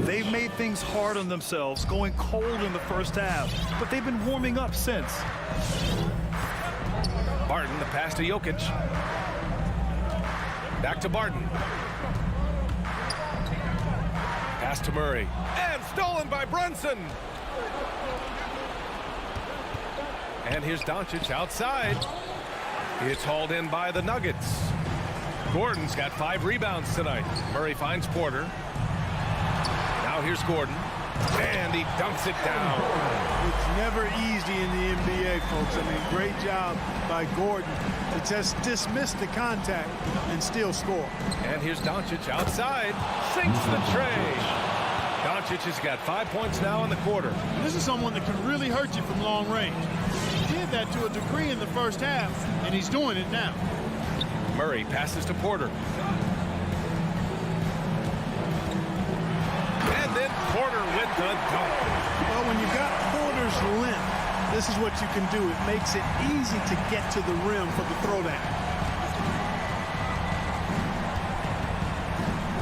They've made things hard on themselves, going cold in the first half, but they've been warming up since. Barton, the pass to Jokic. Back to Barton. Pass to Murray. And stolen by Brunson. And here's Doncic outside. It's hauled in by the Nuggets. Gordon's got 5 rebounds tonight. Murray finds Porter. Now here's Gordon. And he dunks it down. It's never easy in the NBA, folks. I mean, great job by Gordon to just dismiss the contact and still score. And here's Doncic outside. Sinks the tray. Doncic has got 5 points now in the quarter. And this is someone that can really hurt you from long range. He did that to a degree in the first half, and he's doing it now. Murray passes to Porter. And then Porter with the dunk. Well, when you've got Porter's length, this is what you can do. It makes it easy to get to the rim for the throwdown.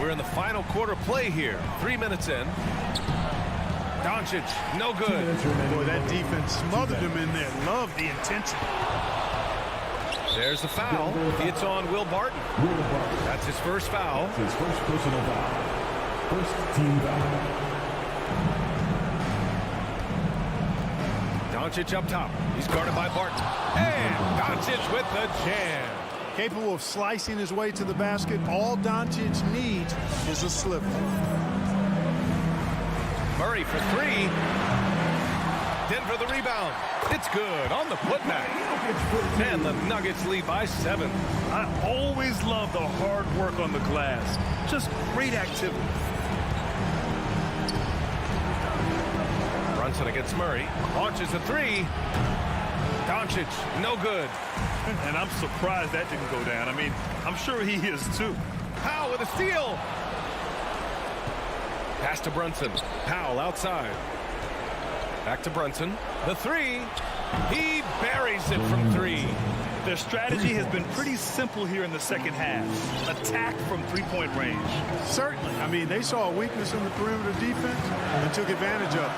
We're in the final quarter play here. 3 minutes in. Doncic, no good. Boy, that defense smothered him in there. Love the intensity. There's the foul. It's on Will Barton. That's his first foul. His first personal foul. First team foul. Doncic up top. He's guarded by Barton. And Doncic with the jam. Capable of slicing his way to the basket. All Doncic needs is a sliver. Murray for 3. Denver the rebound. It's good on the putback. And the Nuggets lead by 7. I always love the hard work on the glass. Just great activity. Brunson against Murray. Launches a 3. Doncic, no good. And I'm surprised that didn't go down. I mean, I'm sure he is too. Powell with a steal. Pass to Brunson. Powell outside. Back to Brunson. The 3. He buries it from 3. Their strategy has been pretty simple here in the second half. Attack from three-point range. Certainly. I mean, they saw a weakness in the perimeter defense and took advantage of it.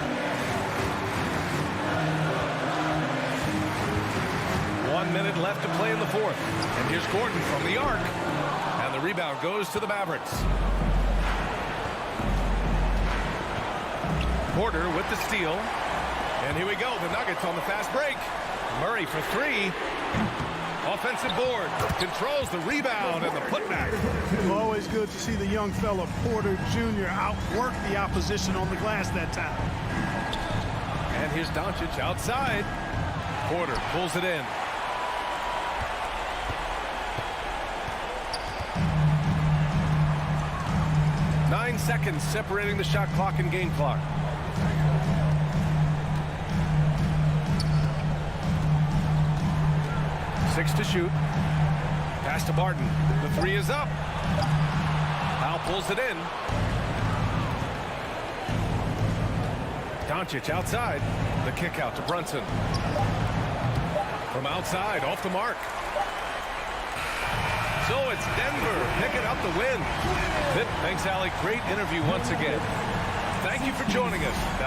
1 minute left to play in the fourth. And here's Gordon from the arc. And the rebound goes to the Mavericks. Porter with the steal. And here we go. The Nuggets on the fast break. Murray for 3. Offensive board. Controls the rebound and the putback. Always good to see the young fella Porter Jr. outwork the opposition on the glass that time. And here's Doncic outside. Porter pulls it in. Nine seconds separating the shot clock and game clock. Six to shoot. Pass to Barton. The three is up. Powell pulls it in. Doncic outside. The kick out to Brunson. From outside, off the mark. So it's Denver picking up the win. Thanks, Allie. Great interview once again. Thank you for joining us.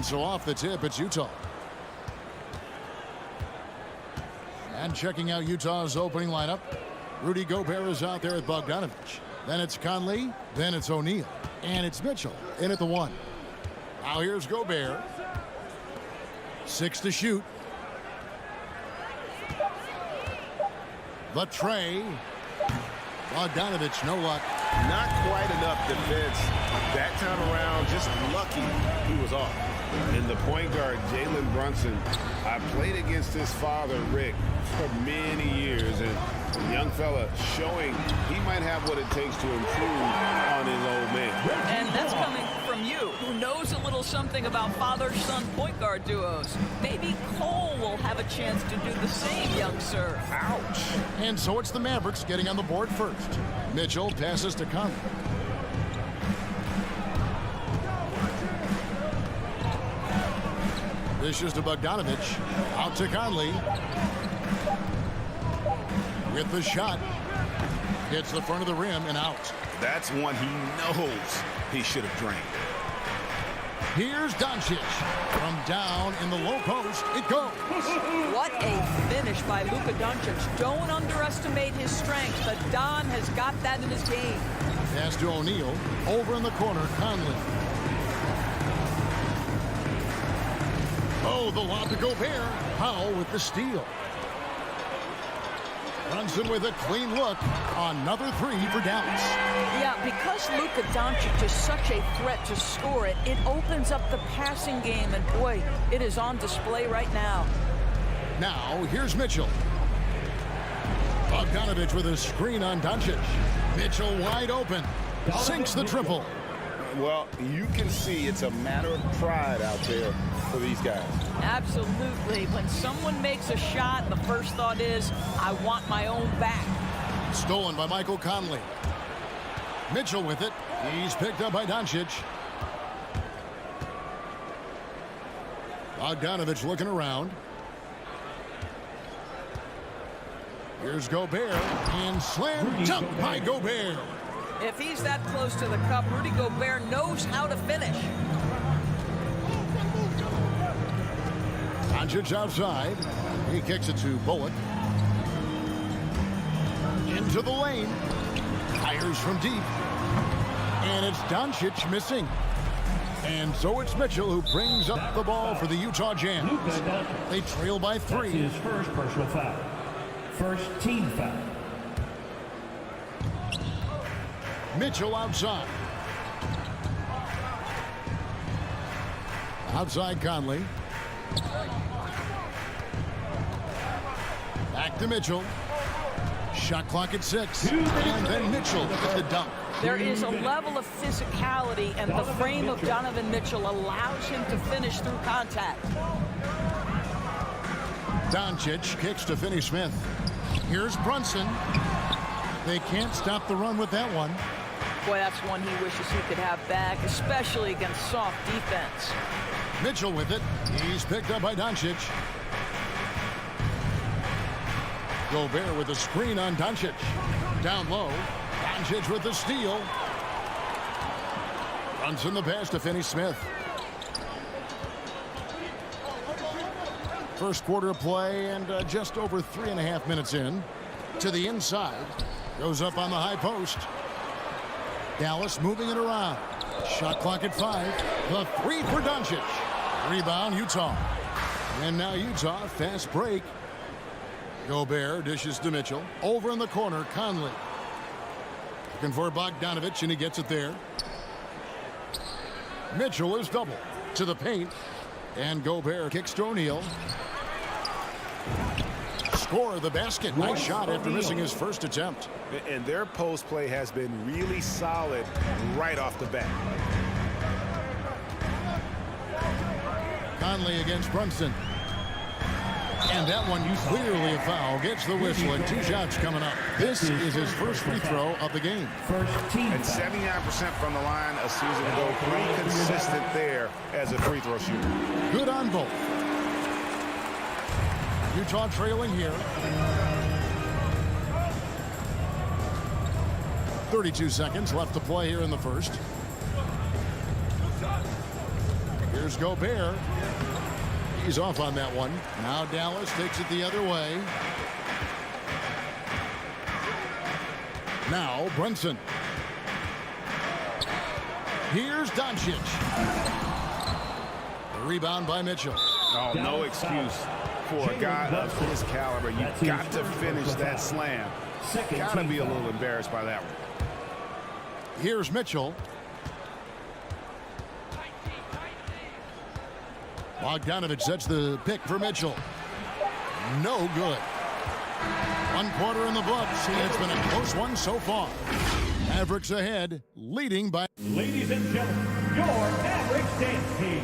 so off the tip, it's Utah. And checking out Utah's opening lineup, Rudy Gobert is out there with Bogdanovich. Then it's Conley, then it's O'Neal, and it's Mitchell in at the 1. Now here's Gobert. 6 to shoot. The tray. Bogdanovich, no luck. Not quite enough defense that time around. Just lucky he was off. And the point guard, Jalen Brunson, I played against his father, Rick, for many years. And the young fella showing he might have what it takes to improve on his old man. And that's coming from you, who knows a little something about father-son point guard duos. Maybe Cole will have a chance to do the same, young sir. Ouch. And so it's the Mavericks getting on the board first. Mitchell passes to Conley. Dishes to Bogdanovich. Out to Conley. With the shot. Hits the front of the rim and out. That's one he knows he should have drained. Here's Doncic. From down in the low post, it goes. What a finish by Luka Doncic. Don't underestimate his strength, but Don has got that in his game. Pass to O'Neal. Over in the corner, Conley. Oh, the lob to Gobert. Powell with the steal. Brunson with a clean look. Another 3 for Dallas. Yeah, because Luka Doncic is such a threat to score it, it opens up the passing game, and boy, it is on display right now. Now, here's Mitchell. Bogdanovich with a screen on Doncic. Mitchell wide open. Sinks the triple. Well, you can see it's a matter of pride out there for these guys. Absolutely. When someone makes a shot, the first thought is, I want my own back. Stolen by Michael Conley. Mitchell with it. He's picked up by Doncic. Bogdanovich looking around. Here's Gobert. And slam dunk by Gobert. If he's that close to the cup, Rudy Gobert knows how to finish. Doncic outside. He kicks it to Bullock. Into the lane. Fires from deep. And it's Doncic missing. And so it's Mitchell who brings up the ball for the Utah Jazz. They trail by 3. That's his first personal foul. First team foul. Mitchell outside. Outside Conley. Back to Mitchell. Shot clock at 6. And then Mitchell with the dunk. There is a level of physicality, and the frame of Donovan Mitchell allows him to finish through contact. Doncic kicks to Finney-Smith. Here's Brunson. They can't stop the run with that one. Boy, that's one he wishes he could have back, especially against soft defense. Mitchell with it. He's picked up by Doncic. Gobert with a screen on Doncic. Down low. Doncic with the steal. Brunson the pass to Finney-Smith. First quarter of play and just over 3.5 minutes in. To the inside. Goes up on the high post. Dallas moving it around. Shot clock at 5. The 3 for Doncic. Rebound Utah. And now Utah fast break. Gobert dishes to Mitchell. Over in the corner, Conley. Looking for Bogdanovich, and he gets it there. Mitchell is double to the paint. And Gobert kicks to O'Neal. Score the basket. Nice shot after missing his first attempt. And their post play has been really solid right off the bat. Conley against Brunson. And that one clearly a foul. Gets the whistle and 2 shots coming up. This is his first free throw of the game. First team And 79% from the line a season ago. Pretty consistent there as a free throw shooter. Good on both. Utah trailing here. 32 seconds left to play here in the first. Here's Here's Gobert. He's off on that one. Now Dallas takes it the other way. Now Brunson. Here's Doncic. The rebound by Mitchell. Oh, no excuse for a guy of his caliber. You've got to finish that slam. Got to be a little embarrassed by that one. Here's Mitchell. Bogdanovich sets the pick for Mitchell. No good. 1 quarter in the books. It's been a close one so far. Mavericks ahead, leading by... Ladies and gentlemen, your Mavericks dance team.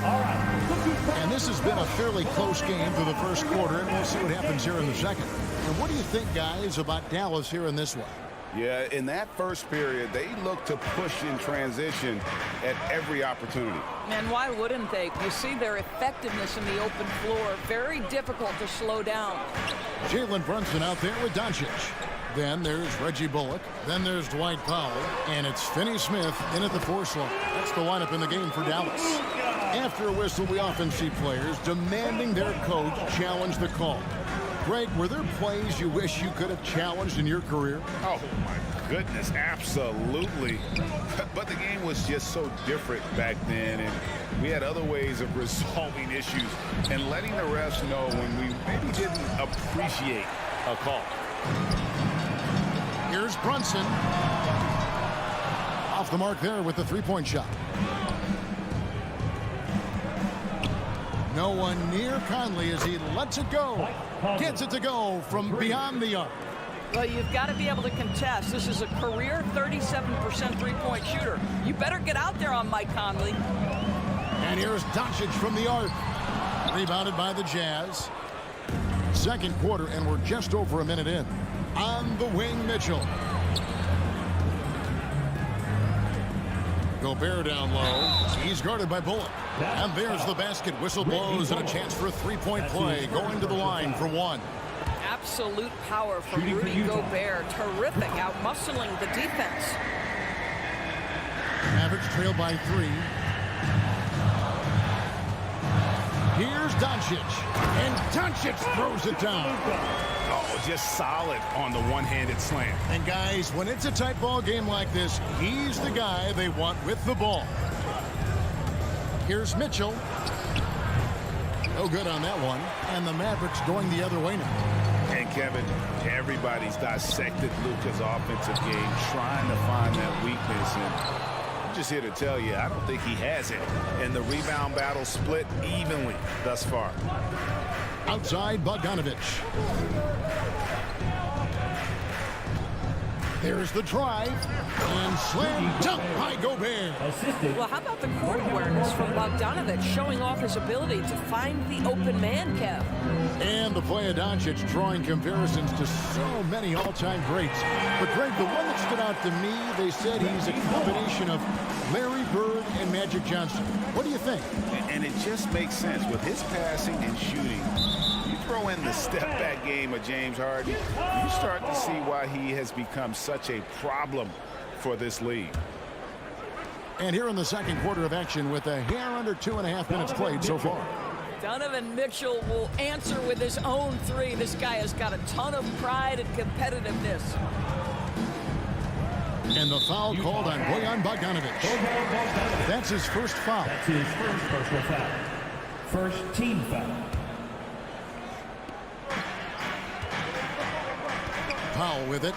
All right. And this has been a fairly close game for the first quarter, and we'll see what happens here in the second. And what do you think, guys, about Dallas here in this one? Yeah, in that first period, they looked to push in transition at every opportunity. And why wouldn't they? You see their effectiveness in the open floor. Very difficult to slow down. Jalen Brunson out there with Doncic. Then there's Reggie Bullock. Then there's Dwight Powell. And it's Finney Smith in at the 4 slot. That's the lineup in the game for Dallas. After a whistle, we often see players demanding their coach challenge the call. Greg, were there plays you wish you could have challenged in your career? Oh, my goodness, absolutely. But the game was just so different back then, and we had other ways of resolving issues and letting the refs know when we maybe didn't appreciate a call. Here's Brunson. Off the mark there with the 3-point shot. No one near Conley as he lets it go. Gets it to go from beyond the arc. Well, you've got to be able to contest. This is a career 37% three-point shooter. You better get out there on Mike Conley. And here's Doncic from the arc. Rebounded by the Jazz. Second quarter, and we're just over a minute in. On the wing, Mitchell. Gobert down low. He's guarded by Bullock. And there's the basket. Whistle blows and a chance for a 3-point play. Going to the line for 1. Absolute power from Rudy Gobert. Terrific, out-muscling the defense. Mavericks trail by 3. Here's Doncic. And Doncic throws it down. Oh, just solid on the one-handed slam. And guys, when it's a tight ball game like this, he's the guy they want with the ball. Here's Mitchell. No good on that one. And the Mavericks going the other way now. And Kevin, everybody's dissected Luka's offensive game, trying to find that weakness. And I'm just here to tell you, I don't think he has it. And the rebound battle split evenly thus far. Outside Bogdanovich. There's the drive. And slam dunk by Gobert. Well, how about the court awareness from Bogdanovich, showing off his ability to find the open man, Kev? And the play of Doncic drawing comparisons to so many all-time greats. But Greg, the one that stood out to me, they said he's a combination of Larry Bird and Magic Johnson. What do you think? And it just makes sense with his passing and shooting. You throw in the step-back game of James Harden, you start to see why he has become such a problem for this league. And here in the second quarter of action with a hair under 2.5 minutes played so far. Donovan Mitchell will answer with his own 3. This guy has got a ton of pride and competitiveness. And the foul called on Bojan Bogdanovich. That's his first foul. That's his first personal foul. First team foul. Powell with it.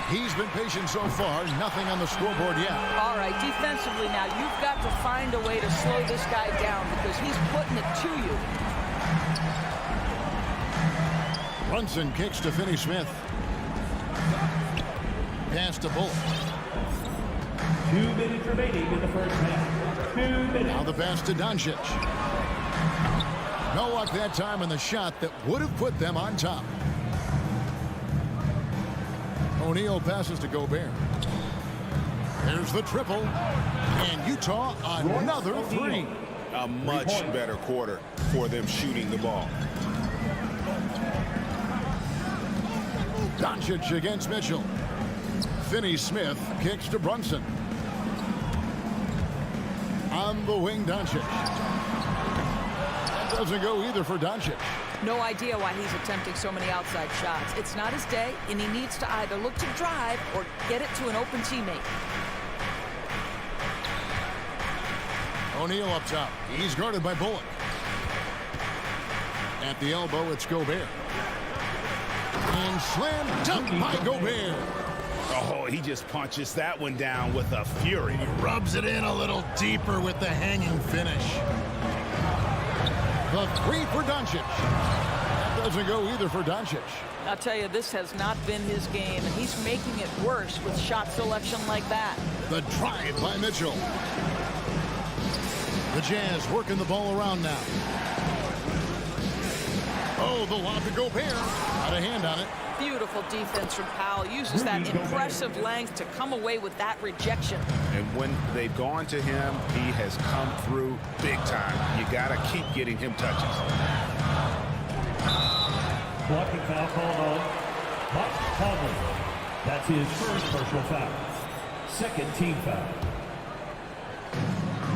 He's been patient so far. Nothing on the scoreboard yet. All right, defensively now, you've got to find a way to slow this guy down because he's putting it to you. Brunson kicks to Finney Smith. Pass to Bullock. 2 minutes remaining in the first half. 2 minutes. Now the pass to Doncic. No luck that time on the shot that would have put them on top. O'Neal passes to Gobert. There's the triple. And Utah another 3. A much better quarter for them shooting the ball. Doncic against Mitchell. Finney Smith kicks to Brunson. On the wing, Doncic. That doesn't go either for Doncic. No idea why he's attempting so many outside shots. It's not his day, and he needs to either look to drive or get it to an open teammate. O'Neal up top. He's guarded by Bullock. At the elbow, it's Gobert. And slam dunk by Gobert. Oh, he just punches that one down with a fury. He rubs it in a little deeper with the hanging finish. The three for Doncic. That doesn't go either for Doncic. I'll tell you, this has not been his game, and he's making it worse with shot selection like that. The drive by Mitchell. The Jazz working the ball around now. Oh, the lob to Gobert. Got a hand on it. Beautiful defense from Powell. Uses that impressive length to come away with that rejection. And when they've gone to him, he has come through big time. You got to keep getting him touches. Blocking foul called on Buck Conley. That's his first personal foul. Second team foul.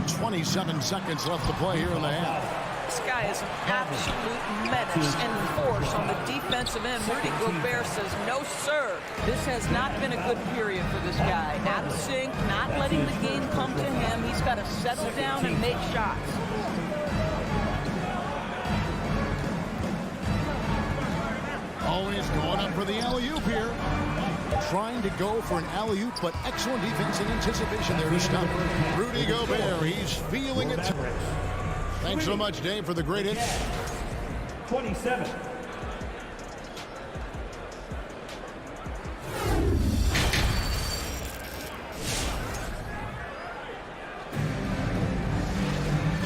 27 seconds left to play here in the half. This guy is an absolute menace and force on the defensive end. Rudy Gobert says, no, sir. This has not been a good period for this guy. Out of sync, not letting the game come to him. He's got to settle down and make shots. Always going up for the alley-oop here. Trying to go for an alley-oop, but excellent defense and anticipation there to stop Rudy Gobert. He's feeling it. Thanks so much, Dave, for the great hit. 27.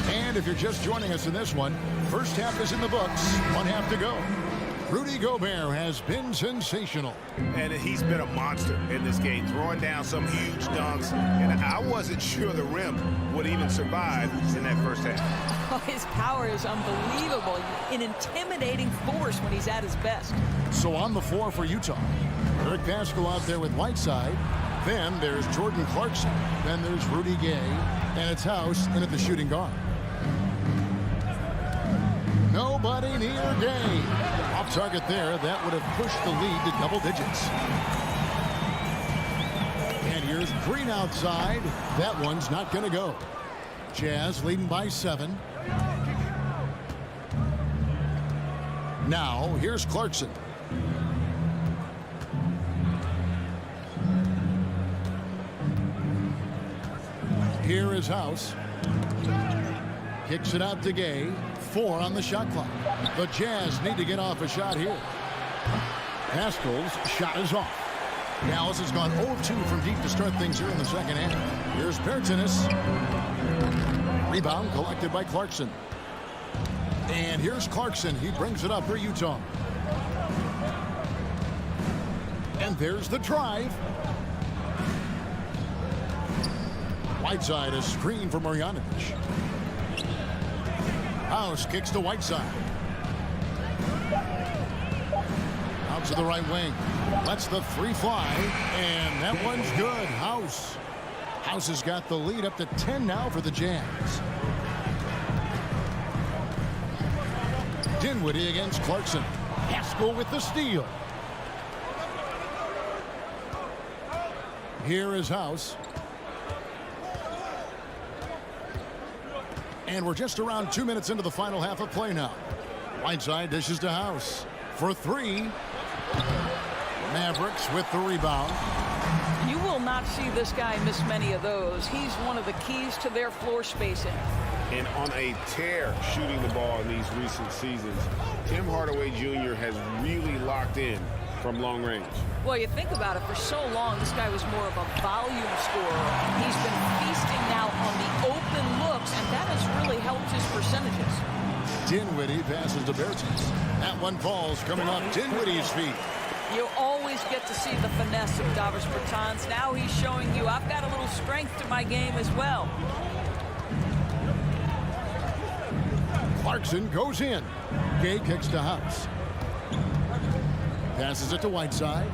And if you're just joining us in this one, first half is in the books. 1 half to go. Rudy Gobert has been sensational. And he's been a monster in this game, throwing down some huge dunks. And I wasn't sure the rim would even survive in that first half. Oh, his power is unbelievable. An intimidating force when he's at his best. So on the floor for Utah, Eric Paschall out there with Whiteside. Then there's Jordan Clarkson. Then there's Rudy Gay. And it's House in at the shooting guard. Nobody near Gay. Off target there. That would have pushed the lead to double digits. And here's Green outside. That one's not going to go. Jazz leading by 7. Now, here's Clarkson. Here is House. Kicks it out to Gay. 4 on the shot clock. The Jazz need to get off a shot here. Paschall's shot is off. Dallas has gone 0-2 from deep to start things here in the second half. Here's Bertans. Rebound collected by Clarkson. And here's Clarkson. He brings it up for Utah. And there's the drive. Whiteside, a screen for Marjanovic. House kicks to Whiteside. Out to the right wing. Lets the 3 fly. And that one's good. House. House has got the lead up to 10 now for the Jazz. Dinwiddie against Clarkson. Paschall with the steal. Here is House. And we're just around 2 minutes into the final half of play now. Whiteside dishes to House for 3. Mavericks with the rebound. You will not see this guy miss many of those. He's one of the keys to their floor spacing. And on a tear shooting the ball in these recent seasons, Tim Hardaway Jr. has really locked in from long range. Well, you think about it, for so long, this guy was more of a volume scorer. He's been feasting now on the open looks, and that has really helped his percentages. Dinwiddie passes to Bertans. That one falls coming off Dinwiddie's feet. You always get to see the finesse of Davis Bertans. Now he's showing you, I've got a little strength to my game as well. Clarkson goes in. Gay kicks to House. Passes it to Whiteside.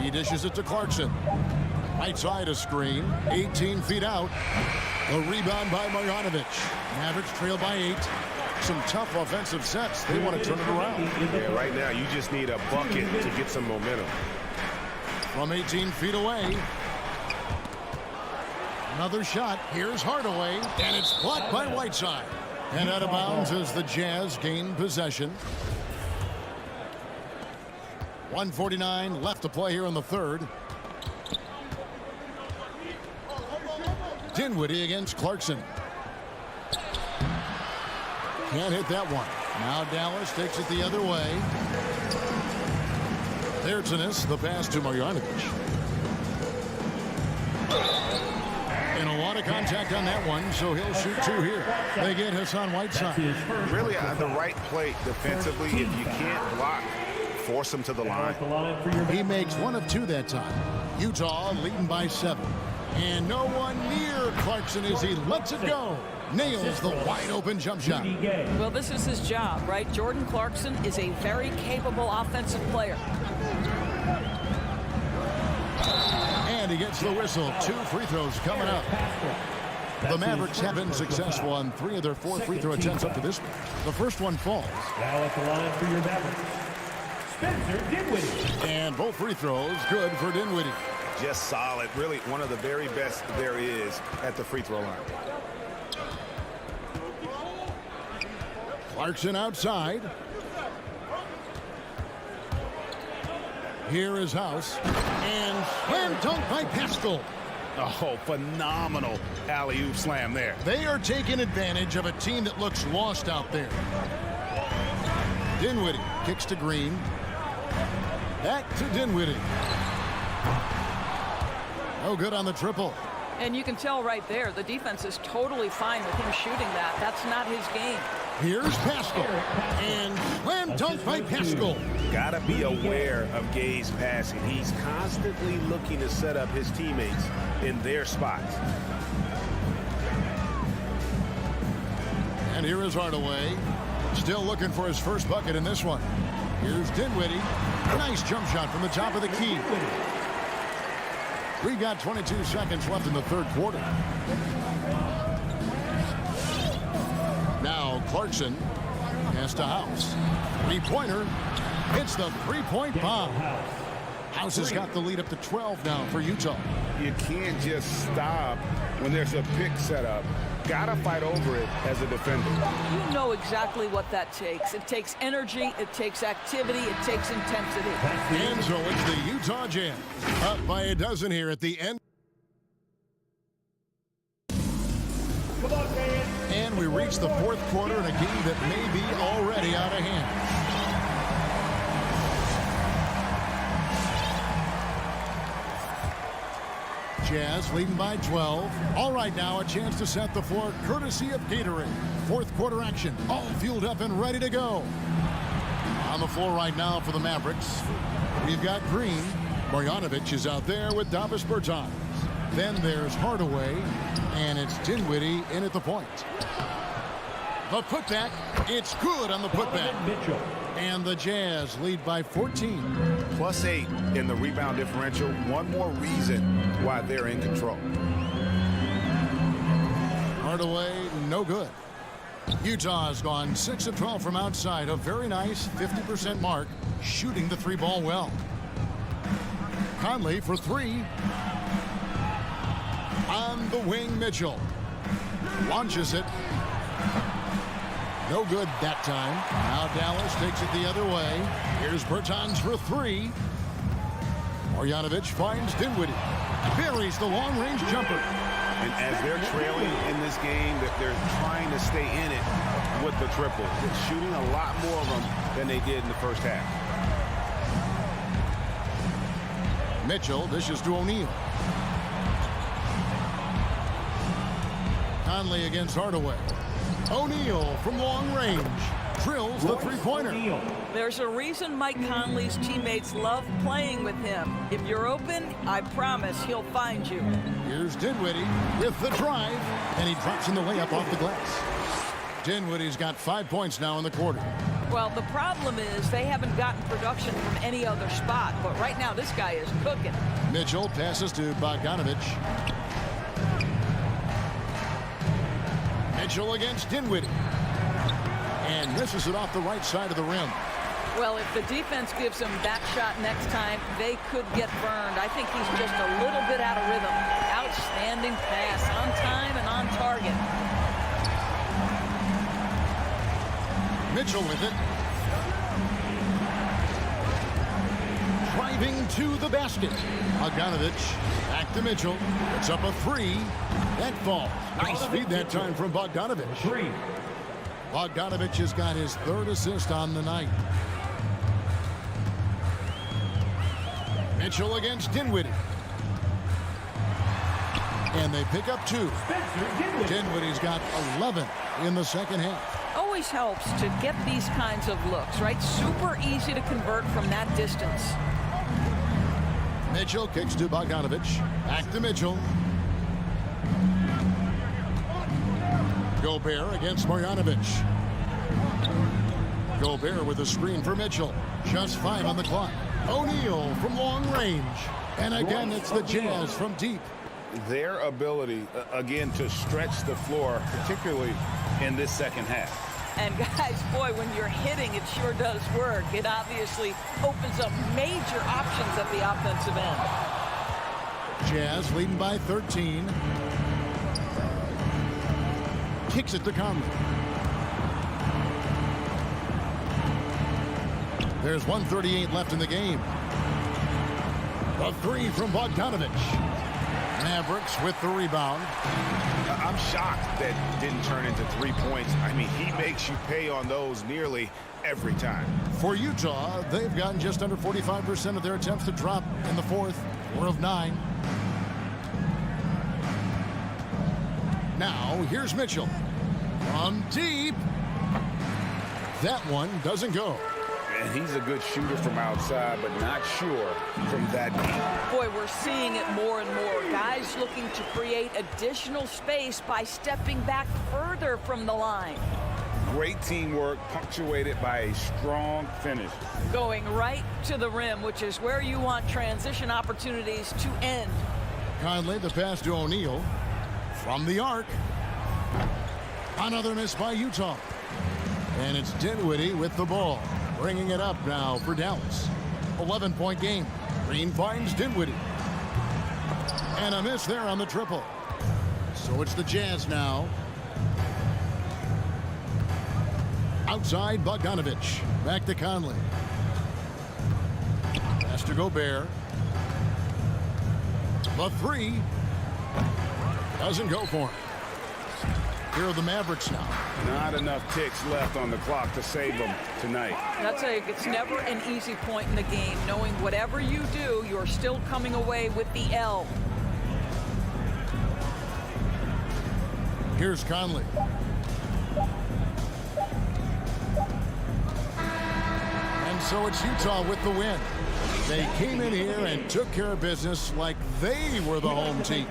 He dishes it to Clarkson. Right side a screen, 18 feet out. A rebound by Marjanovic. Mavericks trail by 8. Some tough offensive sets. They want to turn it around. Yeah, right now you just need a bucket to get some momentum. From 18 feet away. Another shot. Here's Hardaway, and it's blocked by Whiteside. And out of bounds as the Jazz gain possession. 1:49 left to play here in the third. Dinwiddie against Clarkson. Can't hit that one. Now Dallas takes it the other way. There's the pass to Marjanovic. And a lot of contact on that one, so he'll shoot 2 here. They get Hassan Whiteside. Really at the right play defensively. If you can't block, force him to the line. He makes 1 of 2 that time. Utah leading by 7. And no one near Clarkson as he lets it go. Nails the wide open jump shot. Well, this is his job, right? Jordan Clarkson is a very capable offensive player. And he gets the whistle. 2 free throws coming up. The Mavericks have been successful on 3 of their 4 free throw attempts up to this point. The first one falls. Now at the line for your Mavericks, Spencer Dinwiddie. And both free throws good for Dinwiddie. Just solid. Really one of the very best there is at the free throw line. Clarkson outside. Here is House. And slam dunk by Pascal. Oh, phenomenal alley-oop slam there. They are taking advantage of a team that looks lost out there. Dinwiddie kicks to Green. Back to Dinwiddie. No good on the triple. And you can tell right there, the defense is totally fine with him shooting that. That's not his game. Here's Pascal. And slam dunk by Pascal. Gotta be aware of Gay's passing. He's constantly looking to set up his teammates in their spots. And here is Hardaway. Still looking for his first bucket in this one. Here's Dinwiddie. Nice jump shot from the top of the key. We've got 22 seconds left in the third quarter. Now Clarkson has to House. 3-pointer. Hits the 3-point bomb. House has got the lead up to 12 now for Utah. You can't just stop when there's a pick set up. Gotta fight over it as a defender. You know exactly what that takes. It takes energy, it takes activity, it takes intensity. And so it's the Utah Jazz up by a dozen here at the end. And we reach the fourth quarter in a game that may be already out of hand. Jazz leading by 12. All right, now a chance to set the floor courtesy of Gatorade. Fourth quarter action, all fueled up and ready to go. On the floor right now for the Mavericks, we've got Green. Marjanovic is out there with Davis Bertans. Then there's Hardaway, and it's Dinwiddie in at the point. The putback, it's good on the putback. And the Jazz lead by 14. +8 in the rebound differential. One more reason why they're in control. Hardaway, no good. Utah has gone 6 of 12 from outside. A very nice 50% mark, shooting the 3-ball well. Conley for 3. On the wing, Mitchell. Launches it. No good that time. Now Dallas takes it the other way. Here's Bertans for 3. Marjanovic finds Dinwiddie. Buries the long-range jumper. And as they're trailing in this game, that they're trying to stay in it with the triple. They're shooting a lot more of them than they did in the first half. Mitchell dishes to O'Neal. Conley against Hardaway. O'Neal from long range drills the 3-pointer. There's a reason Mike Conley's teammates love playing with him. If you're open, I promise he'll find you. Here's Dinwiddie with the drive, and he drops in the layup off the glass. Dinwiddie's got 5 points now in the quarter. Well, the problem is they haven't gotten production from any other spot, but right now this guy is cooking. Mitchell passes to Bogdanovich. Mitchell against Dinwiddie. And misses it off the right side of the rim. Well, if the defense gives him that shot next time, they could get burned. I think he's just a little bit out of rhythm. Outstanding pass, on time and on target. Mitchell with it. Driving to the basket. Bogdanovich back to Mitchell. It's up a three. That falls. Nice feed that time from Bogdanovich. Three. Bogdanovich has got his third assist on the night. Mitchell against Dinwiddie. And they pick up two. Dinwiddie's got 11 in the second half. Always helps to get these kinds of looks, right? Super easy to convert from that distance. Mitchell kicks to Bogdanovich. Back to Mitchell. Gobert against Marjanovic. Gobert with a screen for Mitchell. Just 5 on the clock. O'Neal from long range. And again, it's the Jazz from deep. Their ability, again, to stretch the floor, particularly in this second half. And guys, boy, when you're hitting, it sure does work. It obviously opens up major options at the offensive end. Jazz leading by 13. Kicks it to Conley. There's 1:38 left in the game. A three from Bogdanovich. Mavericks with the rebound. I'm shocked that didn't turn into 3 points. I mean, he makes you pay on those nearly every time. For Utah, they've gotten just under 45% of their attempts to drop in the fourth. 4 of 9. Now, here's Mitchell. From deep. That one doesn't go. And he's a good shooter from outside, but not sure from that deep. Boy, we're seeing it more and more. Guys looking to create additional space by stepping back further from the line. Great teamwork, punctuated by a strong finish. Going right to the rim, which is where you want transition opportunities to end. Conley, the pass to O'Neal. From the arc. Another miss by Utah. And it's Dinwiddie with the ball. Bringing it up now for Dallas. 11-point game. Green finds Dinwiddie. And a miss there on the triple. So it's the Jazz now. Outside Bogdanovich. Back to Conley. Pass to Gobert. The three. Doesn't go for him. Here are the Mavericks now. Not enough ticks left on the clock to save them tonight. I'll tell you, it's never an easy point in the game, knowing whatever you do, you're still coming away with the L. Here's Conley. And so it's Utah with the win. They came in here and took care of business like they were the home team.